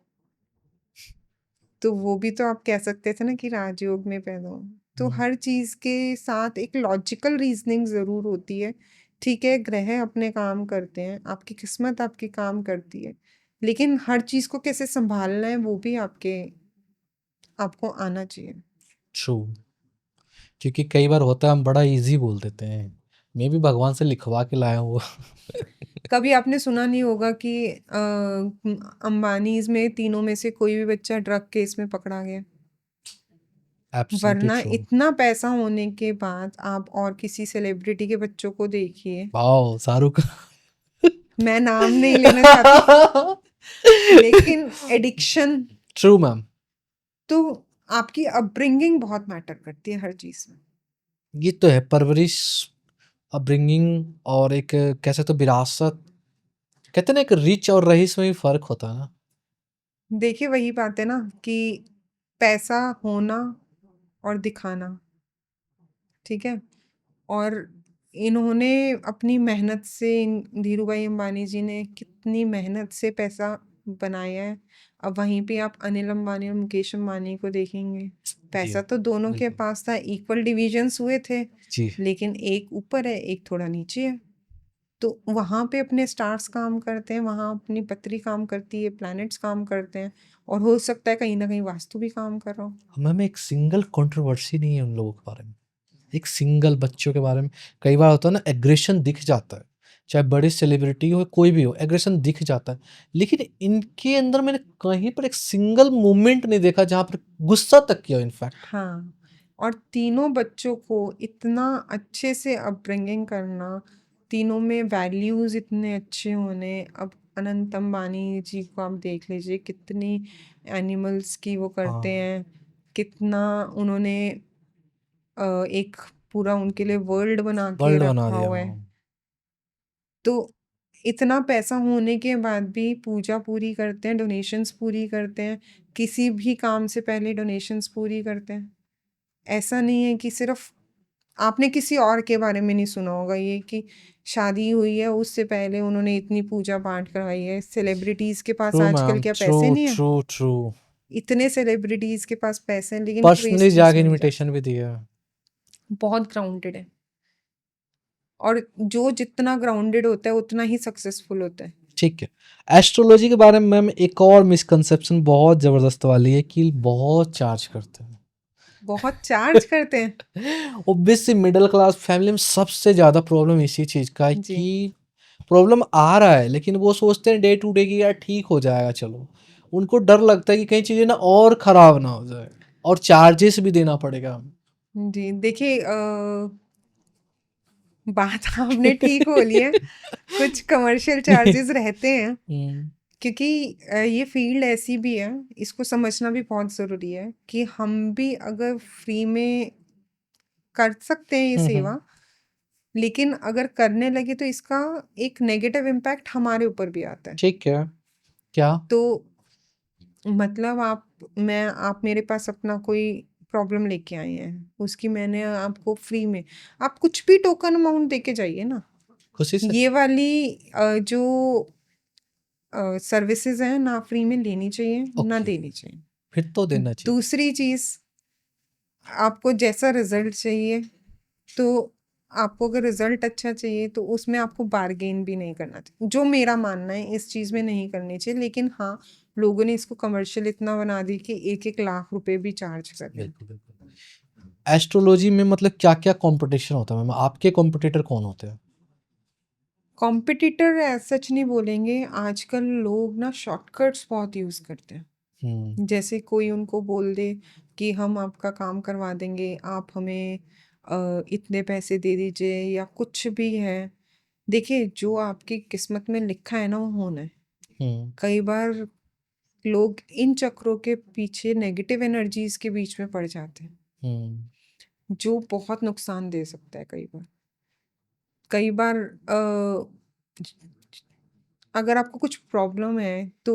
तो वो भी तो आप कह सकते थे ना कि राजयोग में पैदा हुआ। तो हर चीज़ के साथ एक लॉजिकल रीजनिंग ज़रूर होती है। ठीक है, ग्रह अपने काम करते हैं, आपकी किस्मत आपकी काम करती है, लेकिन हर चीज़ को कैसे संभालना है वो भी आपको आना चाहिए। ट्रू। क्योंकि कई बार होता है हम बड़ा ईज़ी बोल देते हैं। मैं भी भगवान से लिखवा के लाया हूँ वो। कभी आपने सुना नहीं होगा कि अंबानीज में तीनों में से कोई भी बच्चा ड्रग केस में पकड़ा गया, एब्सोल्युटली वरना ट्रू। इतना पैसा होने के बाद आप और किसी सेलिब्रिटी के बच्चों को देखिए। वाओ! शाहरुख। मैं नाम नहीं लेना चाहती, लेकिन एडिक्शन, ट्रू मैम। तो आपकी अपब्रिंगिंग बहुत मैटर करती है हर चीज़ में। ये तो है परवरिश, अपब्रिंगिंग और एक कह सकते हो विरासत। कहते हैं ना एक रिच और रईस में भी फ़र्क होता है ना? देखिए वही बात है ना कि पैसा होना और दिखाना, ठीक है? और इन्होंने अपनी मेहनत से, धीरूभाई अंबानी जी ने कितनी मेहनत से पैसा बनाया है। अब वहीं पे आप अनिल अंबानी और मुकेश अंबानी को देखेंगे, जी, पैसा तो दोनों के बिल्कुल। पास था, इक्वल डिविजन्स हुए थे, जी, लेकिन एक ऊपर है, एक थोड़ा नीचे है। तो वहाँ पे अपने स्टार्स काम करते हैं, वहाँ अपनी पृथ्वी काम करती है, प्लैनेट्स काम करते हैं, और हो सकता है कहीं न कहीं वास्तु भी काम कर रहा हो। मैम एक सिंगल कंट्रोवर्सी नहीं है उन लोगों के बारे में। एक सिंगल बच्चों के बारे में कई बार होता है ना एग्रेशन दिख जाता है। चाहे बड़ी सेलिब्रिटी हो, कोई भी हो, एग्रेशन दिख जाता है। लेकिन इनके अंदर मैंने कहीं पर एक सिंगल मोमेंट नहीं देखा जहाँ पर गुस्सा तक किया इनफैक्ट। हाँ, और तीनों बच्चों को इतना अच्छे से अपब्रिंगिंग करना, तीनों में वैल्यूज़ इतने अच्छे होने। अब अनंत अंबानी जी को आप देख लीजिए, कितनी एनिमल्स की वो करते हाँ, हैं, कितना उन्होंने एक पूरा उनके लिए वर्ल्ड बना के वर्ल्ड बना रखा दिया हुआ है। हाँ। तो इतना पैसा होने के बाद भी पूजा पूरी करते हैं, डोनेशंस पूरी करते हैं, किसी भी काम से पहले डोनेशंस पूरी करते हैं। ऐसा नहीं है कि सिर्फ आपने किसी और के बारे में नहीं सुना होगा ये कि शादी हुई है उससे पहले उन्होंने इतनी पूजा पाठ करवाई है। सेलिब्रिटीज के पास ट्रू आजकल मैम, क्या ट्रू, पैसे नहीं है? True, true. इतने सेलिब्रिटीज के पास पैसे हैं, लेकिन कोई इस पर्सनली चीज जाके में नहीं इनविटेशन जाता। भी दिया। बहुत ग्राउंडेड है, और जो जितना ग्राउंडेड होता है उतना ही सक्सेसफुल होता है। ठीक है। एस्ट्रोलॉजी के बारे में मैम एक और मिसकंसेप्शन बहुत ज़बरदस्त वाली है कि बहुत चार्ज करते हैं। बहुत चार्ज करते हैं। ऑब्वियसली मिडिल क्लास फैमिली में सबसे ज़्यादा प्रॉब्लम इसी चीज़ का है जी, कि प्रॉब्लम आ रहा है लेकिन वो सोचते हैं डे टू डे कि यार ठीक हो जाएगा चलो। उनको डर लगता है कि कहीं चीज़ें ना और ख़राब ना हो जाए और चार्जेस भी देना पड़ेगा। जी, देखिए बात आपने ठीक बोली है, कुछ कमर्शियल चार्जेस रहते हैं, हुँ, क्योंकि ये फील्ड ऐसी भी है, इसको समझना भी बहुत ज़रूरी है कि हम भी अगर फ्री में कर सकते हैं ये हुँ, सेवा, हुँ। लेकिन अगर करने लगे तो इसका एक नेगेटिव इम्पैक्ट हमारे ऊपर भी आता है। ठीक है, क्या? तो मतलब आप मेरे पास अपना कोई प्रॉब्लम लेके आए हैं, उसकी मैंने आपको फ्री में, आप कुछ भी टोकन अमाउंट देके जाइए ना, खुशी से ये वाली जो सर्विसेज हैं ना फ्री में लेनी चाहिए ना ओके, देनी चाहिए। फिर तो देना चाहिए। दूसरी चीज़, आपको जैसा रिजल्ट चाहिए, तो आपको अगर रिजल्ट अच्छा चाहिए तो उसमें आपको बार्गेन भी नहीं करना चाहिए, जो मेरा मानना है इस चीज़ में नहीं करनी चाहिए। लेकिन हाँ, लोगों ने इसको कमर्शियल इतना बना दी कि 1-1 लाख रुपए भी चार्ज कर रहे हैं। बिल्कुल बिल्कुल। एस्ट्रोलॉजी में मतलब क्या क्या कंपटीशन होता है मैम? आपके कॉम्पिटिटर कौन होते हैं? कॉम्पिटिटर एज सच नहीं बोलेंगे, आजकल लोग ना शॉर्टकट्स बहुत यूज़ करते हैं। जैसे कोई उनको बोल दे कि हम आपका काम करवा देंगे, आप हमें इतने पैसे दे दीजिए या कुछ भी है। देखिए, जो आपकी किस्मत में लिखा है ना वो होना है। कई बार लोग इन चक्रों के पीछे नेगेटिव एनर्जीज के बीच में पड़ जाते हैं, जो बहुत नुकसान दे सकता है कई बार अगर आपको कुछ प्रॉब्लम है तो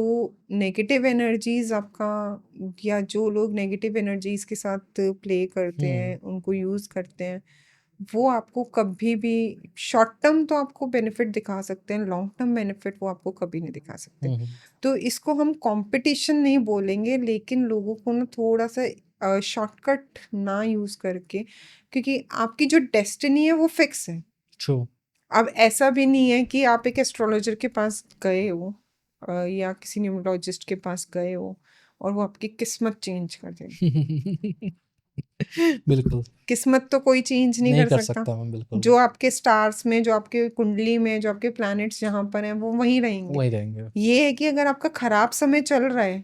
नेगेटिव एनर्जीज आपका, या जो लोग नेगेटिव एनर्जीज के साथ प्ले करते हैं, उनको यूज़ करते हैं, वो आपको कभी भी शॉर्ट टर्म तो आपको बेनिफिट दिखा सकते हैं, लॉन्ग टर्म बेनिफिट वो आपको कभी नहीं दिखा सकते। तो इसको हम कंपटीशन नहीं बोलेंगे, लेकिन लोगों को ना थोड़ा सा शॉर्टकट ना यूज़ करके, क्योंकि आपकी जो डेस्टिनी है वो फिक्स है। ट्रू। अब ऐसा भी नहीं है कि आप एक एस्ट्रोलॉजर के पास गए हो या किसी न्यूमरोलॉजिस्ट के पास गए हो और वो आपकी किस्मत चेंज कर देंगे। बिल्कुल किस्मत तो कोई चेंज नहीं नहीं कर कर सकता। सकता मैं, बिल्कुल जो आपके स्टार्स में, जो आपके कुंडली में, जो आपके प्लैनेट्स जहाँ पर हैं वो वहीं रहेंगे। वही रहेंगे। ये है कि अगर आपका खराब समय चल रहा है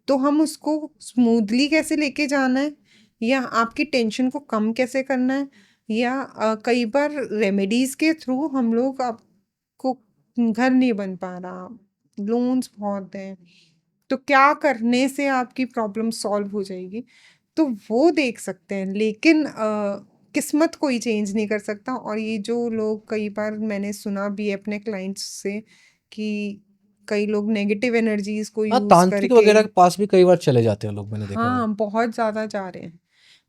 तो हम उसको स्मूथली कैसे लेके जाना है, या आपकी टेंशन को कम कैसे करना है, या कई बार रेमेडीज के थ्रू हम लोग आपको घर नहीं बन पा रहा, लोन्स बहुत हैं, तो क्या करने से आपकी प्रॉब्लम सॉल्व हो जाएगी, तो वो देख सकते हैं। लेकिन किस्मत कोई चेंज नहीं कर सकता। और ये जो लोग, कई बार मैंने सुना भी है अपने क्लाइंट्स से कि कई लोग नेगेटिव एनर्जीज को हाँ, यूज तांत्रिक करके, वगैरह के पास भी कई बार चले जाते हैं लोग, मैंने देखा है। हाँ, बहुत ज्यादा जा रहे हैं।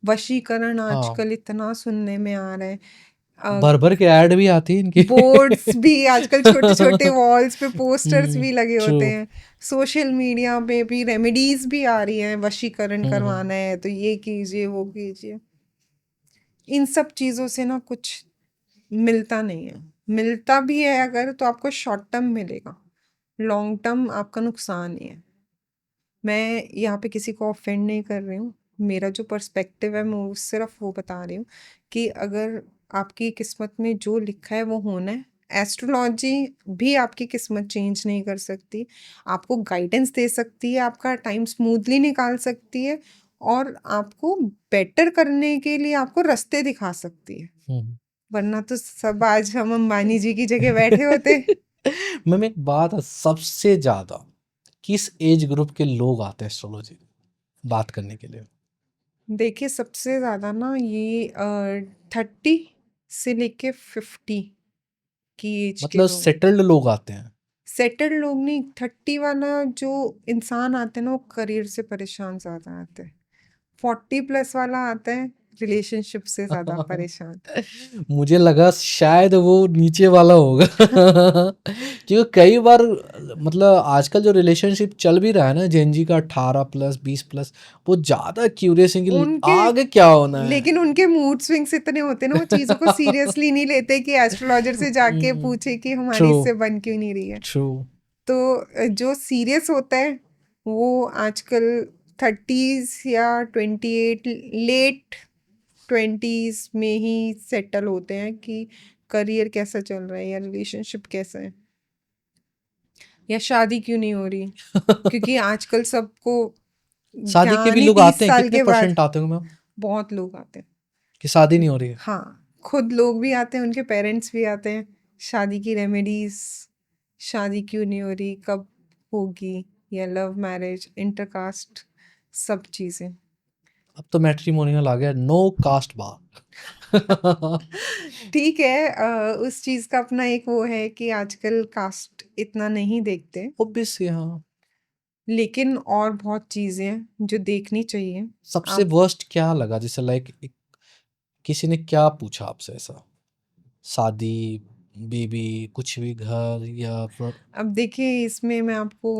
वशीकरण हाँ, आजकल इतना सुनने में आ रहा है। भर भर के ऐड भी आती है इनकी। बोर्ड्स भी आजकल, छोटे छोटे वॉल्स पे पोस्टर्स भी लगे ट्रू। होते हैं। सोशल मीडिया पे भी रेमेडीज भी आ रही हैं, वशीकरण करवाना है तो ये कीजिए वो कीजिए। इन सब चीज़ों से ना कुछ मिलता नहीं है। मिलता भी है अगर तो आपको शॉर्ट टर्म मिलेगा, लॉन्ग टर्म आपका नुकसान ही है। मैं यहाँ पे किसी को ऑफेंड नहीं कर रही हूँ, मेरा जो पर्सपेक्टिव है मैं वो सिर्फ वो बता रही हूँ कि अगर आपकी किस्मत में जो लिखा है वो होना है। एस्ट्रोलॉजी भी आपकी किस्मत चेंज नहीं कर सकती, आपको गाइडेंस दे सकती है, आपका टाइम स्मूथली निकाल सकती है, और आपको बेटर करने के लिए आपको रास्ते दिखा सकती है। वरना तो सब आज हम अंबानी जी की जगह बैठे होते। मैम एक बात है, सबसे ज्यादा किस एज ग्रुप के लोग आते हैं एस्ट्रोलॉजी बात करने के लिए? देखिए, सबसे ज़्यादा ना ये 30 से लेके 50 की एज के मतलब लोग। सेटल्ड लोग आते हैं? सेटल्ड लोग नहीं, 30 वाला जो इंसान आते हैं ना वो करियर से परेशान ज़्यादा आते हैं। 40 प्लस वाला आता है रिलेशनशिप से ज़्यादा परेशान। मुझे लगा शायद वो नीचे वाला होगा। क्योंकि कई बार मतलब आजकल जो रिलेशनशिप चल भी रहा है ना, जेनजी का 18 प्लस 20 प्लस, वो ज्यादा क्यूरियस है कि उनके आगे क्या होना है। लेकिन उनके मूड स्विंग्स इतने होते हैं ना, वो चीज़ों को सीरियसली नहीं लेते कि एस्ट्रोलॉजर से जाके पूछे कि हमारी ट्रू इससे बन क्यों नहीं रही है। ट्रू। तो जो सीरियस होता है वो आजकल 30s या 28 लेट 20s में ही सेटल होते हैं कि करियर कैसा चल रहा है या रिलेशनशिप कैसा है या शादी क्यों नहीं हो रही, क्योंकि आजकल सबको शादी के भी ज्ञान ही लोग आते 30 हैं, साल कितने के बाद। परसेंट आते होंगे मैम बहुत लोग आते हैं। कि शादी नहीं हो रही है? हाँ, खुद लोग भी आते हैं, उनके पेरेंट्स भी आते हैं। शादी की रेमेडीज, शादी क्यों नहीं हो रही, कब होगी, या लव मैरिज, इंटरकास्ट, सब चीज़ें। अब तो मैट्रिमोनियल आ गया, नो कास्ट बार। ठीक है, उस चीज़ का अपना एक वो है कि आजकल कास्ट इतना नहीं देखते, ऑब्वियसली हाँ। लेकिन और बहुत चीज़ें हैं जो देखनी चाहिए। सबसे आप वर्स्ट क्या लगा, जैसे लाइक किसी ने क्या पूछा आपसे ऐसा, शादी बेबी, कुछ भी घर या अब देखिए इसमें मैं आपको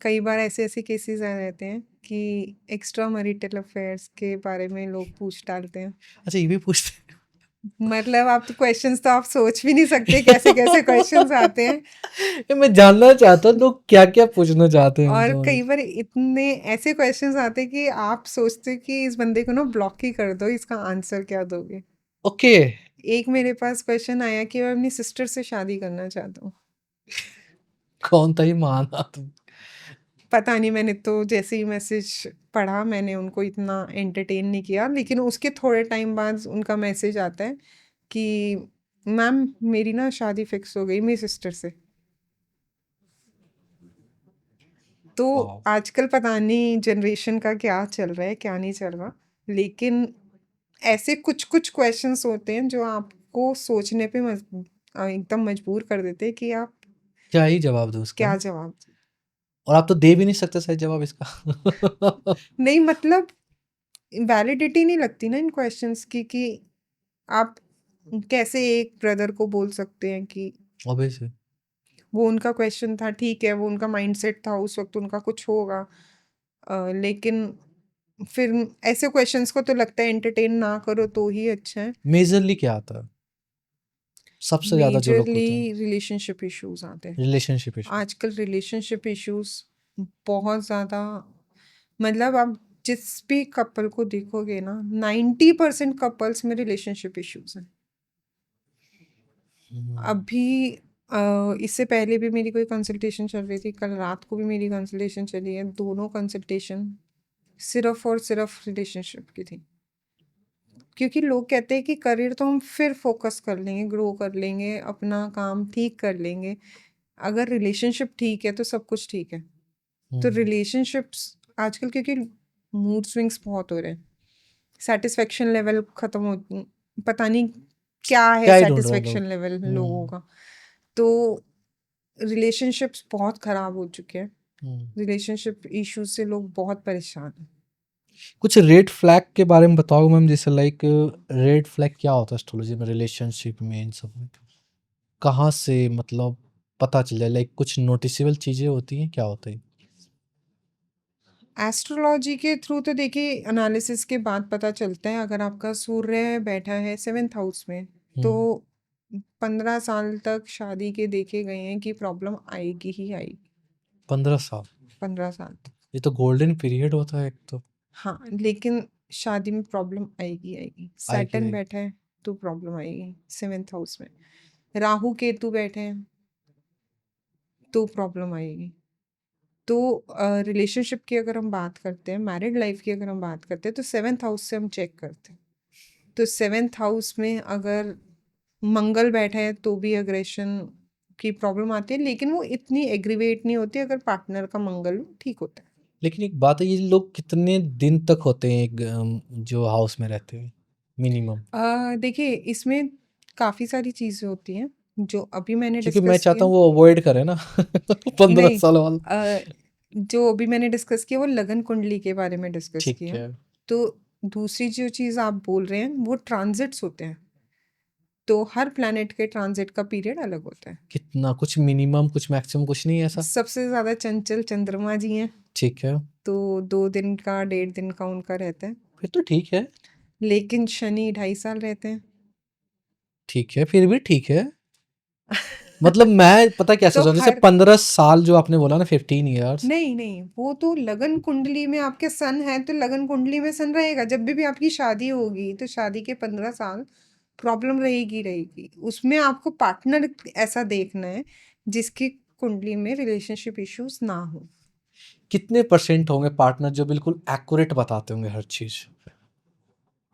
कई बार ऐसे-ऐसे केसेज़ आ जाते हैं कि एक्स्ट्रा मैरिटल अफेयर्स के बारे में लोग पूछ डालते हैं। अच्छा ये भी पूछते मतलब आप तो क्वेश्चंस तो आप सोच भी नहीं सकते कैसे-कैसे क्वेश्चंस आते हैं ये मैं जानना चाहता हूँ लोग क्या-क्या पूछना चाहते हैं और मतलब। कई बार इतने ऐसे क्वेश्चंस आते हैं कि आप सोचते हैं कि इस बंदे को ना ब्लॉक ही कर दो, इसका आंसर क्या दोगे? ओके, एक मेरे पास क्वेश्चन आया कि मैं अपनी सिस्टर से शादी करना चाहता हूँ। कौन था ये महान आदमी? पता नहीं मैंने तो जैसे ही मैसेज पढ़ा मैंने उनको इतना एंटरटेन नहीं किया लेकिन उसके थोड़े टाइम बाद उनका मैसेज आता है कि मैम मेरी ना शादी फिक्स हो गई मेरी सिस्टर से। तो वाओ! आजकल पता नहीं जनरेशन का क्या चल रहा है क्या नहीं चल रहा लेकिन ऐसे कुछ-कुछ क्वेश्चंस होते हैं जो आपको सोचने पे एकदम मजबूर कर देते हैं कि आप क्या ही जवाब दूँ उसका? क्या जवाब दें। और आप तो दे भी नहीं सकते सही जवाब इसका। नहीं मतलब वैलिडिटी नहीं लगती ना इन क्वेश्चंस की कि आप कैसे एक ब्रदर को बोल सकते हैं कि ऑब्वियसली। वो उनका क्वेश्चन था ठीक है वो उनका माइंडसेट था उस वक्त उनका कुछ होगा लेकिन फिर ऐसे क्वेश्चंस को तो लगता है एंटरटेन ना करो तो ही अच्छा है। मेजरली क्या आता है? सबसे ज़्यादा जो लोग मेजरली होते हैं, रिलेशनशिप इश्यूज आते हैं रिलेशनशिप इश्यू। आजकल। रिलेशनशिप इश्यूज बहुत ज़्यादा मतलब आप जिस भी कपल को देखोगे ना 90% कपल्स में रिलेशनशिप इश्यूज हैं। हुँ, अभी इससे पहले भी मेरी कोई कंसल्टेशन चल रही थी, कल रात को भी मेरी कंसल्टेशन चली है, दोनों कंसल्टेशन सिर्फ़ और सिर्फ़ रिलेशनशिप की थी। क्योंकि लोग कहते हैं कि करियर तो हम फिर फ़ोकस कर लेंगे, ग्रो कर लेंगे, अपना काम ठीक कर लेंगे। अगर रिलेशनशिप ठीक है, तो सब कुछ ठीक है। तो हुँ। रिलेशनशिप्स आजकल क्योंकि मूड स्विंग्स बहुत हो रहे हैं, सैटिस्फैक्शन लेवल ख़त्म हो पता नहीं क्या है क्या ही ढूँढ रहे हैं सैटिस्फैक्शन लोग। लेवल लोगों हुँ, का। तो रिलेशनशिप्स बहुत ख़राब हो चुके हैं। हुँ। रिलेशनशिप इश्यूज़ से लोग बहुत परेशान हैं। कुछ रेड फ्लैग के बारे में बताओ मैम, जैसे लाइक रेड फ्लैग क्या होता है एस्ट्रोलॉजी में, रिलेशनशिप में, इन सब में? कहाँ से मतलब पता चल जाए, लाइक कुछ नोटिसेबल चीज़ें होती हैं, क्या होता है? एस्ट्रोलॉजी के थ्रू तो देखिए एनालिसिस के बाद पता चलता है अगर आपका सूर्य बैठा है 7th हाउस में, तो हुँ, 15 साल तक शादी के देखे गए हैं कि प्रॉब्लम आएगी ही आएगी, 15 साल। 15 साल तक। ये तो गोल्डन पीरियड होता है एक तो। हाँ, लेकिन शादी में प्रॉब्लम आएगी आएगी। आएगी, सैटर्न आएगी। बैठा है तो प्रॉब्लम आएगी 7th हाउस में। राहु केतु बैठे हैं तो प्रॉब्लम आएगी। तो रिलेशनशिप की अगर हम बात करते हैं, मैरिड लाइफ की अगर हम बात करते हैं तो 7th हाउस से हम चेक करते हैं। तो 7th हाउस में अगर मंगल बैठा है तो भी अग्रेशन की प्रॉब्लम आती है लेकिन वो इतनी एग्रीवेट नहीं होती अगर पार्टनर का मंगल ठीक होता है। लेकिन एक बात है, ये लोग कितने दिन तक होते हैं एक जो हाउस में रहते हैं मिनिमम? देखिए इसमें काफ़ी सारी चीज़ें होती हैं जो अभी मैंने क्योंकि मैं डिस्कस चाहता किया। हूँ वो अवॉइड करें ना 15 नहीं साल वाला। जो अभी मैंने डिस्कस किया वो लगन कुंडली के बारे में डिस्कस ठीक किया। है। तो दूसरी जो चीज़ आप बोल रहे हैं वो ट्रांजिट्स होते हैं। तो हर प्लैनेट के ट्रांजिट का पीरियड अलग होता है। कितना, कुछ मिनिमम, कुछ मैक्सिमम, कुछ नहीं है ऐसा? सबसे ज़्यादा चंचल चंद्रमा जी हैं, ठीक है, तो 2 दिन का 1.5 दिन का उनका रहता है। फिर तो ठीक है। लेकिन शनि 2.5 साल रहते हैं। ठीक है, फिर भी ठीक है। मतलब मैं पता है क्या तो सोच रहा हूँ, जैसे हर 15 साल जो आपने बोला ना, 15 इयर्स। नहीं, नहीं, वो तो लगन कुंडली में आपके सन है तो लगन कुंडली में सन रहेगा। जब भी आपकी शादी होगी तो शादी के 15 साल प्रॉब्लम रहेगी रहेगी। उसमें आपको पार्टनर ऐसा देखना है जिसकी कुंडली में रिलेशनशिप इश्यूज़ ना हो। कितने परसेंट होंगे पार्टनर जो बिल्कुल एक्यूरेट बताते होंगे हर चीज़?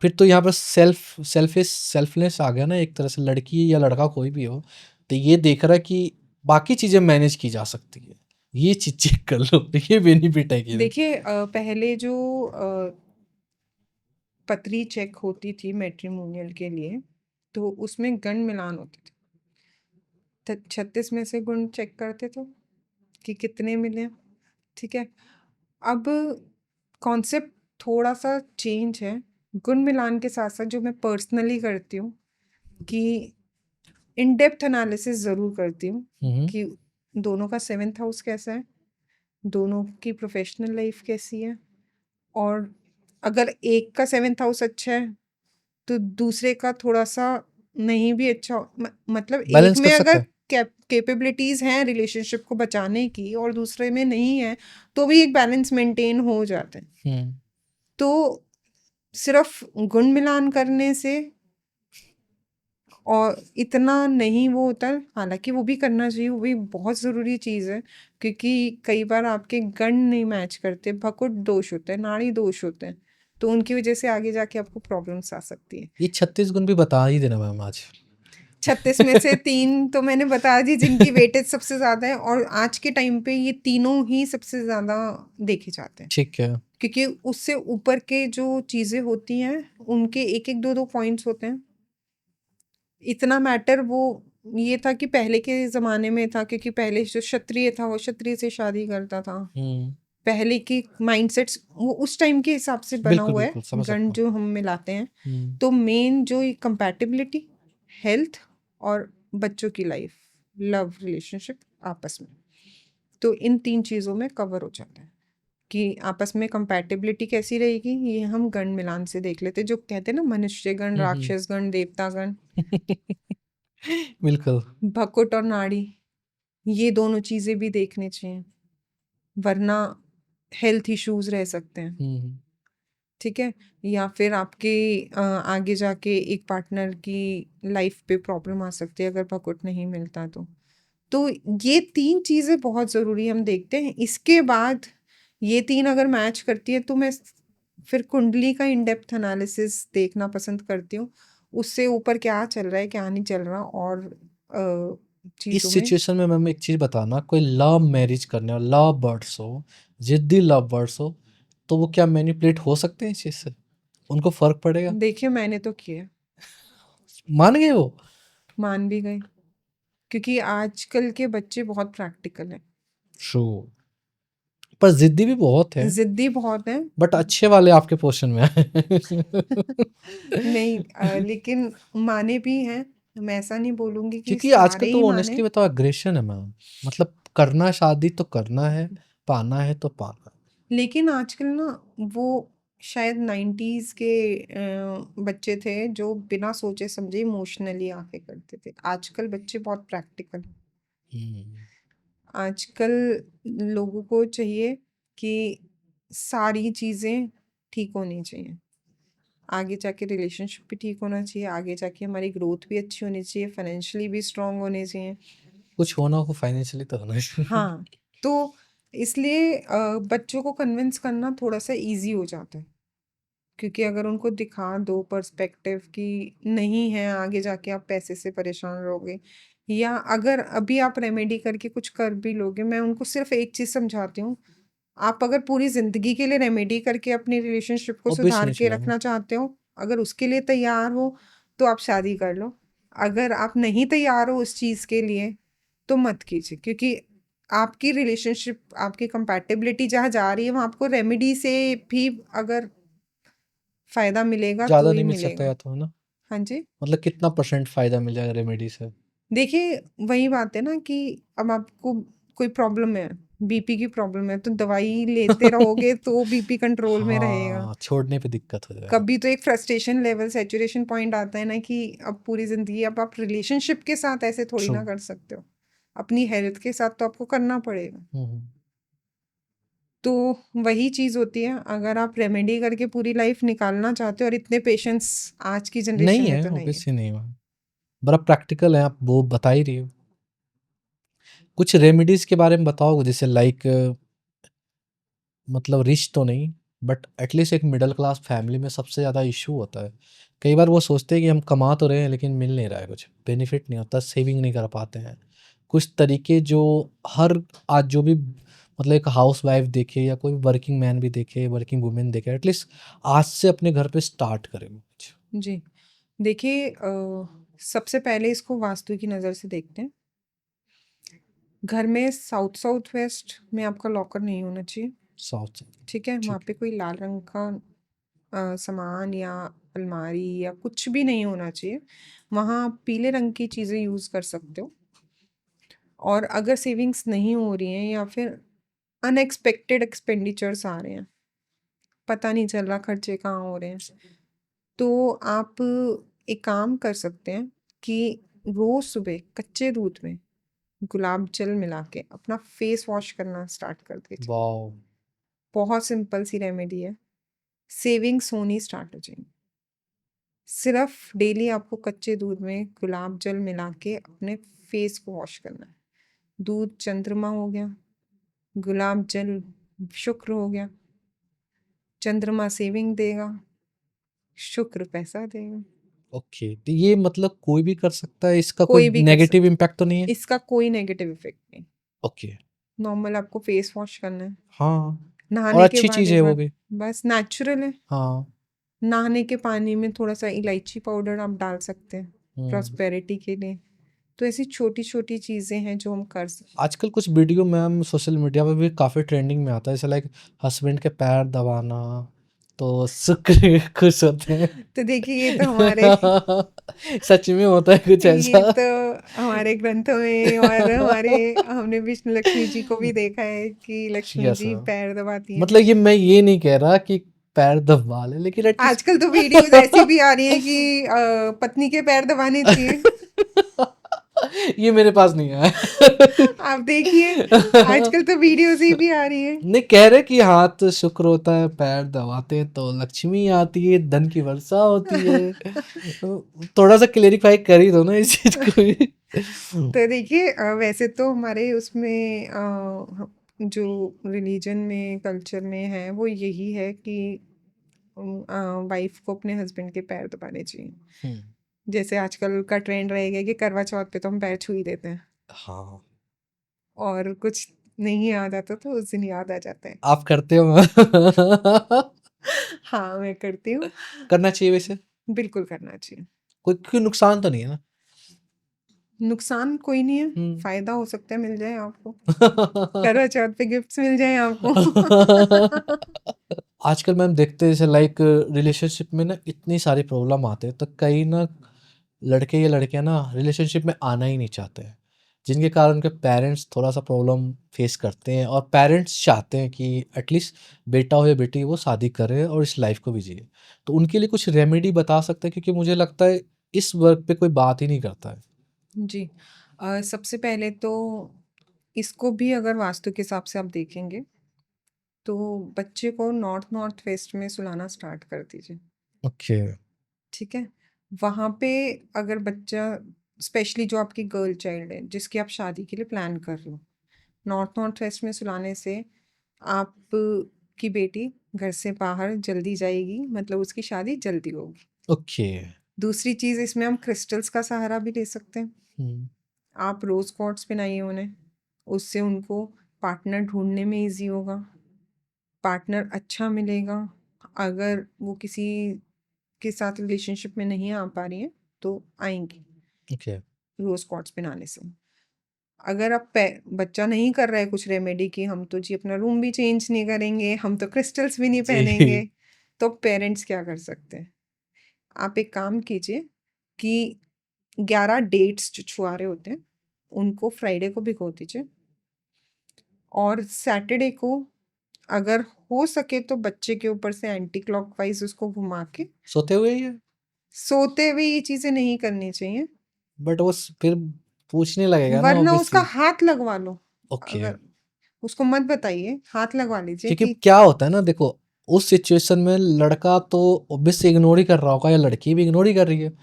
फिर तो यहाँ पर सेल्फलेस आ गया ना एक तरह से, लड़की या लड़का कोई भी हो, तो ये देख रहा है कि बाकी चीज़ें मैनेज की जा सकती है। ये चीज़ चेक कर लो, ये बेनिफिट है कि नहीं? देखिए पहले जो पत्री चेक होती थी मैट्रिमोनियल के लिए, तो उसमें गण मिलान होते थे। 36 में से गुण चेक करते थे कि कितने मिले, ठीक है? अब कॉन्सेप्ट थोड़ा-सा चेंज है। गुण मिलान के साथ-साथ जो मैं पर्सनली करती हूँ कि इन डेप्थ एनालिसिस ज़रूर करती हूँ हम्म कि दोनों का 7th हाउस कैसा है, दोनों की प्रोफेशनल लाइफ कैसी है, और अगर एक का 7th हाउस अच्छा है तो दूसरे का थोड़ा-सा नहीं भी अच्छा मतलब एक बैलेंस में कर सकता अगर है। कैपेबिलिटीज़ हैं रिलेशनशिप को बचाने की और दूसरे में नहीं है, तो भी एक बैलेंस मेंटेन हो जाता है। हम्म तो सिर्फ गुण मिलान करने से और इतना नहीं वो होता है, हालाँकि वो भी करना चाहिए, वो भी बहुत ज़रूरी चीज़ है, क्योंकि कई बार आपके गण नहीं मैच करते, भकुट दोष होते हैं, नाड़ी दोष होते हैं, तो उनकी वजह से आगे जाके आपको प्रॉब्लम्स आ सकती है। ये 36 गुण भी बता ही देना मैम आज। 36 में से 3 तो मैंने बता दी जिनकी वेटेज सबसे ज़्यादा है, और आज के टाइम पे ये तीनों ही सबसे ज़्यादा देखे जाते हैं, ठीक है। क्योंकि उससे ऊपर के जो चीज़ें होती हैं, उनके 1-1, 2-2 पॉइंट्स होते हैं। इतना मैटर वो ये था कि पहले के ज़माने में था, क्योंकि पहले जो क्षत्रिय था, वो क्षत्रिय से शादी करता था। हम्म पहले के माइंडसेट्स वो उस टाइम के हिसाब से बना बिल्कुल हुआ है, बिल्कुल समझ गण सकता हूँ। जो हम मिलाते हैं। हम्म तो मेन जो कंपैटिबिलिटी, हेल्थ और बच्चों की लाइफ, लव रिलेशनशिप आपस में, तो इन 3 चीज़ों में कवर हो जाता है कि आपस में कंपैटिबिलिटी कैसी रहेगी। ये हम गण मिलान से देख लेते हैं, जो कहते हैं ना, मनुष्य गण, हम्म राक्षस गण, देवता गण, बिल्कुल। भकुट और नाड़ी, ये दोनों चीज़ें भी देखनी चाहिए, वरना हेल्थ इश्यूज रह सकते हैं। हम्म ठीक है, या फिर आपके आगे जाके एक पार्टनर की लाइफ पे प्रॉब्लम आ सकती है अगर भकुट नहीं मिलता तो ये 3 चीज़ें बहुत ज़रूरी हम देखते हैं। इसके बाद ये 3 अगर मैच करती है तो मैं फिर कुंडली का इन डेप्थ एनालिसिस देखना पसंद करती हूँ। उससे ऊपर क्या चल रहा है, क्या नहीं चल रहा, और इस चीज़ों में सिचुएशन में मैम एक चीज बताना, कोई लव मैरिज करने और लव बर्ड्स हो, जिद्दी लव बर्ड्स हो, तो वो क्या मैनिपुलेट हो सकते हैं इस चीज से? उनको फर्क पड़ेगा? देखिए, मैंने तो किया, मान गए वो? मान भी गई, क्योंकि आजकल के बच्चे बहुत प्रैक्टिकल हैं, ट्रू, पर जिद्दी भी बहुत है, ज़िद्दी बहुत हैं। बट अच्छे वाले आपके पोर्शन में आए। नहीं, लेकिन माने भी हैं, मैं ऐसा नहीं बोलूँगी कि क्योंकि सारे आजकल ही तो माने। ऑनेस्टली बताओ एग्रेशन है मैम, मतलब करना शादी तो करना है, पाना है तो पाना है। लेकिन आजकल ना, वो शायद 90s के बच्चे थे जो बिना सोचे समझे इमोशनली आके करते थे। आजकल बच्चे बहुत प्रैक्टिकल हैं। हम्म, आजकल लोगों को चाहिए कि सारी चीज़ें ठीक होनी चाहिए। आगे जाके रिलेशनशिप भी ठीक होना चाहिए, आगे जाके हमारी ग्रोथ भी अच्छी होनी चाहिए, फाइनेंशियली भी स्ट्रांग होने चाहिए। कुछ होना हो फाइनेंशियली तो होना चाहिए। हाँ, तो इसलिए बच्चों को कन्विंस करना थोड़ा-सा ईज़ी हो जाता है। क्योंकि अगर उनको दिखा दो पर्सपेक्टिव कि नहीं है, आगे जाके आप पैसे से परेशान रहोगे, या अगर अभी आप रेमेडी करके कुछ कर भी लोगे, मैं उनको सिर्फ एक चीज़ समझाती हूँ, आप अगर पूरी ज़िंदगी के लिए रेमेडी करके अपनी रिलेशनशिप को ऑब्वियसली सुधार नहीं के चलेगा। रखना चाहते हो, अगर उसके लिए तैयार हो, तो आप शादी कर लो। अगर आप नहीं तैयार हो उस चीज़ के लिए, तो मत कीजिए, क्योंकि आपकी रिलेशनशिप, आपकी कंपैटिबिलिटी जहाँ जा रही है, वहाँ आपको रेमेडी से भी अगर फ़ायदा मिलेगा तो ज्यादा ही नहीं मिल सकता मिलेगा। या तो, है ना? हाँ जी। मतलब कितना परसेंट फायदा मिल जाएगा रेमेडी से? देखिए, वही बात है ना कि अब आपको कोई प्रॉब्लम है, बीपी की प्रॉब्लम है, तो दवाई लेते रहोगे तो बीपी कंट्रोल में रहेगा। हाँ, छोड़ने पे दिक्कत हो जाएगा। कभी तो एक फ्रस्ट्रेशन लेवल, सैचुरेशन पॉइंट आता है ना कि अब पूरी ज़िंदगी अब आप रिलेशनशिप के साथ ऐसे थोड़ी ट्रू। ना कर सकते हो। अपनी हेल्थ के साथ तो आपको करना पड़ेगा। हम्म तो वही चीज़ होती है, अगर आप रेमेडी करके पूरी लाइफ निकालना चाहते हो, और इतने पेशेंस आज की जनरेशन नहीं में है, तो नहीं है। ऑब्वियसली नहीं है। बड़ा प्रैक्टिकल है, आप वो बता ही रही हो। कुछ रेमेडीज के बारे में बताओगे, जैसे लाइक मतलब रिच तो नहीं, बट एटलीस्ट एक मिडिल क्लास फैमिली में सबसे ज़्यादा इशू होता है। कई बार वो सोचते हैं कि हम कमा तो रहे हैं लेकिन मिल नहीं रहा है, कुछ बेनिफिट नहीं होता, सेविंग नहीं कर पाते हैं। कुछ तरीके जो हर आज जो भी मतलब एक हाउस वाइफ देखे या कोई वर्किंग मैन भी देखे, वर्किंग वुमेन देखे, एटलीस्ट आज से अपने घर पे स्टार्ट करें कुछ। जी। देखिए, सबसे पहले इसको वास्तु की नज़र से देखते हैं। घर में साउथ साउथ वेस्ट में आपका लॉकर नहीं होना चाहिए। साउथ। ठीक है, वहाँ ठीक पे है। कोई लाल रंग का सामान या अलमारी या कुछ भी नहीं होना चाहिए, वहाँ आप पीले रंग की चीज़ें यूज़ कर सकते हो। और अगर सेविंग्स नहीं हो रही हैं या फिर अनएक्सपेक्टेड एक्सपेंडिचर्स आ रहे हैं, पता नहीं चल रहा खर्चे कहाँ हो रहे हैं, तो आप एक काम कर सकते हैं कि रोज़ सुबह कच्चे दूध में गुलाब जल मिला के अपना फेस वॉश करना स्टार्ट कर दीजिए। वाओ! बहुत सिंपल सी रेमेडी है, सेविंग्स होनी स्टार्ट हो जाएंगी। सिर्फ डेली आपको कच्चे दूध में गुलाब जल मिला के अपने फेस को वॉश करना है। दूध चंद्रमा हो गया, गुलाब जल शुक्र हो गया। चंद्रमा सेविंग देगा, शुक्र पैसा देगा। ओके, तो ये मतलब कोई भी कर सकता है, इसका कोई कोई भी कर नेगेटिव सकता इम्पैक्ट तो नहीं है, है? इसका कोई नेगेटिव इफेक्ट नहीं। ओके, नॉर्मल आपको फेस वॉश करना है, हाँ, और नहाने के अच्छी बाद चीज़ एक है वो बार, भी। बस नेचुरल है। हाँ, नहाने के पानी में थोड़ा सा इलायची पाउडर आप डाल सकते हैं हुँ। प्रॉस्पेरिटी के लिए। तो ऐसी छोटी-छोटी चीज़ें हैं जो हम कर सकते हैं। आजकल कुछ वीडियो मैम सोशल मीडिया पे भी काफ़ी ट्रेंडिंग में आता है, जैसे लाइक हस्बैंड के पैर दबाना, तो शुक्र खुश होते हैं। तो देखिए ये तो हमारे सच में होता है कुछ ये ऐसा? तो हमारे ग्रंथों में और हमारे हमने विष्णु लक्ष्मी जी को भी देखा है कि लक्ष्मी यस जी मैम। पैर दबाती हैं। मतलब ये मैं ये नहीं कह रहा कि पैर दबा ले, लेकिन एटलीस्ट आजकल तो वीडियोज़ ऐसी भी आ रही हैं कि पत्नी के पैर दबाने चाहिए। ये मेरे पास नहीं आया। आप देखिए, आजकल तो वीडियोज़ ही भी आ रही हैं। नहीं, कह रहे कि हाथ शुक्र होता है, पैर दबाते हैं तो लक्ष्मी आती है, धन की वर्षा होती है। थोड़ा सा क्लेरिफाई कर ही दो ना इस चीज को भी। तो देखिए वैसे तो हमारे उसमें जो रिलीजन में कल्चर में है वो यही है कि वाइफ को अपने हस्बैंड के पैर दबाने चाहिए। हम्म, जैसे आजकल का ट्रेंड रहेगा कि करवा चौथ पे तो हम पैर छू ही देते हैं, हाँ, और कुछ नहीं याद आता तो उस दिन याद आ जाता है। आप करते हो? हाँ, मैं करती हूँ। करना चाहिए वैसे, बिल्कुल करना चाहिए। कोई नुकसान तो नहीं है ना? नुकसान कोई नहीं है, हम्म। फ़ायदा हो सकता है मिल जाए आपको। करवा चौथ पे गिफ्ट्स मिल जाएँ आपको। आजकल मैम देखते हैं जैसे लाइक रिलेशनशिप में ना इतनी सारी प्रॉब्लम आते हैं, तो कई ना लड़के या लड़कियां ना रिलेशनशिप में आना ही नहीं चाहते हैं, जिनके कारण उनके पेरेंट्स थोड़ा सा प्रॉब्लम फेस करते हैं, और पेरेंट्स चाहते हैं कि एटलीस्ट बेटा हो या बेटी वो शादी करे और इस लाइफ को भी जिए। तो उनके लिए कुछ रेमेडी बता सकते हैं, क्योंकि मुझे लगता है इस वर्क पे कोई बात ही नहीं करता है। जी। सबसे पहले तो इसको भी अगर वास्तु के हिसाब से आप देखेंगे, तो बच्चे को नॉर्थ नॉर्थ वेस्ट में सुलाना स्टार्ट कर दीजिए, ओके। ठीक है? वहाँ पे अगर बच्चा, स्पेशली जो आपकी गर्ल चाइल्ड है, जिसकी आप शादी के लिए प्लान कर रहे हो, नॉर्थ नॉर्थ वेस्ट में सुलाने से आप की बेटी घर से बाहर जल्दी जाएगी, मतलब उसकी शादी जल्दी होगी। ओके। दूसरी चीज़, इसमें हम क्रिस्टल्स का सहारा भी ले सकते हैं। हम्म, आप रोज़ क्वार्ट्स पहनाइए उन्हें, उससे उनको पार्टनर ढूँढने में ईज़ी होगा, पार्टनर अच्छा मिलेगा। अगर वो किसी के साथ रिलेशनशिप में नहीं आ पा रही हैं, तो आएँगी ओके। रोज़ क्वार्ट्स पहनाने से। अगर आप बच्चा नहीं कर रहा है कुछ रेमेडी की, हम तो जी अपना रूम भी चेंज नहीं करेंगे, हम तो क्रिस्टल्स भी नहीं पहनेंगे, जी। तो पेरेंट्स क्या कर सकते हैं? आप एक काम कीजिए कि 11 डेट्स जो छुआरे होते हैं, उनको फ्राइडे को भिगो दीजिए, और सैटरडे को अगर हो सके तो बच्चे के ऊपर से एंटी क्लॉकवाइज उसको घुमा के, सोते हुए ही है? सोते हुए ये चीज़ें नहीं करनी चाहिए, बट वो फिर पूछने लगेगा ना वरना उसका ऑब्वियसली। हाथ लगवा लो। ओके। अगर उसको मत बताइए, हाथ लगवा लीजिए क्योंकि कि क्या होता है ना, देखो उस सिचुएशन में लड़का तो ऑब्वियसली इग्नोर ही कर रहा होगा, या लड़की भी इग्नोर ही कर रही है,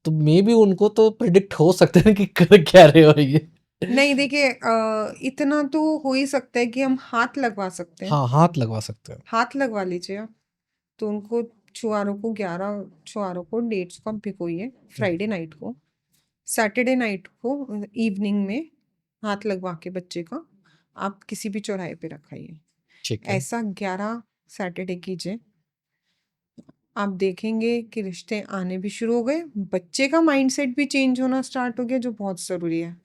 तो मे बी उनको तो प्रिडिक्ट हो सकता है कि कर क्या रहे हो ये। नहीं देखिए, इतना तो हो ही सकता है कि हम हाथ लगवा सकते हैं। हाँ, हाथ लगवा सकते हैं। हाथ लगवा लीजिए आप। तो उनको छुआरों को 11 छुआरों को डेट्स को आप भिगोइए फ्राइडे नाइट को, सैटरडे नाइट को इवनिंग में हाथ लगवा के बच्चे का आप किसी भी चौराहे पे रखाइए। ठीक है। ऐसा 11 सैटरडे कीजिए, आप देखेंगे कि रिश्ते आने भी शुरू हो गए, बच्चे का माइंडसेट भी चेंज होना स्टार्ट हो गया, जो बहुत ज़रूरी है।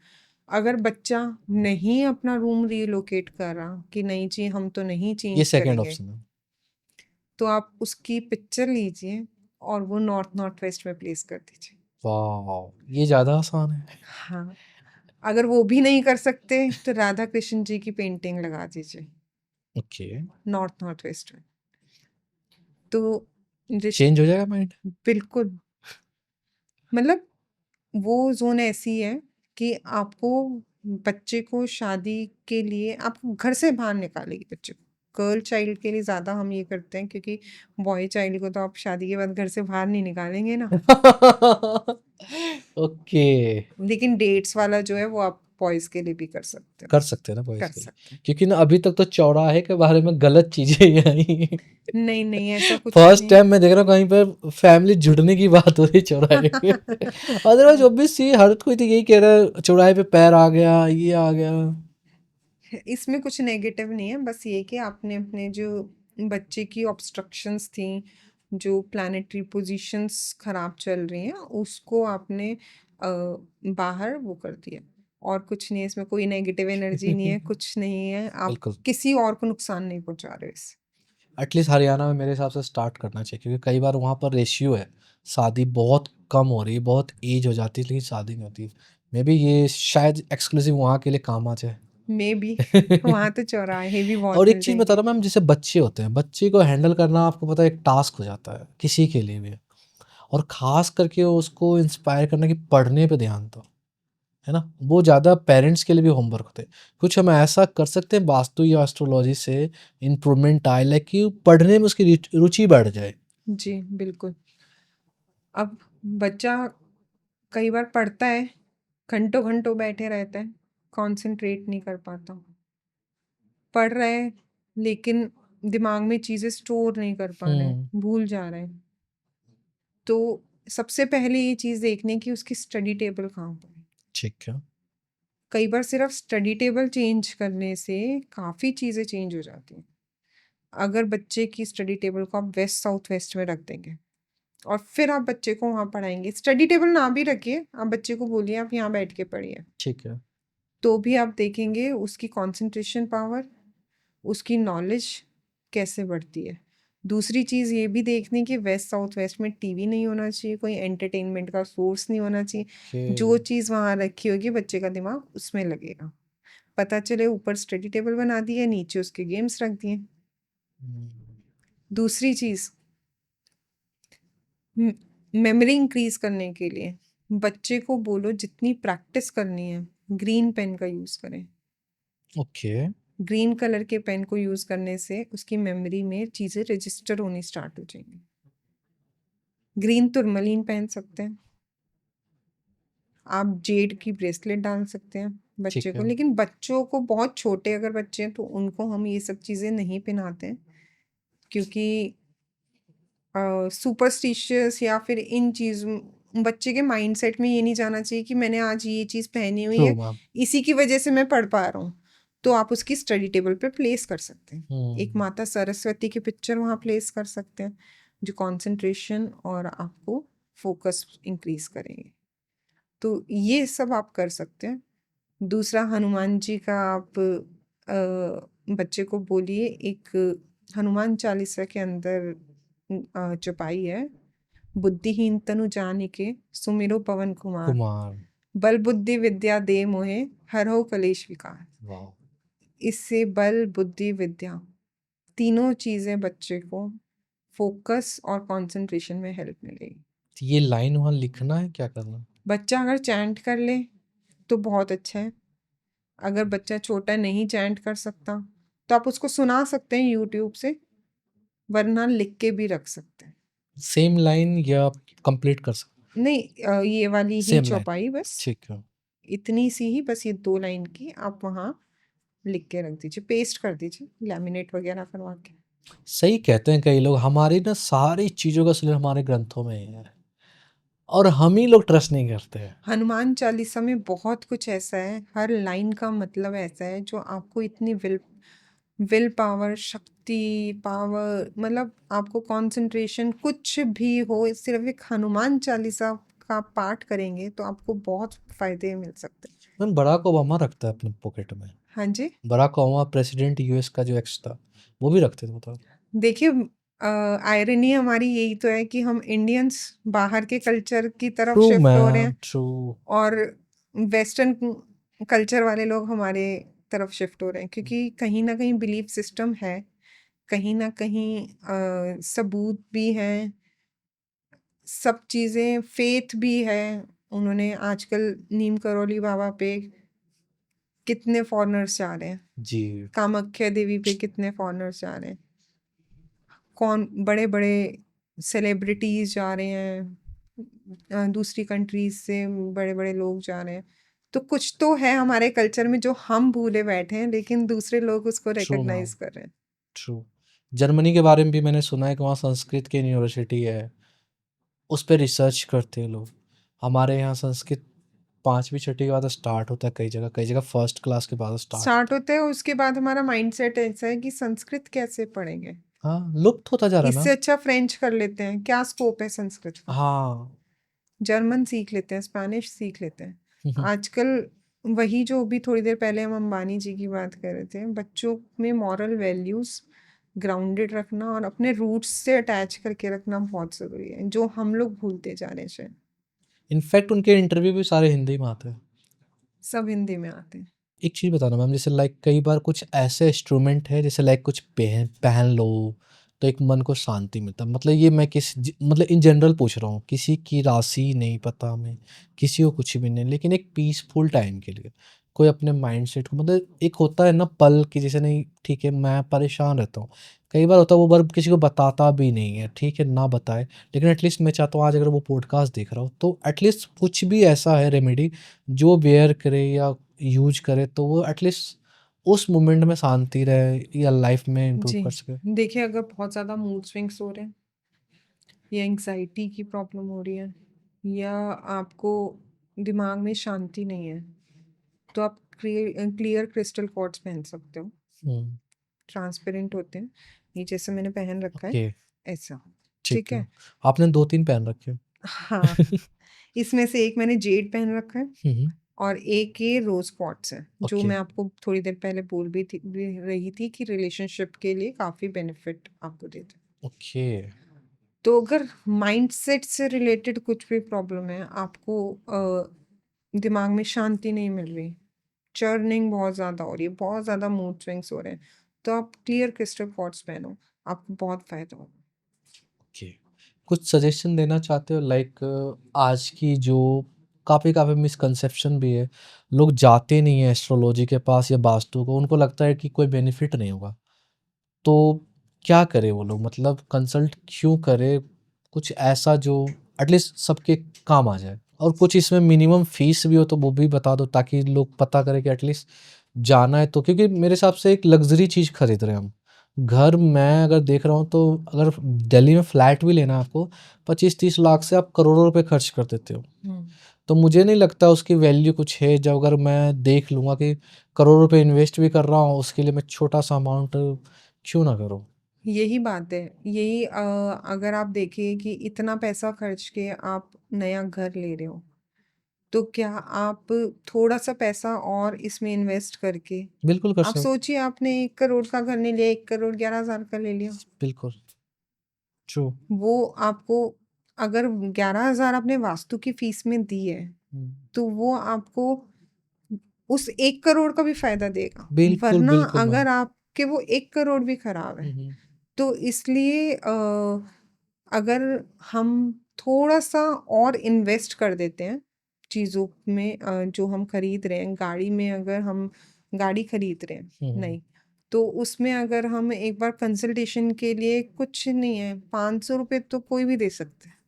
अगर बच्चा नहीं अपना रूम रीलोकेट कर रहा कि नहीं जी हम तो नहीं ये चेंज सेकंड करेंगे, ऑप्शन है। तो आप उसकी पिक्चर लीजिए और वो नॉर्थ नॉर्थ वेस्ट में प्लेस कर दीजिए। वाह, ये ज़्यादा आसान है। हाँ, अगर वो भी नहीं कर सकते तो राधा कृष्ण जी की पेंटिंग लगा दीजिए ओके, नॉर्थ नॉर्थ वेस्ट में। तो चेंज हो जाएगा माइंड। बिल्कुल, मतलब वो ज़ोन ऐसी है कि आपको बच्चे को शादी के लिए आपको घर से बाहर निकालेगी बच्चे को। गर्ल चाइल्ड के लिए ज़्यादा हम ये करते हैं, क्योंकि बॉय चाइल्ड को तो आप शादी के बाद घर से बाहर नहीं निकालेंगे ना। ओके, लेकिन डेट्स वाला जो है वो आप बॉयज़ के लिए भी कर सकते हो। कर सकते हैं ना बॉयज़ कर के लिए, सकते हैं। क्योंकि ना अभी तक तो चौराहे के बारे में गलत चीज़ें आई। नहीं, नहीं ऐसा कुछ फर्स्ट नहीं टाइम मैं देख रहा हूँ कहीं पर फैमिली जुड़ने की बात हो रही है चौराहे पे। अदरवाइज ऑब्वियसली हर कोई तो यही कह रहा है चौराहे पे पैर आ गया, ये आ गया। इसमें कुछ नेगेटिव नहीं है, बस ये कि आपने अपने जो बच्चे की ऑब्स्ट्रक्शंस थी, जो प्लानेटरी पोजीशंस खराब चल रही हैं, उसको आपने बाहर वो कर दिया, और कुछ नहीं है इसमें। कोई नेगेटिव एनर्जी नहीं है, कुछ नहीं है। आप बिल्कुल, किसी और को नुकसान नहीं पहुंचा रहे हो इससे। एटलीस्ट हरियाणा में मेरे हिसाब से स्टार्ट करना चाहिए, क्योंकि कई बार वहाँ पर रेशियो है, शादी बहुत कम हो रही है, बहुत एज हो जाती है लेकिन शादी नहीं होती। मे बी ये शायद एक्सक्लूसिव वहाँ के लिए काम आ जाए। मे बी वहां तो चौराहे भी बहुत और एक मिल चीज़ बता जाएंगे। रहा हूँ मैम, जैसे बच्चे होते हैं, बच्चे को हैंडल करना आपको पता है एक टास्क हो जाता है किसी के लिए भी, और ख़ास करके उसको इंस्पायर करना कि पढ़ने पे ध्यान दो, है ना? वो ज़्यादा पेरेंट्स के लिए भी होमवर्क होते हैं। कुछ हम ऐसा कर सकते हैं वास्तु या एस्ट्रोलॉजी से इम्प्रूवमेंट आए, लाइक कि पढ़ने में उसकी रुचि बढ़ जाए। जी बिल्कुल। अब बच्चा कई बार पढ़ता है, घंटों घंटों बैठे रहता है, कंसंट्रेट नहीं कर पाता। पढ़ रहा है लेकिन दिमाग में चीज़ें स्टोर नहीं कर पा रहे हैं, भूल जा रहे हैं। तो सबसे पहले ये चीज़ देखने की उसकी स्टडी टेबल कहाँ पर है। ठीक है। कई बार सिर्फ स्टडी टेबल चेंज करने से काफ़ी चीज़ें चेंज हो जाती हैं। अगर बच्चे की स्टडी टेबल को आप वेस्ट साउथ वेस्ट में रख देंगे और फिर आप बच्चे को वहाँ पढ़ाएंगे, स्टडी टेबल ना भी रखिए, आप बच्चे को बोलिए आप यहाँ बैठ के पढ़िए, ठीक है। तो भी आप देखेंगे उसकी कंसंट्रेशन पावर, उसकी नॉलेज कैसे बढ़ती है। दूसरी चीज़ ये भी देखनी कि वेस्ट साउथ वेस्ट में टीवी नहीं होना चाहिए, कोई एंटरटेनमेंट का सोर्स नहीं होना चाहिए। जो ओके। चीज़ वहाँ रखी होगी बच्चे का दिमाग उसमें लगेगा। पता चले ऊपर स्टडी टेबल बना दी है, नीचे उसके गेम्स रख दिए। दूसरी चीज़, मेमोरी इंक्रीज करने के लिए बच्चे को बोलो जितनी प्रैक्टिस करनी है ग्रीन पेन का यूज़ करें। ओके। ग्रीन कलर के पेन को यूज़ करने से उसकी मेमोरी में चीज़ें रजिस्टर होनी स्टार्ट हो जाएंगी। ग्रीन टुरमलीन पहन सकते हैं, आप जेड की ब्रेसलेट डाल सकते हैं बच्चे ठीक को। है। लेकिन बच्चों को, बहुत छोटे अगर बच्चे हैं तो उनको हम ये सब चीज़ें नहीं पहनाते हैं, क्योंकि सुपरस्टिशियस या फिर इन चीज़ों, बच्चे के माइंडसेट में ये नहीं जाना चाहिए कि मैंने आज ये चीज़ पहनी हुई ट्रू है, मैम। इसी की वजह से मैं पढ़ पा रहा हूँ। तो आप उसकी स्टडी टेबल पे प्लेस कर सकते हैं। एक माता सरस्वती की पिक्चर वहाँ प्लेस कर सकते हैं, जो कंसंट्रेशन और आपको फोकस इंक्रीज करेंगे। तो ये सब आप कर सकते हैं। दूसरा, हनुमान जी का आप बच्चे को बोलिए, एक हनुमान चालीसा के अंदर चौपाई है, बुद्धिहीन तनु जानिके सुमिरो पवन कुमार, कुमार। बल बुद्धि विद्या दे मोहे हरहु कलेश विकार। वाह। इससे बल बुद्धि विद्या तीनों चीजें बच्चे को फोकस और कंसंट्रेशन में हेल्प मिलेगी। ये लाइन वहाँ लिखना है, क्या करना है? बच्चा अगर चैंट कर ले तो बहुत अच्छा है। अगर बच्चा छोटा नहीं चैंट कर सकता तो आप उसको सुना सकते हैं यूट्यूब से, वरना लिख के भी रख सकते हैं। सेम लाइन या कंप्लीट कर सकते? नहीं, ये वाली ही सेम लाइन। चौपाई बस, ठीक है। इतनी सी ही, बस ये 2 लाइन की आप वहाँ लिख के रख दीजिए, पेस्ट कर दीजिए लैमिनेट वगैरह करवा के। सही कहते हैं कई लोग, हमारी ना सारी चीज़ों का सिलसिला हमारे ग्रंथों में ही है, और हम ही लोग ट्रस्ट नहीं करते हैं। हनुमान चालीसा में बहुत कुछ ऐसा है, हर लाइन का मतलब ऐसा है जो आपको इतनी विल पावर, शक्ति, पावर, मतलब आपको कंसंट्रेशन कुछ भी हो, सिर्फ एक हनुमान चालीसा का पाठ करेंगे तो आपको बहुत फायदे मिल सकते हैं। मैम, बराक ओबामा रखता है अपने पॉकेट में। हाँ जी। बराक ओबामा प्रेसिडेंट यूएस का जो एक्स था, वो भी रखते थे, बताओ। देखिए, आयरनी हमारी यही तो है कि हम इंडियंस बाहर के कल्चर की तरफ ट्रू शिफ्ट हो रहे मैम, हैं ट्रू। और वेस्टर्न कल्चर वाले लोग हमारे तरफ शिफ्ट हो रहे हैं, क्योंकि कहीं ना कहीं बिलीफ सिस्टम है, कहीं ना कहीं सबूत भी हैं, सब चीज़ें फेथ भी है। उन्होंने आजकल नीम करोली बाबा पे कितने फॉरेनर्स जा रहे हैं, जी। कामाख्या देवी पे कितने फॉरेनर्स जा रहे हैं, कौन बड़े बड़े सेलिब्रिटीज जा रहे हैं, दूसरी कंट्रीज से बड़े बड़े लोग जा रहे हैं। तो कुछ तो है हमारे कल्चर में जो हम भूले बैठे हैं, लेकिन दूसरे लोग उसको ट्रू रिकॉग्नाइज मैम, कर रहे हैं। ट्रू। जर्मनी के बारे में भी मैंने सुना है कि वहाँ संस्कृत की यूनिवर्सिटी है, उस पे रिसर्च करते हैं लोग। हमारे यहाँ संस्कृत 5वीं छठी के बाद स्टार्ट होता है, कई जगह फर्स्ट क्लास के बाद स्टार्ट स्टार्ट होता है। होते हैं, उसके बाद हमारा माइंडसेट ऐसा है कि संस्कृत कैसे पढ़ेंगे, हाँ, लुप्त होता जा रहा है इससे मैम। अच्छा फ्रेंच कर लेते हैं, क्या स्कोप है संस्कृत का, हाँ। जर्मन सीख लेते हैं, स्पेनिश सीख लेते हैं। आजकल वही जो अभी थोड़ी देर पहले हम अंबानी जी की बात कर रहे थे, बच्चों में मॉरल वैल्यूज ग्राउंडेड रखना और अपने रूट्स से अटैच करके रखना बहुत ज़रूरी है, जो हम लोग भूलते जा रहे हैं शायद। इनफैक्ट उनके इंटरव्यू भी सारे हिंदी में आते हैं। सब हिंदी में आते हैं। एक चीज़ बताना मैम, जैसे लाइक कई बार कुछ ऐसे इंस्ट्रूमेंट है, जैसे लाइक कुछ पहन पहन लो तो एक मन को शांति मिलता है। मतलब ये मैं मतलब इन जनरल पूछ रहा हूँ, किसी की राशि नहीं पता हमें, किसी को कुछ भी नहीं, लेकिन एक पीसफुल टाइम के लिए कोई अपने माइंडसेट को, मतलब एक होता है ना पल कि जैसे नहीं ठीक है मैं परेशान रहता हूँ, कई बार होता है वो बार किसी को बताता भी नहीं है, ठीक है ना बताए, लेकिन एटलीस्ट मैं चाहता हूँ आज अगर वो पॉडकास्ट देख रहा हूँ तो एटलीस्ट कुछ भी ऐसा है रेमेडी जो वेयर करे या यूज करे तो वो एटलीस्ट उस मोमेंट में शांति रहे या लाइफ में इम्प्रूव जी, कर सके। देखिए अगर बहुत ज़्यादा मूड स्विंग्स हो रहे हैं या एंग्जाइटी की प्रॉब्लम हो रही है या आपको दिमाग में शांति नहीं है, तो आप क्लियर क्रिस्टल क्वार्ट्ज पहन सकते हो। हम्म, ट्रांसपेरेंट होते हैं, ये जैसे मैंने पहन रखा है ओके, ऐसा। ठीक ठीक है। है। आपने 2-3 पहन रखे हो। हाँ, इसमें से एक मैंने जेड पहन रखा है हम्म, और एक ये रोज क्वार्ट्ज है, जो ओके, मैं आपको थोड़ी देर पहले बोल भी रही थी कि रिलेशनशिप के लिए काफ़ी बेनिफिट आपको देते हैं। ओके। तो अगर माइंडसेट से रिलेटेड कुछ भी प्रॉब्लम है, आपको दिमाग में शांति नहीं मिल रही, चर्निंग बहुत ज़्यादा हो रही है, बहुत ज़्यादा मूड स्विंग्स हो रहे हैं, तो आप क्लियर क्रिस्टल क्वार्ट्ज पहनो, आपको बहुत फायदा होगा। ओके, कुछ सजेशन देना चाहते हो लाइक आज की जो काफ़ी काफ़ी मिसकंसेप्शन भी है, लोग जाते नहीं है एस्ट्रोलॉजी के पास या वास्तु को, उनको लगता है कि कोई बेनिफिट नहीं होगा, तो क्या करे वो लोग, मतलब कंसल्ट क्यों करे, कुछ ऐसा जो एटलीस्ट सबके काम आ जाए, और कुछ इसमें मिनिमम फीस भी हो तो वो भी बता दो ताकि लोग पता करें कि एटलीस्ट जाना है तो, क्योंकि मेरे हिसाब से एक लग्जरी चीज़ खरीद रहे हैं हम। घर मैं अगर देख रहा हूँ तो अगर दिल्ली में फ्लैट भी लेना है आपको 25-30 लाख से आप करोड़ों रुपए खर्च कर देते हो, तो मुझे नहीं लगता उसकी वैल्यू कुछ है जब अगर मैं देख लूँगा कि करोड़ों रुपए इन्वेस्ट भी कर रहा हूँ उसके लिए मैं छोटा सा अमाउंट क्यों ना करूँ। यही बात है, यही अगर आप देखिए कि इतना पैसा खर्च के आप नया घर ले रहे हो, तो क्या आप थोड़ा सा पैसा और इसमें इन्वेस्ट करके, बिल्कुल कर आप सकते। सोचिए आपने 1 करोड़ का घर नहीं लिया, 1 करोड़ 11 हज़ार का ले लिया, बिल्कुल, ट्रू। वो आपको, अगर 11 हज़ार आपने वास्तु की फीस में दी है, हुँ। तो वो आपको उस 1 करोड़ का भी फायदा देगा। बिल्कुल, वरना बिल्कुल मैम। अगर आपके वो 1 करोड़ भी खराब है, हुँ, हुँ। तो इसलिए अगर हम थोड़ा सा और इन्वेस्ट कर देते हैं चीज़ों में, जो हम खरीद रहे हैं, गाड़ी में अगर हम गाड़ी खरीद रहे हैं, हुँ, हुँ। नहीं, तो उसमें अगर हम एक बार कंसल्टेशन के लिए, कुछ नहीं है, 500 रुपये तो कोई भी दे सकता है।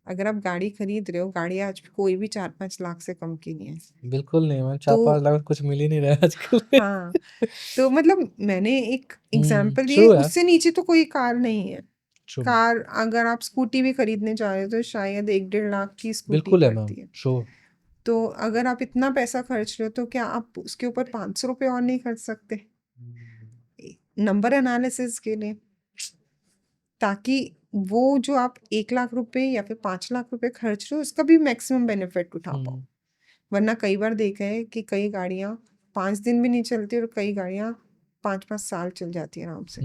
अगर आप गाड़ी खरीद रहे हो, गाड़ी आज कोई भी 4-5 लाख से कम की नहीं है। बिल्कुल नहीं मैम, तो 4-5 लाख में कुछ मिल ही नहीं रहा है आजकल। हाँ, तो मतलब मैंने एक हुँ, एग्जाम्पल दिया, ट्रू है, उससे नीचे तो कोई कार नहीं है। True ma'am. कार अगर आप स्कूटी भी खरीदने जा रहे हो तो शायद 1-1.5 लाख की स्कूटी बिल्कुल है मैम, पड़ती है। श्योर। तो अगर आप इतना पैसा खर्च रहे हो, तो क्या आप उसके ऊपर 500 रुपये और नहीं खर्च सकते नंबर एनालिसिस के लिए, ताकि वो जो आप 1 लाख रुपए या फिर 5 लाख रुपए खर्च रहे हो, उसका भी मैक्सिमम बेनिफिट उठा पाओ। हुँ, वरना कई बार देखा है कि कई गाड़ियाँ 5 दिन भी नहीं चलती और कई गाड़ियाँ 5-5 साल चल जाती है आराम से।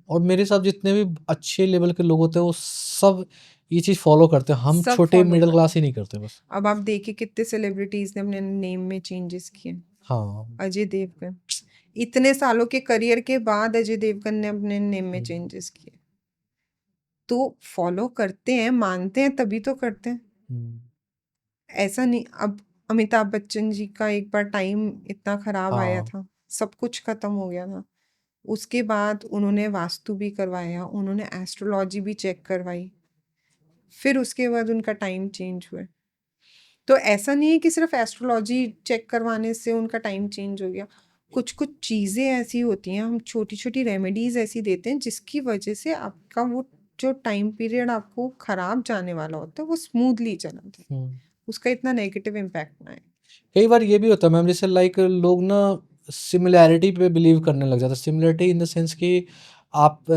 और मेरे साथ जितने भी अच्छे लेवल के लोग होते हैं वो सब ये चीज़ फॉलो करते हैं, हम सब छोटे फॉलो मिडिल करते क्लास ही नहीं करते बस। अब आप देखिए कितने सेलिब्रिटीज ने अपने नेम में चेंजेस किए। हाँ। अजय देवगन, इतने सालों के करियर के बाद अजय देवगन ने अपने नेम में हम्म, चेंजेस किए। तो फॉलो करते हैं, मानते हैं, तभी तो करते हैं। हम्म, ऐसा नहीं, अब अमिताभ बच्चन जी का एक बार टाइम इतना खराब आया हाँ। था, सब कुछ खत्म हो गया था। उसके बाद उन्होंने वास्तु भी करवाया, उन्होंने एस्ट्रोलॉजी भी चेक करवाई, फिर उसके बाद उनका टाइम चेंज हुआ। तो ऐसा नहीं है कि सिर्फ एस्ट्रोलॉजी चेक करवाने से उनका टाइम चेंज हो गया। कुछ कुछ चीज़ें ऐसी होती हैं, हम छोटी छोटी रेमेडीज ऐसी देते हैं जिसकी वजह से आपका वो जो टाइम पीरियड आपको खराब जाने वाला होता है वो स्मूथली चला जाए, हम्म। उसका इतना नेगेटिव इम्पैक्ट ना आए। कई बार ये भी होता है मैम, जैसे लाइक लोग ना सिमिलैरिटी पे बिलीव करने लग जाते हैं। सिमिलैरिटी इन द सेंस कि आप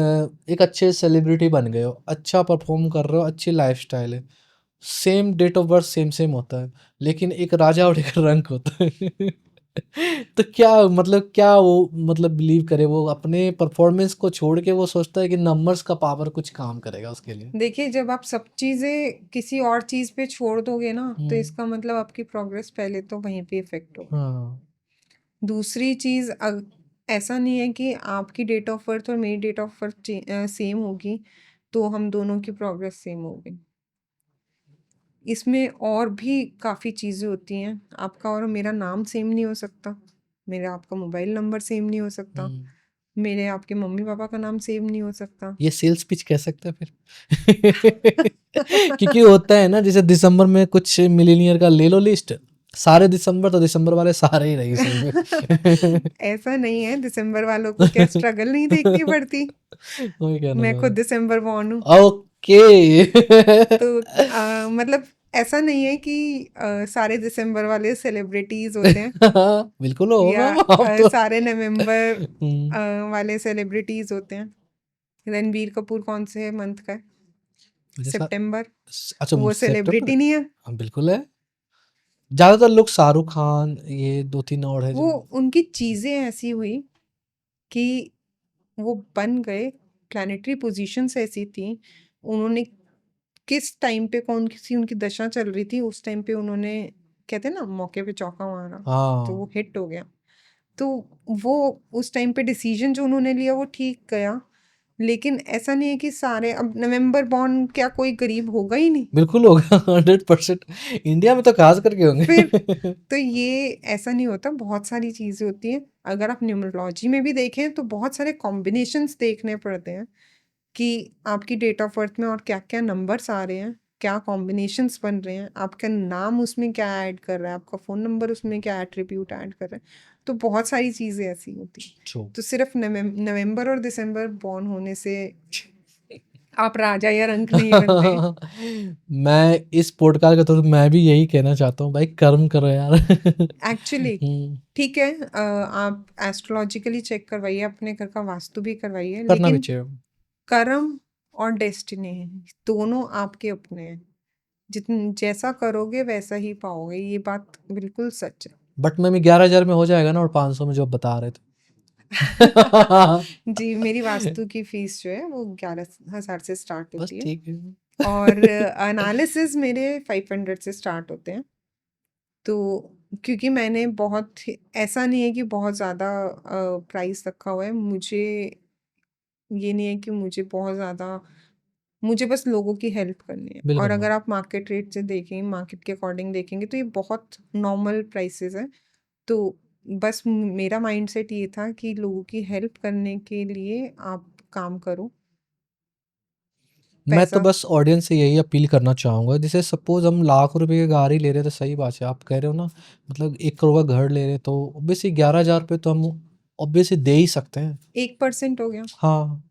एक अच्छे सेलिब्रिटी बन गए हो, अच्छा परफॉर्म कर रहे हो, अच्छी लाइफस्टाइल है, same date of birth same same होता है, लेकिन एक राजा और एक रंक होता है। तो क्या मतलब, क्या वो मतलब बिलीव करे, वो अपने परफॉर्मेंस को छोड़ के वो सोचता है कि नंबर्स का पावर कुछ काम करेगा उसके लिए। देखिए, जब आप सब चीज़ें किसी और चीज़ पे छोड़ दोगे ना, तो इसका मतलब आपकी प्रोग्रेस पहले तो वहीं पे इफेक्ट होगा। हाँ। दूसरी चीज़, ऐसा नहीं है कि आपकी डेट ऑफ बर्थ और मेरी डेट ऑफ बर्थ सेम होगी तो हम दोनों की प्रोग्रेस सेम होगी। इसमें और भी काफ़ी चीज़ें होती हैं। आपका और मेरा नाम सेम नहीं हो सकता, मेरा आपका मोबाइल नंबर सेम नहीं हो सकता, मेरे आपके मम्मी पापा का नाम सेम नहीं हो सकता। ये सेल्स पिच कह सकते हैं फिर। क्योंकि होता है ना, जैसे दिसंबर में कुछ मिलीनियर का ले लो लिस्ट, सारे दिसंबर तो दिसंबर वाले सारे ही रही सही में। ऐसा नहीं है, दिसंबर वालों को क्या स्ट्रगल नहीं देखनी पड़ती? वही कहना मैं चाह खुद रहा दिसंबर बॉर्न हूँ। हूँ। ओके। तो मतलब ऐसा नहीं है कि सारे दिसंबर वाले सेलिब्रिटीज होते हैं बिल्कुल हो या मैम आप तो। सारे नवंबर हम्म, वाले सेलिब्रिटीज होते हैं। रणबीर कपूर कौन से मंथ का है? मुझे सितंबर। अच्छा वो सितंबर। सेलिब्रिटी नहीं है? हाँ बिल्कुल है। ज्यादातर लोग शाहरुख खान, ये 2-3 और है वो जो। उनकी चीजें ऐसी हुई कि वो बन गए, प्लानिटरी पोजीशंस ऐसी थी, उन्होंने किस टाइम पे कौन सी उनकी दशा चल रही थी, उस टाइम पे उन्होंने, कहते हैं ना, मौके पे चौका मारा, तो वो हाँ हिट हो गया। तो वो उस टाइम पे डिसीजन जो उन्होंने लिया वो ठीक गया। लेकिन ऐसा नहीं है कि सारे, अब नवंबर बॉर्न क्या कोई गरीब होगा ही नहीं? बिल्कुल होगा। 100% इंडिया में तो खास करके फिर होंगे। तो ये ऐसा नहीं होता, बहुत सारी चीज़ें होती हैं। अगर आप न्यूमरोलॉजी में भी देखें तो बहुत सारे कॉम्बिनेशंस देखने पड़ते हैं कि आपकी डेट ऑफ बर्थ में और क्या-क्या नंबर्स आ रहे हैं, क्या कॉम्बिनेशंस बन रहे हैं, आपका नाम उसमें क्या ऐड कर रहा है, आपका फ़ोन नंबर उसमें क्या एट्रीब्यूट ऐड कर रहा है। तो बहुत सारी चीज़ें ऐसी होती हैं। True. तो सिर्फ नवंबर और दिसंबर बॉर्न होने से आप राजा या रंक नहीं बनते। मैं इस पॉडकास्ट के थ्रू मैं भी यही कहना चाहता हूँ, भाई कर्म करो यार। एक्चुअली हम्म, ठीक है, आप एस्ट्रोलॉजिकली चेक करवाइए, अपने घर का वास्तु भी करवाइए, करना भी लेकिन चाहिए। कर्म और डेस्टिनी दोनों आपके अपने हैं। जितन जैसा करोगे वैसा ही पाओगे, ये बात बिल्कुल सच है। बट मैं 11,000 में हो जाएगा ना, और 500 में जो आप बता रहे थे। जी, मेरी वास्तु की फीस जो है वो 11,000 से स्टार्ट बस होती है, ठीक है। और एनालिसिस मेरे 500 से स्टार्ट होते हैं। तो क्योंकि मैंने ऐसा नहीं है कि बहुत ज़्यादा प्राइस रखा हुआ है, मुझे ये नहीं है कि मुझे बस लोगों की हेल्प करनी है। और बिल्कुल अगर मैम। आप मार्केट रेट से देखें, मार्केट के अकॉर्डिंग देखेंगे तो ये बहुत नॉर्मल प्राइसेस हैं। तो बस मेरा माइंडसेट ये था कि लोगों की हेल्प करने के लिए आप काम करो। मैं तो पैसा बस ऑडियंस से यही अपील करना चाहूँगा, जैसे सपोज हम लाख रुपए की गाड़ी ले रहे हैं तो सही बात है, आप कह रहे हो ना, मतलब 1 करोड़ का घर ले रहे हैं तो ऑब्वियसली 11,000 रुपये तो हम ऑब्वियसली दे ही सकते हैं। 1% हो गया। हाँ,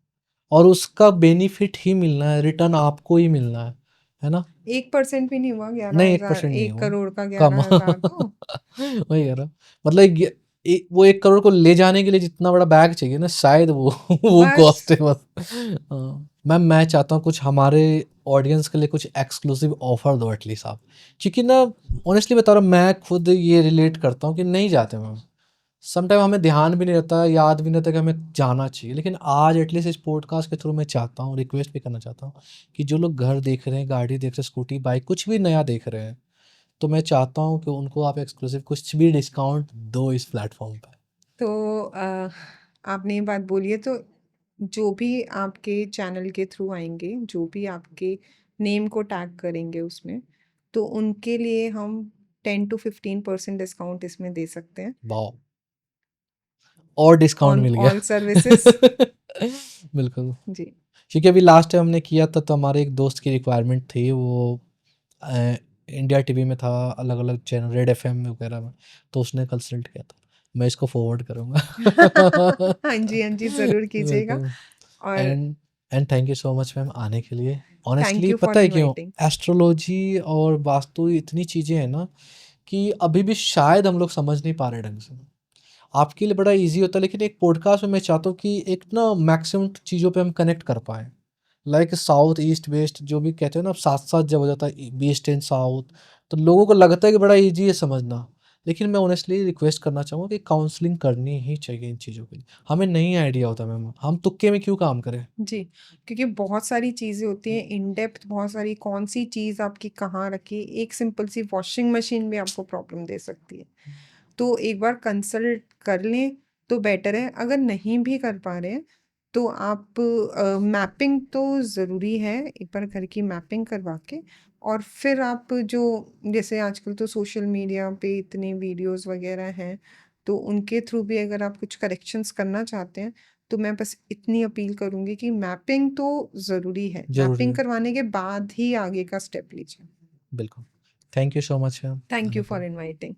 और उसका बेनिफिट ही मिलना है, रिटर्न आपको ही मिलना है ना? 1% भी नहीं हुआ, ग्यारह नहीं, हजार 1% नहीं 1 करोड़ का कम। 11,000 तो वही कह रहा हूँ। मतलब वो 1 करोड़ को ले जाने के लिए जितना बड़ा बैग चाहिए ना, शायद वो वो बस। कॉस्ट है बस। हाँ, मैम मैं चाहता हूँ कुछ हमारे ऑडियंस के लिए कुछ एक्सक्लूसिव ऑफर दो एटलीस्ट आप, क्योंकि ना ऑनेस्टली बता रहा हूँ, मैं खुद ये रिलेट करता हूँ कि नहीं जाते मैम, समटाइम हमें ध्यान भी नहीं रहता, याद भी नहीं रहता कि हमें जाना चाहिए। लेकिन आज एटलीस्ट इस पॉडकास्ट के थ्रू मैं चाहता हूँ, रिक्वेस्ट भी करना चाहता हूँ कि जो लोग घर देख रहे हैं, गाड़ी देख रहे हैं, स्कूटी, बाइक, कुछ भी नया देख रहे हैं, तो मैं चाहता हूँ कि उनको आप एक्सक्लूसिव कुछ भी डिस्काउंट दो इस प्लेटफॉर्म पे। तो आपने ये बात बोली है, तो जो भी आपके चैनल के थ्रू आएंगे, जो भी आपके नेम को टैग करेंगे उसमें, तो उनके लिए हम 10 to 15% डिस्काउंट इसमें दे सकते हैं वाह, और डिस्काउंट ऑन मिल गया। All services. बिल्कुल, जी। क्योंकि अभी लास्ट टाइम हमने किया था तो हमारे एक दोस्त की रिक्वायरमेंट थी, वो इंडिया टीवी में था, अलग अलग चैनल, रेड एफएम वगैरह में, तो उसने कंसल्ट किया था। मैं इसको फॉरवर्ड करूँगा। हाँ जी, हाँ जी, ज़रूर कीजिएगा। बिल्कुल। और and and thank you so much ma'am आने के लिए। थैंक ऑनेस्टली यू पता फॉर है क्यों? इनवाइटिंग। एस्ट्रोलॉजी और वास्तु इतनी चीज़ें हैं ना कि अभी भी शायद हम लोग समझ नहीं पा रहे ढंग से। आपके लिए बड़ा ईज़ी होता है, लेकिन एक पॉडकास्ट में मैं चाहता हूँ कि एक ना मैक्सिमम चीज़ों पे हम कनेक्ट कर पाएँ। लाइक साउथ, ईस्ट, वेस्ट जो भी कहते हैं ना, साथ-साथ जब हो जाता है ईस्ट एंड साउथ, तो लोगों को लगता है कि बड़ा ईज़ी है समझना। लेकिन मैं ऑनेस्टली रिक्वेस्ट करना चाहूँगा कि काउंसलिंग करनी ही चाहिए इन चीज़ों के लिए। हमें नहीं आइडिया होता मैम, हम तुक्के में क्यों काम करें? जी, क्योंकि बहुत सारी चीज़ें होती हैं इन डेप्थ, बहुत सारी, कौन-सी चीज़ आपकी कहाँ रखी, एक सिंपल सी वॉशिंग मशीन भी आपको प्रॉब्लम दे सकती है। तो एक बार कंसल्ट कर लें तो बेटर है। अगर नहीं भी कर पा रहे हैं तो आप मैपिंग तो ज़रूरी है, एक बार घर की मैपिंग करवा के, और फिर आप जो, जैसे आजकल तो सोशल मीडिया पे इतने वीडियोस वगैरह हैं, तो उनके थ्रू भी अगर आप कुछ करेक्शंस करना चाहते हैं, तो मैं बस इतनी अपील करूँगी कि मैपिंग तो ज़रूरी है। ज़रूरी मैपिंग है। करवाने के बाद ही आगे का स्टेप लीजिए। बिल्कुल। Thank you so much ma'am thank आने यू के फॉर लिए। इनवाइटिंग।